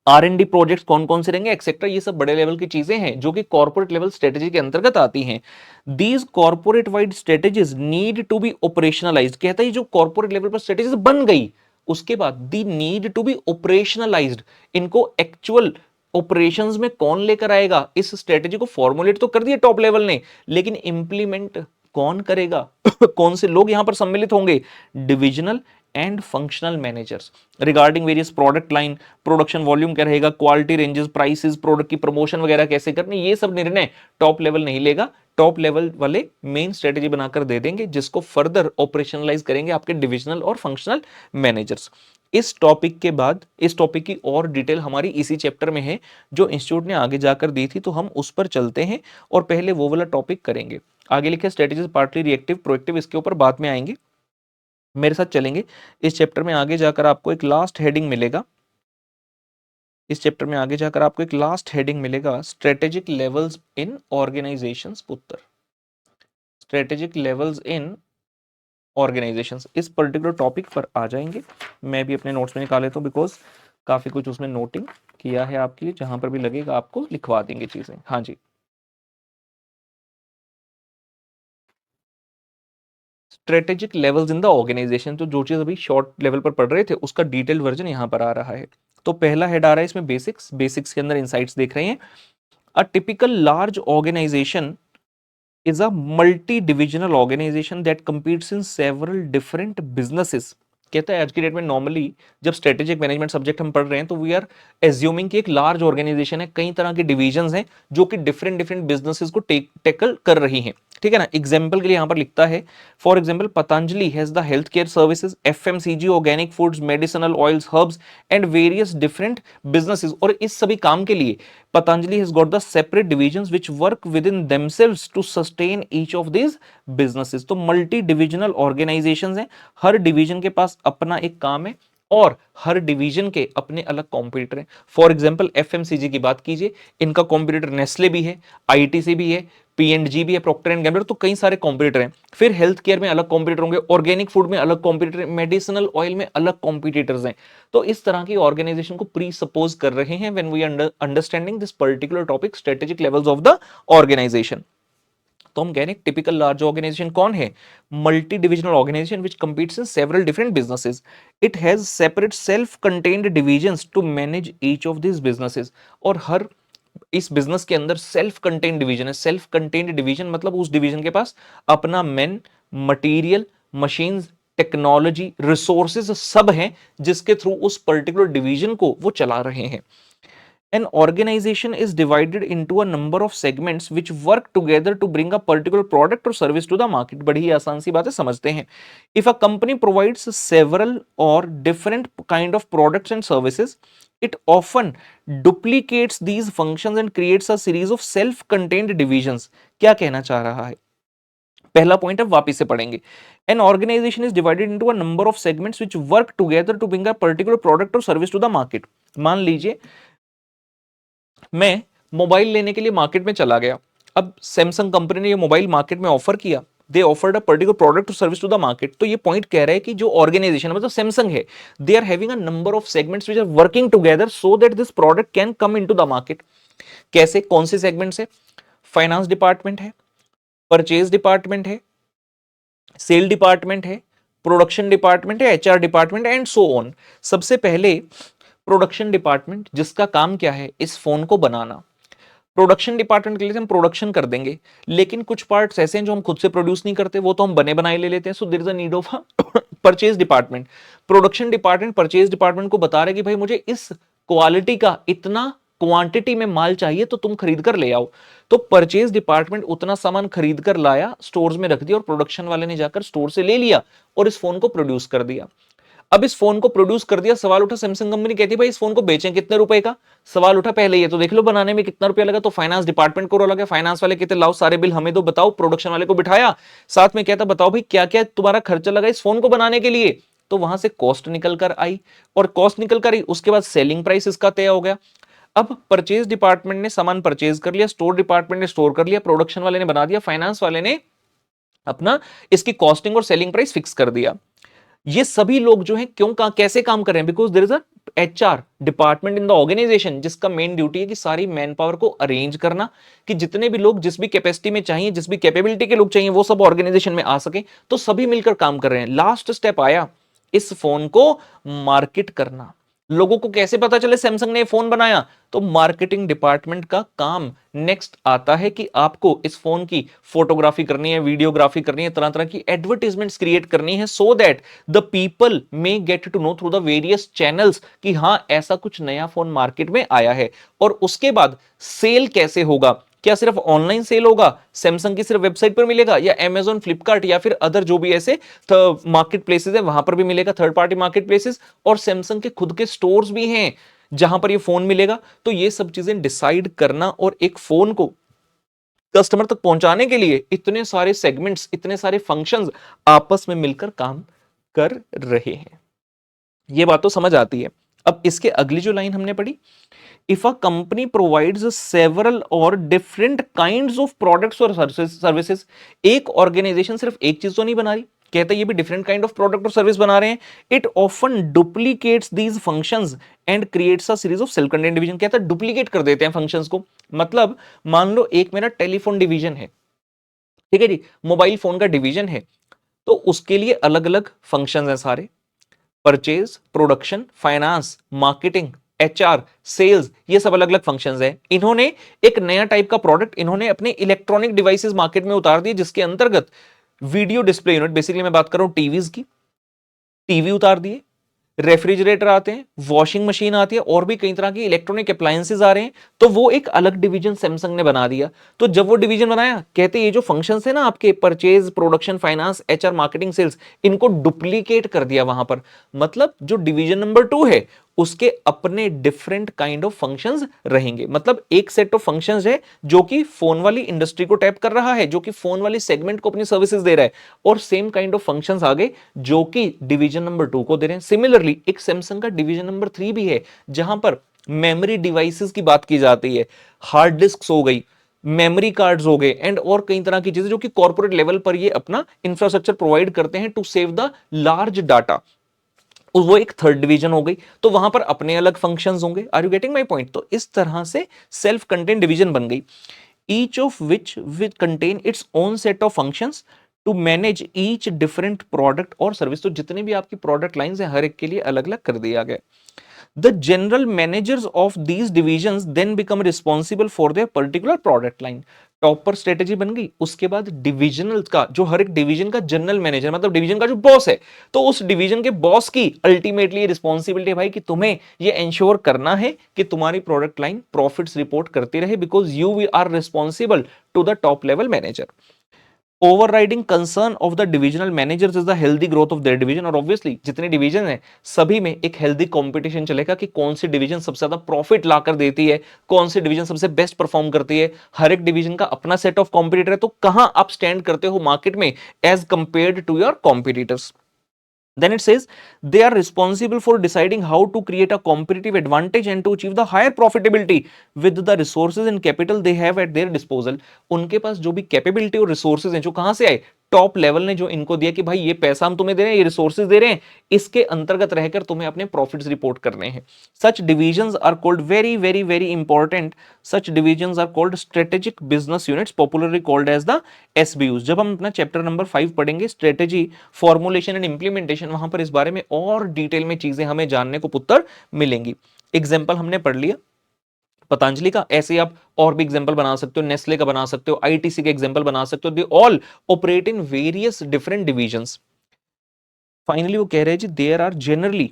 R&D प्रोजेक्ट्स कौन कौन से रहेंगे एक्सेट्रा, ये सब बड़े लेवल की चीजें हैं जो कि कॉर्पोरेट लेवल स्ट्रेटेजी के अंतर्गत आती हैं। These corporate wide strategies need to be operationalised, कहता है जो कॉर्पोरेट लेवल पर स्ट्रेटेजीज बन गई, उसके बाद दी नीड टू बी ऑपरेशनलाइज्ड, इनको एक्चुअल ऑपरेशंस में कौन लेकर आएगा? इस स्ट्रेटेजी को फॉर्मुलेट तो कर दिया टॉप लेवल ने, लेकिन इंप्लीमेंट कौन करेगा? कौन से लोग यहां पर सम्मिलित होंगे? Divisional and functional managers. Regarding various product line, production volume क्या रहेगा, क्वालिटी रेंजेस, प्राइसेस, प्रोडक्ट की प्रमोशन वगैरह कैसे करनी, ये सब निर्णय टॉप लेवल नहीं लेगा, टॉप लेवल वाले मेन स्ट्रेटेजी बनाकर दे देंगे, जिसको फर्दर ऑपरेशनलाइज करेंगे आपके डिविजनल और फंक्शनल मैनेजर्स। इस टॉपिक के बाद, इस टॉपिक की और डिटेल हमारी इसी चैप्टर में है जो इंस्टीट्यूट ने आगे जाकर दी थी, तो हम उस पर चलते हैं और पहले वो वाला टॉपिक करेंगे। आगे लिखे स्ट्रेटेजीज पार्टली रिएक्टिव प्रोएक्टिव, इसके ऊपर बाद में आएंगे, मेरे साथ चलेंगे। इस चैप्टर में आगे जाकर आपको एक लास्ट हेडिंग मिलेगा, इस चैप्टर में आगे जाकर आपको एक लास्ट हेडिंग मिलेगा, स्ट्रेटेजिक लेवल्स इन ऑर्गेनाइजेशंस पुत्र, स्ट्रेटेजिक लेवल्स इन ऑर्गेनाइजेशंस, इस पर्टिकुलर टॉपिक पर आ जाएंगे। मैं भी अपने नोट्स में निकाल लेता हूँ, बिकॉज काफी कुछ उसमें नोटिंग किया है आपके लिए, जहां पर भी लगेगा आपको लिखवा देंगे चीजें। हाँ जी, strategic levels in the organisation, तो जो चीज अभी शॉर्ट लेवल पर पढ़ रहे थे उसका डिटेल वर्जन यहां पर आ रहा है। तो पहला हेड आ रहा है इसमें बेसिक्स, बेसिक्स के अंदर इनसाइट्स देख रहे हैं। A typical large organisation is a multi-divisional organization that competes in several different businesses। कहता है आज की डेट में नॉर्मली जब स्ट्रेटेजिक मैनेजमेंट सब्जेक्ट हम पढ़ रहे हैं, तो वी आर एज्यूमिंग कि एक लार्ज ऑर्गेनाइजेशन है, कई तरह के डिविजन्स हैं जो कि डिफरेंट डिफरेंट बिजनेसेस को टैकल कर रही हैं, ठीक है ना। एग्जाम्पल के लिए यहां पर लिखता है, for example Patanjali has the health care services, FMCG organic foods, medicinal oils, herbs and various different businesses. और इस सभी काम के लिए Patanjali has got the separate divisions which work within themselves to sustain each of these businesses। तो multi divisional organisations हैं, हर division के पास अपना एक काम है और हर डिवीजन के अपने अलग कॉम्पिटिटर हैं। फॉर एग्जांपल एफएमसीजी की बात कीजिए, इनका कॉम्पिटिटर नेस्ले भी है, आईटीसी भी है, पीएनजी भी है, प्रॉक्टर एंड गैम्बलर, तो कई सारे कॉम्पिटिटर हैं। फिर हेल्थ केयर में अलग कॉम्पिटिटर होंगे, ऑर्गेनिक फूड में अलग कॉम्पिटिटर, मेडिसिनल ऑयल में अलग कॉम्पिटिटर्स हैं। तो इस तरह की ऑर्गेनाइजेशन को प्री सपोज कर रहे हैं when we understanding this particular topic, strategic levels of the organisation. तो हम कह रहे हैं टिपिकल लार्ज ऑर्गेनाइजेशन कौन है? Multi divisional organisation which competes in several different businesses. It has separate self contained divisions to manage each of this businesses. और हर इस बिजनेस के अंदर सेल्फ कंटेन्ड डिवीजन है। सेल्फ कंटेन्ड डिवीजन मतलब उस डिवीजन के पास अपना man, material, machines, technology, resources सब हैं जिसके थ्रू उस पर्टिकुलर डिवीजन को वो चला रहे हैं। An organization is divided into a number of segments which work together to bring a particular product or service to the market। बड़ी ही आसान सी बात है, समझते हैं। If a company provides several or different kind of products and services, it often duplicates these functions and creates a series of self-contained divisions। क्या कहना चाह रहा है? पहला पॉइंट अब वापिस से पढ़ेंगे। An organization is divided into a number of segments which work together to bring a particular product or service to the market। मान लीजिए मैं मोबाइल लेने के लिए मार्केट में चला गया। अब सैमसंग कंपनी ने ये मोबाइल मार्केट में ऑफर किया, they offered a particular product और सर्विस टू द मार्केट। तो ये पॉइंट कह रहा है कि जो ऑर्गेनाइजेशन मतलब सैमसंग है, they are having a number of segments which are working together so that this product can come into the market. कैसे? कौन से सेगमेंट्स है? फाइनेंस डिपार्टमेंट है, परचेज डिपार्टमेंट है, सेल डिपार्टमेंट है, प्रोडक्शन डिपार्टमेंट है, HR department and so on. सबसे पहले प्रोडक्शन डिपार्टमेंट, जिसका काम क्या है? इस फोन को बनाना। प्रोडक्शन डिपार्टमेंट के लिए हम प्रोडक्शन कर देंगे, लेकिन कुछ पार्ट्स ऐसे हैं जो हम खुद से प्रोड्यूस नहीं करते, वो तो हम बने बनाए ले लेते हैं। So there is a need of purchase department. Production department purchase department को बता रहे कि भाई मुझे इस क्वालिटी का इतना क्वांटिटी में माल चाहिए, तो तुम खरीद कर ले आओ। तो परचेज डिपार्टमेंट उतना सामान खरीद कर लाया, स्टोर्स में रख दिया, और प्रोडक्शन वाले ने जाकर स्टोर से ले लिया और इस फोन को प्रोड्यूस कर दिया। अब इस फोन को प्रोड्यूस कर दिया, सवाल उठा, सैमसंग कंपनी कहती है भाई इस फोन को बेचें कितने रुपए का? सवाल उठा पहले ये तो देख लो बनाने में कितना रुपया लगा। तो फाइनेंस डिपार्टमेंट को लगा, फाइनेंस वाले कहते लाओ सारे बिल हमें दो, बताओ। प्रोडक्शन वाले को बिठाया, साथ में कहता बताओ भाई क्या क्या तुम्हारा खर्चा लगा इस फोन को बनाने के लिए। तो वहां से कॉस्ट निकल कर आई, और कॉस्ट निकल कर आई, उसके बाद सेलिंग प्राइस इसका तय हो गया। अब परचेज डिपार्टमेंट ने सामान परचेज कर लिया, स्टोर डिपार्टमेंट ने स्टोर कर लिया, प्रोडक्शन वाले ने बना दिया, फाइनेंस वाले ने अपना इसकी कॉस्टिंग और सेलिंग प्राइस फिक्स कर दिया। ये सभी लोग जो हैं कैसे काम कर रहे हैं? Because there is a HR department in the organisation, जिसका मेन ड्यूटी है कि सारी मैन पावर को अरेंज करना, कि जितने भी लोग जिस भी कैपेसिटी में चाहिए, जिस भी कैपेबिलिटी के लोग चाहिए, वो सब ऑर्गेनाइजेशन में आ सके। तो सभी मिलकर काम कर रहे हैं। लास्ट स्टेप आया इस फोन को मार्केट करना। लोगों को कैसे पता चले सैमसंग ने फोन बनाया? तो मार्केटिंग डिपार्टमेंट का काम नेक्स्ट आता है कि आपको इस फोन की फोटोग्राफी करनी है, वीडियोग्राफी करनी है, तरह तरह की एडवर्टाइजमेंट्स क्रिएट करनी है, so that the people may get to know through the various channels कि हां ऐसा कुछ नया फोन मार्केट में आया है। और उसके बाद सेल कैसे होगा? क्या सिर्फ ऑनलाइन सेल होगा, सैमसंग की सिर्फ वेबसाइट पर मिलेगा, या अमेजॉन, फ्लिपकार्ट या फिर अदर जो भी ऐसे मार्केट प्लेसेस है वहां पर भी मिलेगा, थर्ड पार्टी मार्केट प्लेसेस, और सैमसंग के खुद के स्टोर्स भी हैं जहां पर ये फोन मिलेगा। तो ये सब चीजें डिसाइड करना, और एक फोन को कस्टमर तक पहुंचाने के लिए इतने सारे सेगमेंट्स, इतने सारे फंक्शंस आपस में मिलकर काम कर रहे हैं। ये बात तो समझ आती है। अब इसके अगली जो लाइन हमने पढ़ी, if a company provides several or different kinds of products or services, एक ऑर्गेनाइजेशन सिर्फ एक चीज तो नहीं बना रही, कहते ये भी डिफरेंट काइंड ऑफ प्रोडक्ट और सर्विस बना रहे हैं। It often duplicates these functions and creates a series of self contained division. कहता है डुप्लीकेट कर देते हैं फंक्शंस को। मतलब मान लो एक मेरा टेलीफोन डिवीजन है, ठीक है जी, मोबाइल फोन का डिवीजन है, तो उसके लिए अलग अलग फंक्शंस हैं सारे, purchase, production, finance, marketing, HR, sales, ये सब अलग अलग फंक्शंस हैं। इन्होंने एक नया टाइप का प्रोडक्ट इन्होंने अपने इलेक्ट्रॉनिक डिवाइसेस मार्केट में उतार दिए, जिसके अंतर्गत वीडियो डिस्प्ले यूनिट, बेसिकली मैं बात कर रहा हूं टीवीज की, टीवी उतार दिए, रेफ्रिजरेटर आते हैं, वॉशिंग मशीन आती है, और भी कई तरह की इलेक्ट्रॉनिक अप्लायंसेस आ रहे हैं। तो वो एक अलग डिवीजन सैमसंग ने बना दिया। तो जब वो डिवीजन बनाया, कहते ये जो फंक्शंस है ना आपके, purchase, production, finance, HR, marketing, sales, इनको डुप्लीकेट कर दिया वहां पर। मतलब जो डिवीजन नंबर 2 है उसके अपने डिफरेंट काइंड ऑफ फंक्शंस रहेंगे। मतलब एक सेट ऑफ फंक्शंस है जो कि फोन वाली इंडस्ट्री को टैप कर रहा है, जो कि फोन वाली सेगमेंट को अपनी सर्विसेज दे रहा है, और सेम काइंड ऑफ फंक्शंस आगे जो कि डिवीजन नंबर 2 को दे रहे हैं। सिमिलरली एक सैमसंग का डिवीजन नंबर 3 भी है, जहां पर मेमोरी डिवाइसेस की बात की जाती है, हार्ड डिस्क हो गई, मेमोरी कार्ड्स हो गए, एंड और कई तरह की चीजें जो कि कॉर्पोरेट लेवल पर ये अपना इंफ्रास्ट्रक्चर प्रोवाइड करते हैं to save the large data. वो एक थर्ड डिवीजन हो गई, तो वहां पर अपने अलग फंक्शंस होंगे। Are you getting my point? तो इस तरह से सेल्फ कंटेंट डिवीजन बन गई, each of which which contain its own set of functions to manage each different product और सर्विस। तो जितने भी आपकी प्रोडक्ट लाइंस हैं हर एक के लिए अलग अलग कर दिया गया। The general managers of these divisions then become responsible for their particular product line. Top पर स्ट्रेटेजी बन गई, उसके बाद डिविजनल का जो हर एक डिवीजन का जनरल मैनेजर मतलब डिवीजन का जो बॉस है, तो उस डिवीजन के बॉस की अल्टीमेटली रिस्पॉन्सिबिलिटी है भाई कि तुम्हें ये इंश्योर करना है कि तुम्हारी प्रोडक्ट लाइन प्रॉफिट्स रिपोर्ट करती रहे, because you are responsible to the top level manager. Overriding concern of the divisional managers is the healthy growth of their division. और ऑब्वियसली जितने डिवीजन है सभी में एक हेल्दी कंपटीशन चलेगा कि कौन सी डिवीजन सबसे ज्यादा प्रॉफिट लाकर देती है, कौन सी डिवीजन सबसे बेस्ट परफॉर्म करती है। हर एक डिवीजन का अपना सेट ऑफ कॉम्पिटिटर है, तो कहां आप स्टैंड करते हो मार्केट में as compared to your competitors. Then it says they are responsible for deciding how to create a competitive advantage and to achieve the higher profitability with the resources and capital they have at their disposal. उनके पास जो भी capability और resources हैं जो कहां से आए, top level ने जो इनको दिया कि भाई ये पैसा हम तुम्हें दे रहे हैं, ये रिसोर्सेज दे रहे हैं, इसके अंतर्गत रहकर तुम्हें अपने प्रॉफिट्स रिपोर्ट करने हैं। Such divisions are called very very very important, such divisions are called strategic business units, popularly called as the SBUs. जब हम अपना चैप्टर नंबर 5 पढ़ेंगे स्ट्रेटेजी फॉर्मुलेशन एंड इंप्लीमेंटेशन, वहां पर इस बारे में और डिटेल में चीजें हमें जानने को पुत्र मिलेंगी। एग्जाम्पल हमने पढ़ लिया पतंजलि का, ऐसे आप और भी एग्जांपल बना सकते हो, नेस्ले का बना सकते हो, आईटीसी का एग्जांपल बना सकते हो। They all operate in various different divisions. Finally वो कह रहे हैं जी there are generally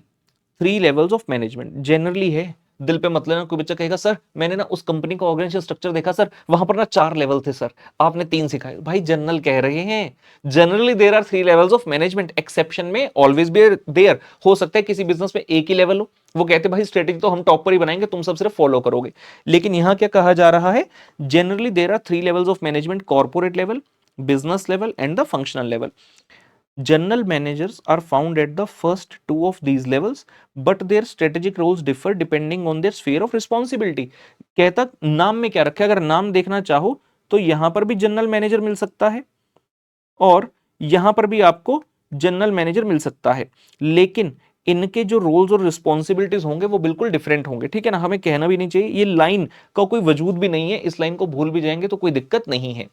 3 levels of management. Generally है, दिल पे मत लेना, कोई बच्चा कहेगा सर मैंने ना उस कंपनी का ऑर्गेनाइजेशन स्ट्रक्चर देखा सर, वहां पर ना 4 लेवल थे सर, आपने 3 सिखाए। भाई जनरल कह रहे हैं, generally there are 3 levels of management, exception में ऑलवेज बी देयर। हो सकता है किसी बिजनेस में एक ही लेवल हो, वो कहते भाई स्ट्रेटेजी तो हम टॉप पर ही बनाएंगे, तुम सब सिर्फ फॉलो करोगे। लेकिन यहां क्या कहा जा रहा है, generally there are 3 levels of management, corporate level, business level and the functional level. General managers are found at the first two of these levels, but their strategic roles differ depending on their sphere of responsibility. कहता नाम में क्या रखा है, अगर नाम देखना चाहो तो यहां पर भी जनरल मैनेजर मिल सकता है और यहां पर भी आपको जनरल मैनेजर मिल सकता है, लेकिन इनके जो रोल्स और रिस्पॉन्सिबिलिटीज होंगे वो बिल्कुल डिफरेंट होंगे। ठीक है ना, हमें कहना भी नहीं चाहिए, ये लाइन का कोई वजूद भी नहीं है, इस लाइन को भूल भी जाएंगे तो कोई दिक्कत नहीं है।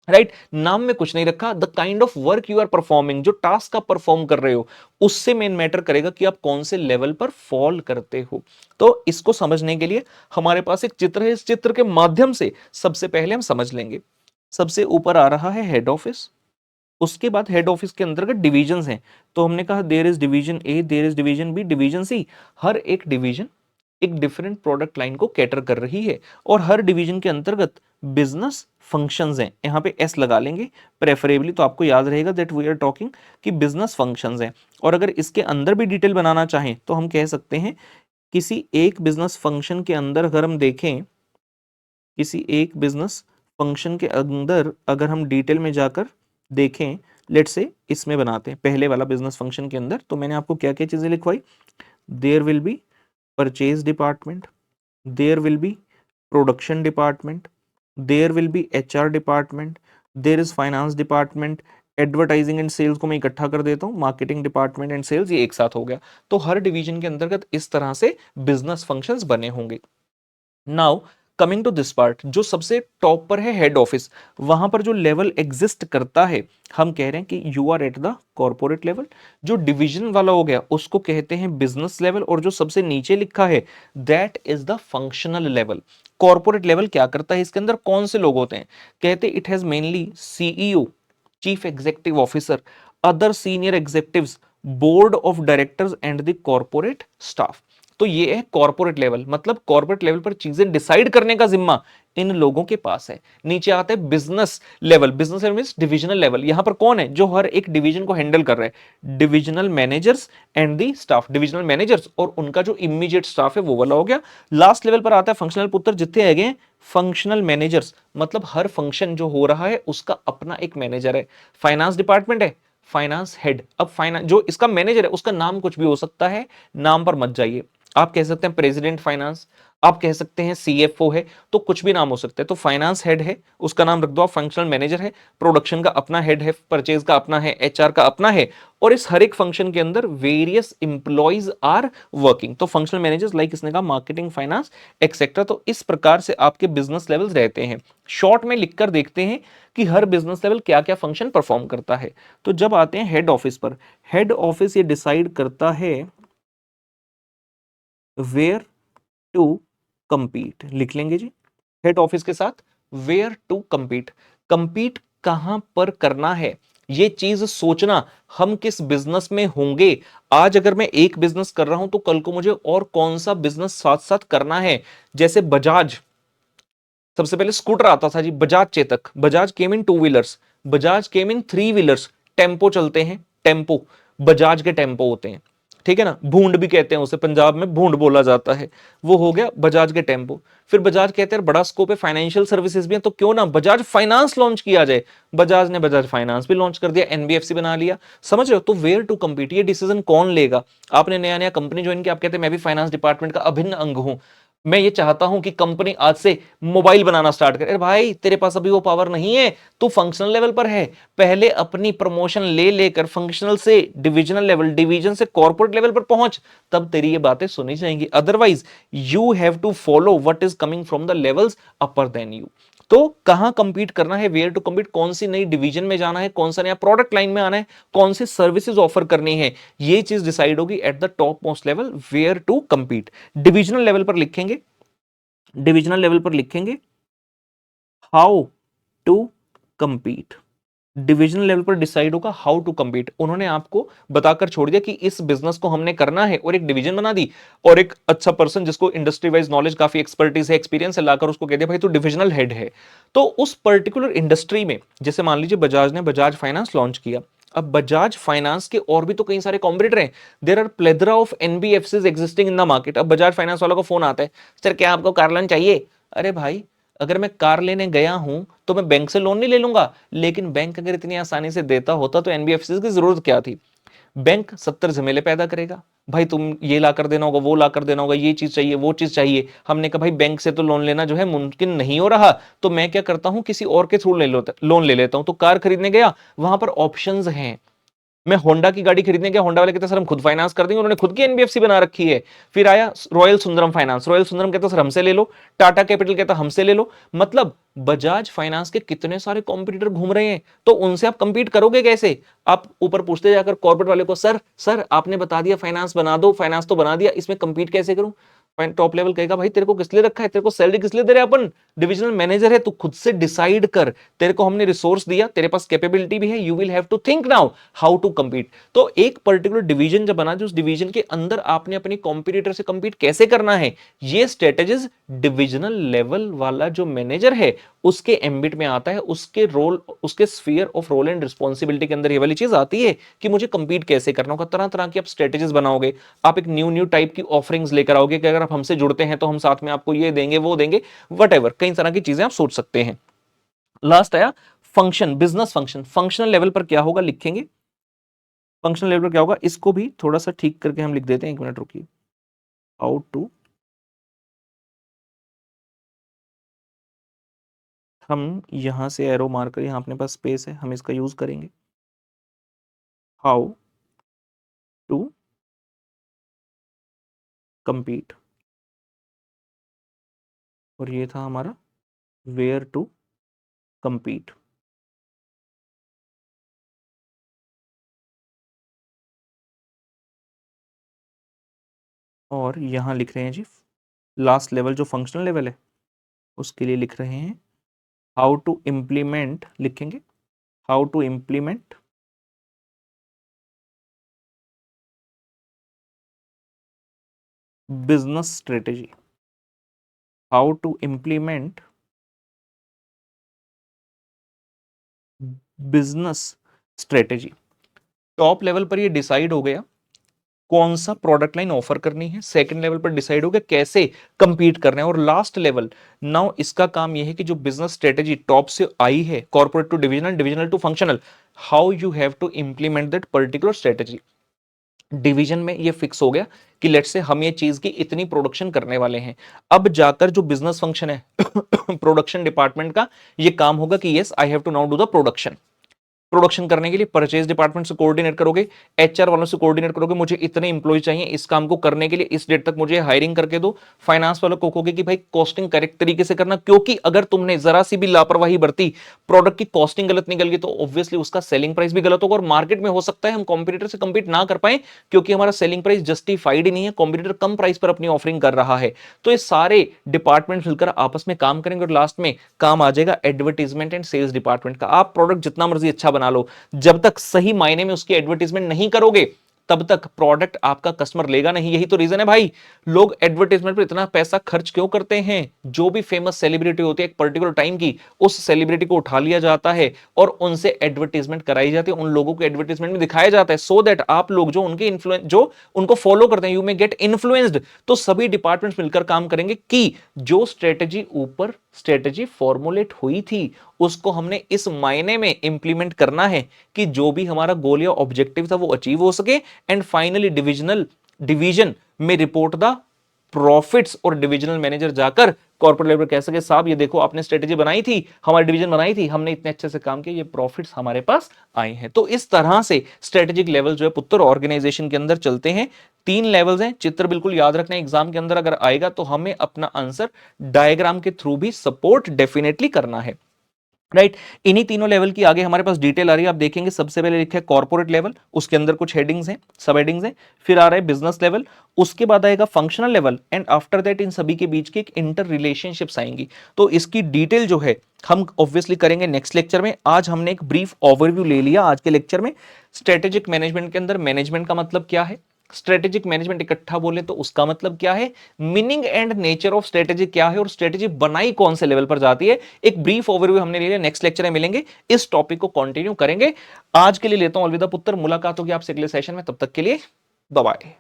राइट, नाम में कुछ नहीं रखा, the kind of work you are performing, जो टास्क आप परफॉर्म कर रहे हो उससे मेन मैटर करेगा कि आप कौन से लेवल पर फॉल करते हो। तो इसको समझने के लिए हमारे पास एक चित्र है, इस चित्र के माध्यम से सबसे पहले हम समझ लेंगे। सबसे ऊपर आ रहा है हेड ऑफिस, उसके बाद हेड ऑफिस के अंतर्गत डिविजन्स हैं। तो हमने कहा there is division A, there is division B, division C. हर एक डिवीजन एक डिफरेंट प्रोडक्ट लाइन को कैटर कर रही है और हर डिवीजन के अंतर्गत बिजनेस फंक्शंस हैं, यहां पे एस लगा लेंगे प्रेफरेबली, तो आपको याद रहेगा दैट वी आर टॉकिंग कि बिजनेस फंक्शंस हैं। और अगर इसके अंदर भी डिटेल बनाना चाहें तो हम कह सकते हैं किसी एक बिजनेस फंक्शन के अंदर अगर हम देखें, किसी एक बिजनेस फंक्शन के अंदर अगर हम डिटेल में जाकर देखें, लेट्स से इसमें बनाते हैं पहले वाला बिजनेस फंक्शन के अंदर, तो मैंने आपको क्या क्या चीजें लिखवाई, there will be purchase department, there will be production department, there will be HR department, there is finance department, advertising and sales को मैं इकट्ठा कर देता हूं, मार्केटिंग डिपार्टमेंट एंड सेल्स ये एक साथ हो गया। तो हर डिवीजन के अंतर्गत इस तरह से बिजनेस फंक्शंस बने होंगे। Now coming to this part, जो सबसे टॉप पर है हेड ऑफिस, वहां पर जो लेवल एग्जिस्ट करता है हम कह रहे हैं कि you are at the corporate level. जो डिवीजन वाला हो गया उसको कहते हैं बिजनेस लेवल, और जो सबसे नीचे लिखा है that is the functional level. Corporate level क्या करता है, इसके अंदर कौन से लोग होते हैं, कहते it has mainly CEO, chief executive officer, other senior executives, board of directors and the corporate staff. तो ये है कॉर्पोरेट लेवल, मतलब कॉर्पोरेट लेवल पर चीजें डिसाइड करने का जिम्मा इन लोगों के पास है। नीचे आता है business level, business level means divisional level. यहां पर कौन है जो हर एक डिवीजन को हैंडल कर रहा है? Divisional managers and the staff, divisional managers और उनका जो इमीडिएट स्टाफ है वो वाला हो गया। लास्ट लेवल पर आता है फंक्शनल पुत्र, जितने है फंक्शनल मैनेजर्स, मतलब हर फंक्शन जो हो रहा है उसका अपना एक मैनेजर है। फाइनेंस डिपार्टमेंट है, फाइनेंस हेड। अब फाइनेंस जो इसका मैनेजर है उसका नाम कुछ भी हो सकता है, नाम पर मत जाइए। आप कह सकते हैं प्रेसिडेंट फाइनेंस, आप कह सकते हैं सीएफओ है, तो कुछ भी नाम हो सकता है। तो फाइनेंस हेड है, उसका नाम रख दो आप फंक्शनल मैनेजर है। प्रोडक्शन का अपना हेड है, परचेज का अपना है, एचआर का अपना है, और इस हर एक फंक्शन के अंदर वेरियस इंप्लॉइज आर वर्किंग। तो फंक्शनल मैनेजर्स लाइक इसने कहा मार्केटिंग, फाइनेंस एक्सेट्रा। तो इस प्रकार से आपके बिजनेस लेवल्स रहते हैं। शॉर्ट में लिखकर देखते हैं कि हर बिजनेस लेवल क्या क्या फंक्शन परफॉर्म करता है। तो जब आते हैं हेड ऑफिस पर, हेड ऑफिस ये डिसाइड करता है वेयर टू कंपीट, लिख लेंगे जी हेड ऑफिस के साथ, वेयर टू कंपीट। कंपीट कहां पर करना है ये चीज सोचना, हम किस बिजनेस में होंगे। आज अगर मैं एक बिजनेस कर रहा हूं तो कल को मुझे और कौन सा बिजनेस साथ साथ करना है। जैसे बजाज, सबसे पहले स्कूटर आता था जी, Bajaj Chetak, Bajaj came in two wheelers, Bajaj came in three wheelers, tempo चलते हैं, टेम्पो, बजाज के टेम्पो होते हैं, ठीक है ना, भूंड भी कहते हैं उसे, पंजाब में भूंड बोला जाता है, वो हो गया बजाज के टेम्पो। फिर बजाज कहते हैं बड़ा स्कोप है, फाइनेंशियल सर्विसेज भी है, तो क्यों ना बजाज फाइनेंस लॉन्च किया जाए। बजाज ने बजाज फाइनेंस भी लॉन्च कर दिया, एनबीएफसी बना लिया। समझ रहे हो? तो वेयर टू कम्पीट, ये डिसीजन कौन लेगा? आपने नया नया कंपनी ज्वाइन किया, आप कहते हैं मैं भी फाइनेंस डिपार्टमेंट का अभिन्न अंग हूं, मैं ये चाहता हूं कि कंपनी आज से मोबाइल बनाना स्टार्ट करे। अरे भाई तेरे पास अभी वो पावर नहीं है, तू फंक्शनल लेवल पर है, पहले अपनी प्रमोशन ले लेकर फंक्शनल से डिविजनल लेवल, डिवीजन से कॉर्पोरेट लेवल पर पहुंच, तब तेरी ये बातें सुनी जाएंगी। Otherwise you have to follow what is coming from the levels upper than you. तो कहां कंपीट करना है, वेयर टू कंपीट, कौन सी नई डिवीजन में जाना है, कौन सा नया प्रोडक्ट लाइन में आना है, कौन सी सर्विसेज ऑफर करनी है, ये चीज डिसाइड होगी at the top most level, where to compete. Divisional level पर लिखेंगे, डिविजनल लेवल पर लिखेंगे how to compete. Divisional level पर डिसाइड होगा हाउ टू कंपीट। उन्होंने आपको बताकर छोड़ दिया कि इस बिजनेस को हमने करना है और एक डिवीजन बना दी, और एक अच्छा पर्सन जिसको इंडस्ट्री वाइज नॉलेज, काफी एक्सपर्टीज है, एक्सपीरियंस है, लाकर उसको कह दिया भाई तू डिविजनल हेड है। तो उस पर्टिकुलर इंडस्ट्री में, जैसे मान लीजिए बजाज ने बजाज फाइनेंस लॉन्च किया, अब बजाज फाइनेंस के और भी तो कई सारे कॉम्पिटिटर हैं, there are plethora of NBFCs existing in the market. अब बजाज फाइनेंस वालों को फोन आता है, सर क्या आपको कार लोन चाहिए? अरे भाई अगर मैं कार लेने गया हूं तो मैं बैंक से लोन नहीं ले लूंगा, लेकिन बैंक अगर इतनी आसानी से देता होता तो एनबीएफसी की जरूरत क्या थी? बैंक 70 झमेले पैदा करेगा, भाई तुम ये ला कर देना होगा, वो ला कर देना होगा, ये चीज चाहिए, वो चीज चाहिए। हमने कहा भाई बैंक से तो लोन लेना जो है मुमकिन नहीं हो रहा, तो मैं क्या करता हूं किसी और के थ्रू लोन ले लेता हूं। तो कार खरीदने गया, वहां पर ऑप्शंस हैं, मैं होंडा की गाड़ी खरीदने गया, होंडा वाले कहते सर हम खुद फाइनेंस कर देंगे, उन्होंने खुद की एनबीएफसी बना रखी है। फिर आया royal Sundaram finance, royal Sundaram कहता सर हमसे ले लो, टाटा कैपिटल कहता हमसे ले लो। मतलब बजाज फाइनेंस के कितने सारे कॉम्पिटिटर घूम रहे हैं, तो उनसे आप कंपीट करोगे कैसे? आप ऊपर पूछते जाकर कॉर्पोरेट वाले को, सर सर आपने बता दिया फाइनेंस बना दो, फाइनेंस तो बना दिया, इसमें कंपीट कैसे करूं? टॉप लेवल कहेगा भाई तेरे को किस लिए रखा है, तेरे को सैलरी किस लिए दे रहे हैं अपन, डिविजनल मैनेजर है, तू खुद से डिसाइड कर, तेरे को हमने रिसोर्स दिया, तेरे पास कैपेबिलिटी भी है, you will have to think now how to compete. तो एक पर्टिकुलर डिवीजन जब बना, जो उस डिवीजन के अंदर आपने अपनी कॉम्पिटिटर से कंपीट कैसे करना है, ये स्ट्रेटेजीज डिविजनल लेवल वाला जो मैनेजर है उसके एम्बिट में आता है, उसके रोल, उसके sphere of role and responsibility के अंदर ये वाली चीज आती है कि मुझे कंपीट कैसे करना होगा। तरह तरह की आप स्ट्रेटेजीज बनाओगे, आप एक न्यू न्यू टाइप की ऑफरिंग्स लेकर आओगे कि अगर आप हमसे जुड़ते हैं तो हम साथ में आपको ये देंगे, वो देंगे, वट एवर, कई तरह की चीजें आप सोच सकते हैं। लास्ट आया function, business function. Functional level पर क्या होगा लिखेंगे, फंक्शनल लेवल पर क्या होगा, इसको भी थोड़ा सा ठीक करके हम लिख देते हैं, एक मिनट रुकिए। हाउ टू, हम यहां से एरो मार्कर, यहां अपने पास स्पेस है, हम इसका यूज करेंगे। हाउ टू कंपीट, और ये था हमारा वेयर टू कंपीट। और यहां लिख रहे हैं जी लास्ट लेवल जो फंक्शनल लेवल है उसके लिए लिख रहे हैं हाउ टू इंप्लीमेंट, लिखेंगे how to implement business strategy, how to implement business strategy. Top level पर ये डिसाइड हो गया कौन सा प्रोडक्ट लाइन ऑफर करनी है, सेकंड लेवल पर डिसाइड हो गया कैसे कंपीट करना है, और लास्ट लेवल नाउ इसका काम यह है कि जो बिजनेस स्ट्रेटेजी टॉप से आई है, corporate to divisional, divisional to functional, how you have to implement that particular strategy. Division में ये फिक्स हो गया कि लेट्स से हम ये चीज की इतनी प्रोडक्शन करने वाले हैं। अब जाकर जो बिजनेस फंक्शन है प्रोडक्शन डिपार्टमेंट का ये काम होगा कि yes I have to now do the production. Production करने के लिए परचेज डिपार्टमेंट से कोऑर्डिनेट करोगे, एचआर वालों से कोऑर्डिनेट करोगे, मुझे इतने इंप्लॉय चाहिए इस काम को करने के लिए, इस डेट तक मुझे हायरिंग करके दो। फाइनेंस वालों को कहोगे कि भाई कॉस्टिंग करेक्ट तरीके से करना, क्योंकि अगर तुमने जरा सी भी लापरवाही बरती, प्रोडक्ट की कॉस्टिंग गलत निकल गई, तो ऑब्वियसली उसका सेलिंग प्राइस भी गलत होगा और मार्केट में हो सकता है हम कॉम्पिटिटर से कंपीट ना कर पाए, क्योंकि हमारा सेलिंग प्राइस जस्टिफाइड ही नहीं है, कॉम्पिटिटर कम प्राइस पर अपनी ऑफरिंग कर रहा है। तो ये सारे डिपार्टमेंट मिलकर आपस में काम करेंगे और लास्ट में काम आ जाएगा एडवर्टीजमेंट एंड सेल्स डिपार्टमेंट का। आप प्रोडक्ट जितना मर्जी अच्छा बना लो, जब तक सही मायने में उसकी एडवर्टीजमेंट नहीं करोगे तब तक प्रोडक्ट आपका कस्टमर लेगा नहीं। यही तो रीजन है भाई, लोग एडवर्टाइजमेंट पर इतना पैसा खर्च क्यों करते हैं। जो भी फेमस सेलिब्रिटी होती है एक पर्टिकुलर टाइम की, उस सेलिब्रिटी को उठा लिया जाता है और उनसे एडवर्टाइजमेंट कराई जाती है, उन लोगों को एडवर्टाइजमेंट में दिखाया जाता है, सो दैट आप लोग जो उनके इन्फ्लुएंस, जो उनको फॉलो करते हैं, यू मे गेट इन्फ्लुएंस्ड। तो सभी डिपार्टमेंट्स मिलकर काम करेंगे कि जो स्ट्रेटेजी ऊपर स्ट्रेटेजी फॉर्मुलेट हुई थी उसको हमने इस मायने में इंप्लीमेंट करना है कि जो भी हमारा गोल या ऑब्जेक्टिव था वो अचीव हो सके, एंड फाइनली डिवीजन में रिपोर्ट द प्रॉफिट्स, और डिविजनल मैनेजर जाकर कॉर्पोरेट लेवल कह सके साहब ये देखो आपने स्ट्रेटेजी बनाई थी, हमारी डिवीजन बनाई थी, हमने इतने अच्छे से काम किया, ये प्रॉफिट्स हमारे पास आए हैं। तो इस तरह से स्ट्रेटेजिक लेवल जो है पुत्र ऑर्गेनाइजेशन के अंदर चलते हैं। 3 लेवल्स हैं, चित्र बिल्कुल याद रखना, एग्जाम के अंदर अगर आएगा तो हमें अपना आंसर डायग्राम के थ्रू भी सपोर्ट डेफिनेटली करना है। राइट, इन्हीं तीनों लेवल की आगे हमारे पास डिटेल आ रही है। आप देखेंगे सबसे पहले लिखा है कॉर्पोरेट लेवल, उसके अंदर कुछ हेडिंग्स हैं, सब हेडिंग्स हैं, फिर आ रहा है बिजनेस लेवल, उसके बाद आएगा functional level, and after that in सभी के बीच की एक इंटर रिलेशनशिप्स आएंगी। तो इसकी डिटेल जो है हम ऑब्वियसली करेंगे नेक्स्ट लेक्चर में। आज हमने एक ब्रीफ ओवरव्यू ले लिया आज के लेक्चर में। स्ट्रेटेजिक मैनेजमेंट के अंदर मैनेजमेंट का मतलब क्या है, स्ट्रेटेजिक मैनेजमेंट इकट्ठा बोले तो उसका मतलब क्या है, meaning and nature of strategy क्या है, और स्ट्रेटेजी बनाई कौन से लेवल पर जाती है, एक ब्रीफ ओवरव्यू हमने ले लिया। नेक्स्ट लेक्चर में मिलेंगे, इस टॉपिक को कंटिन्यू करेंगे। आज के लिए लेता हूं अलविदा पुत्र, मुलाकात होगी आपसे अगले सेशन में, तब तक के लिए बाय बाय।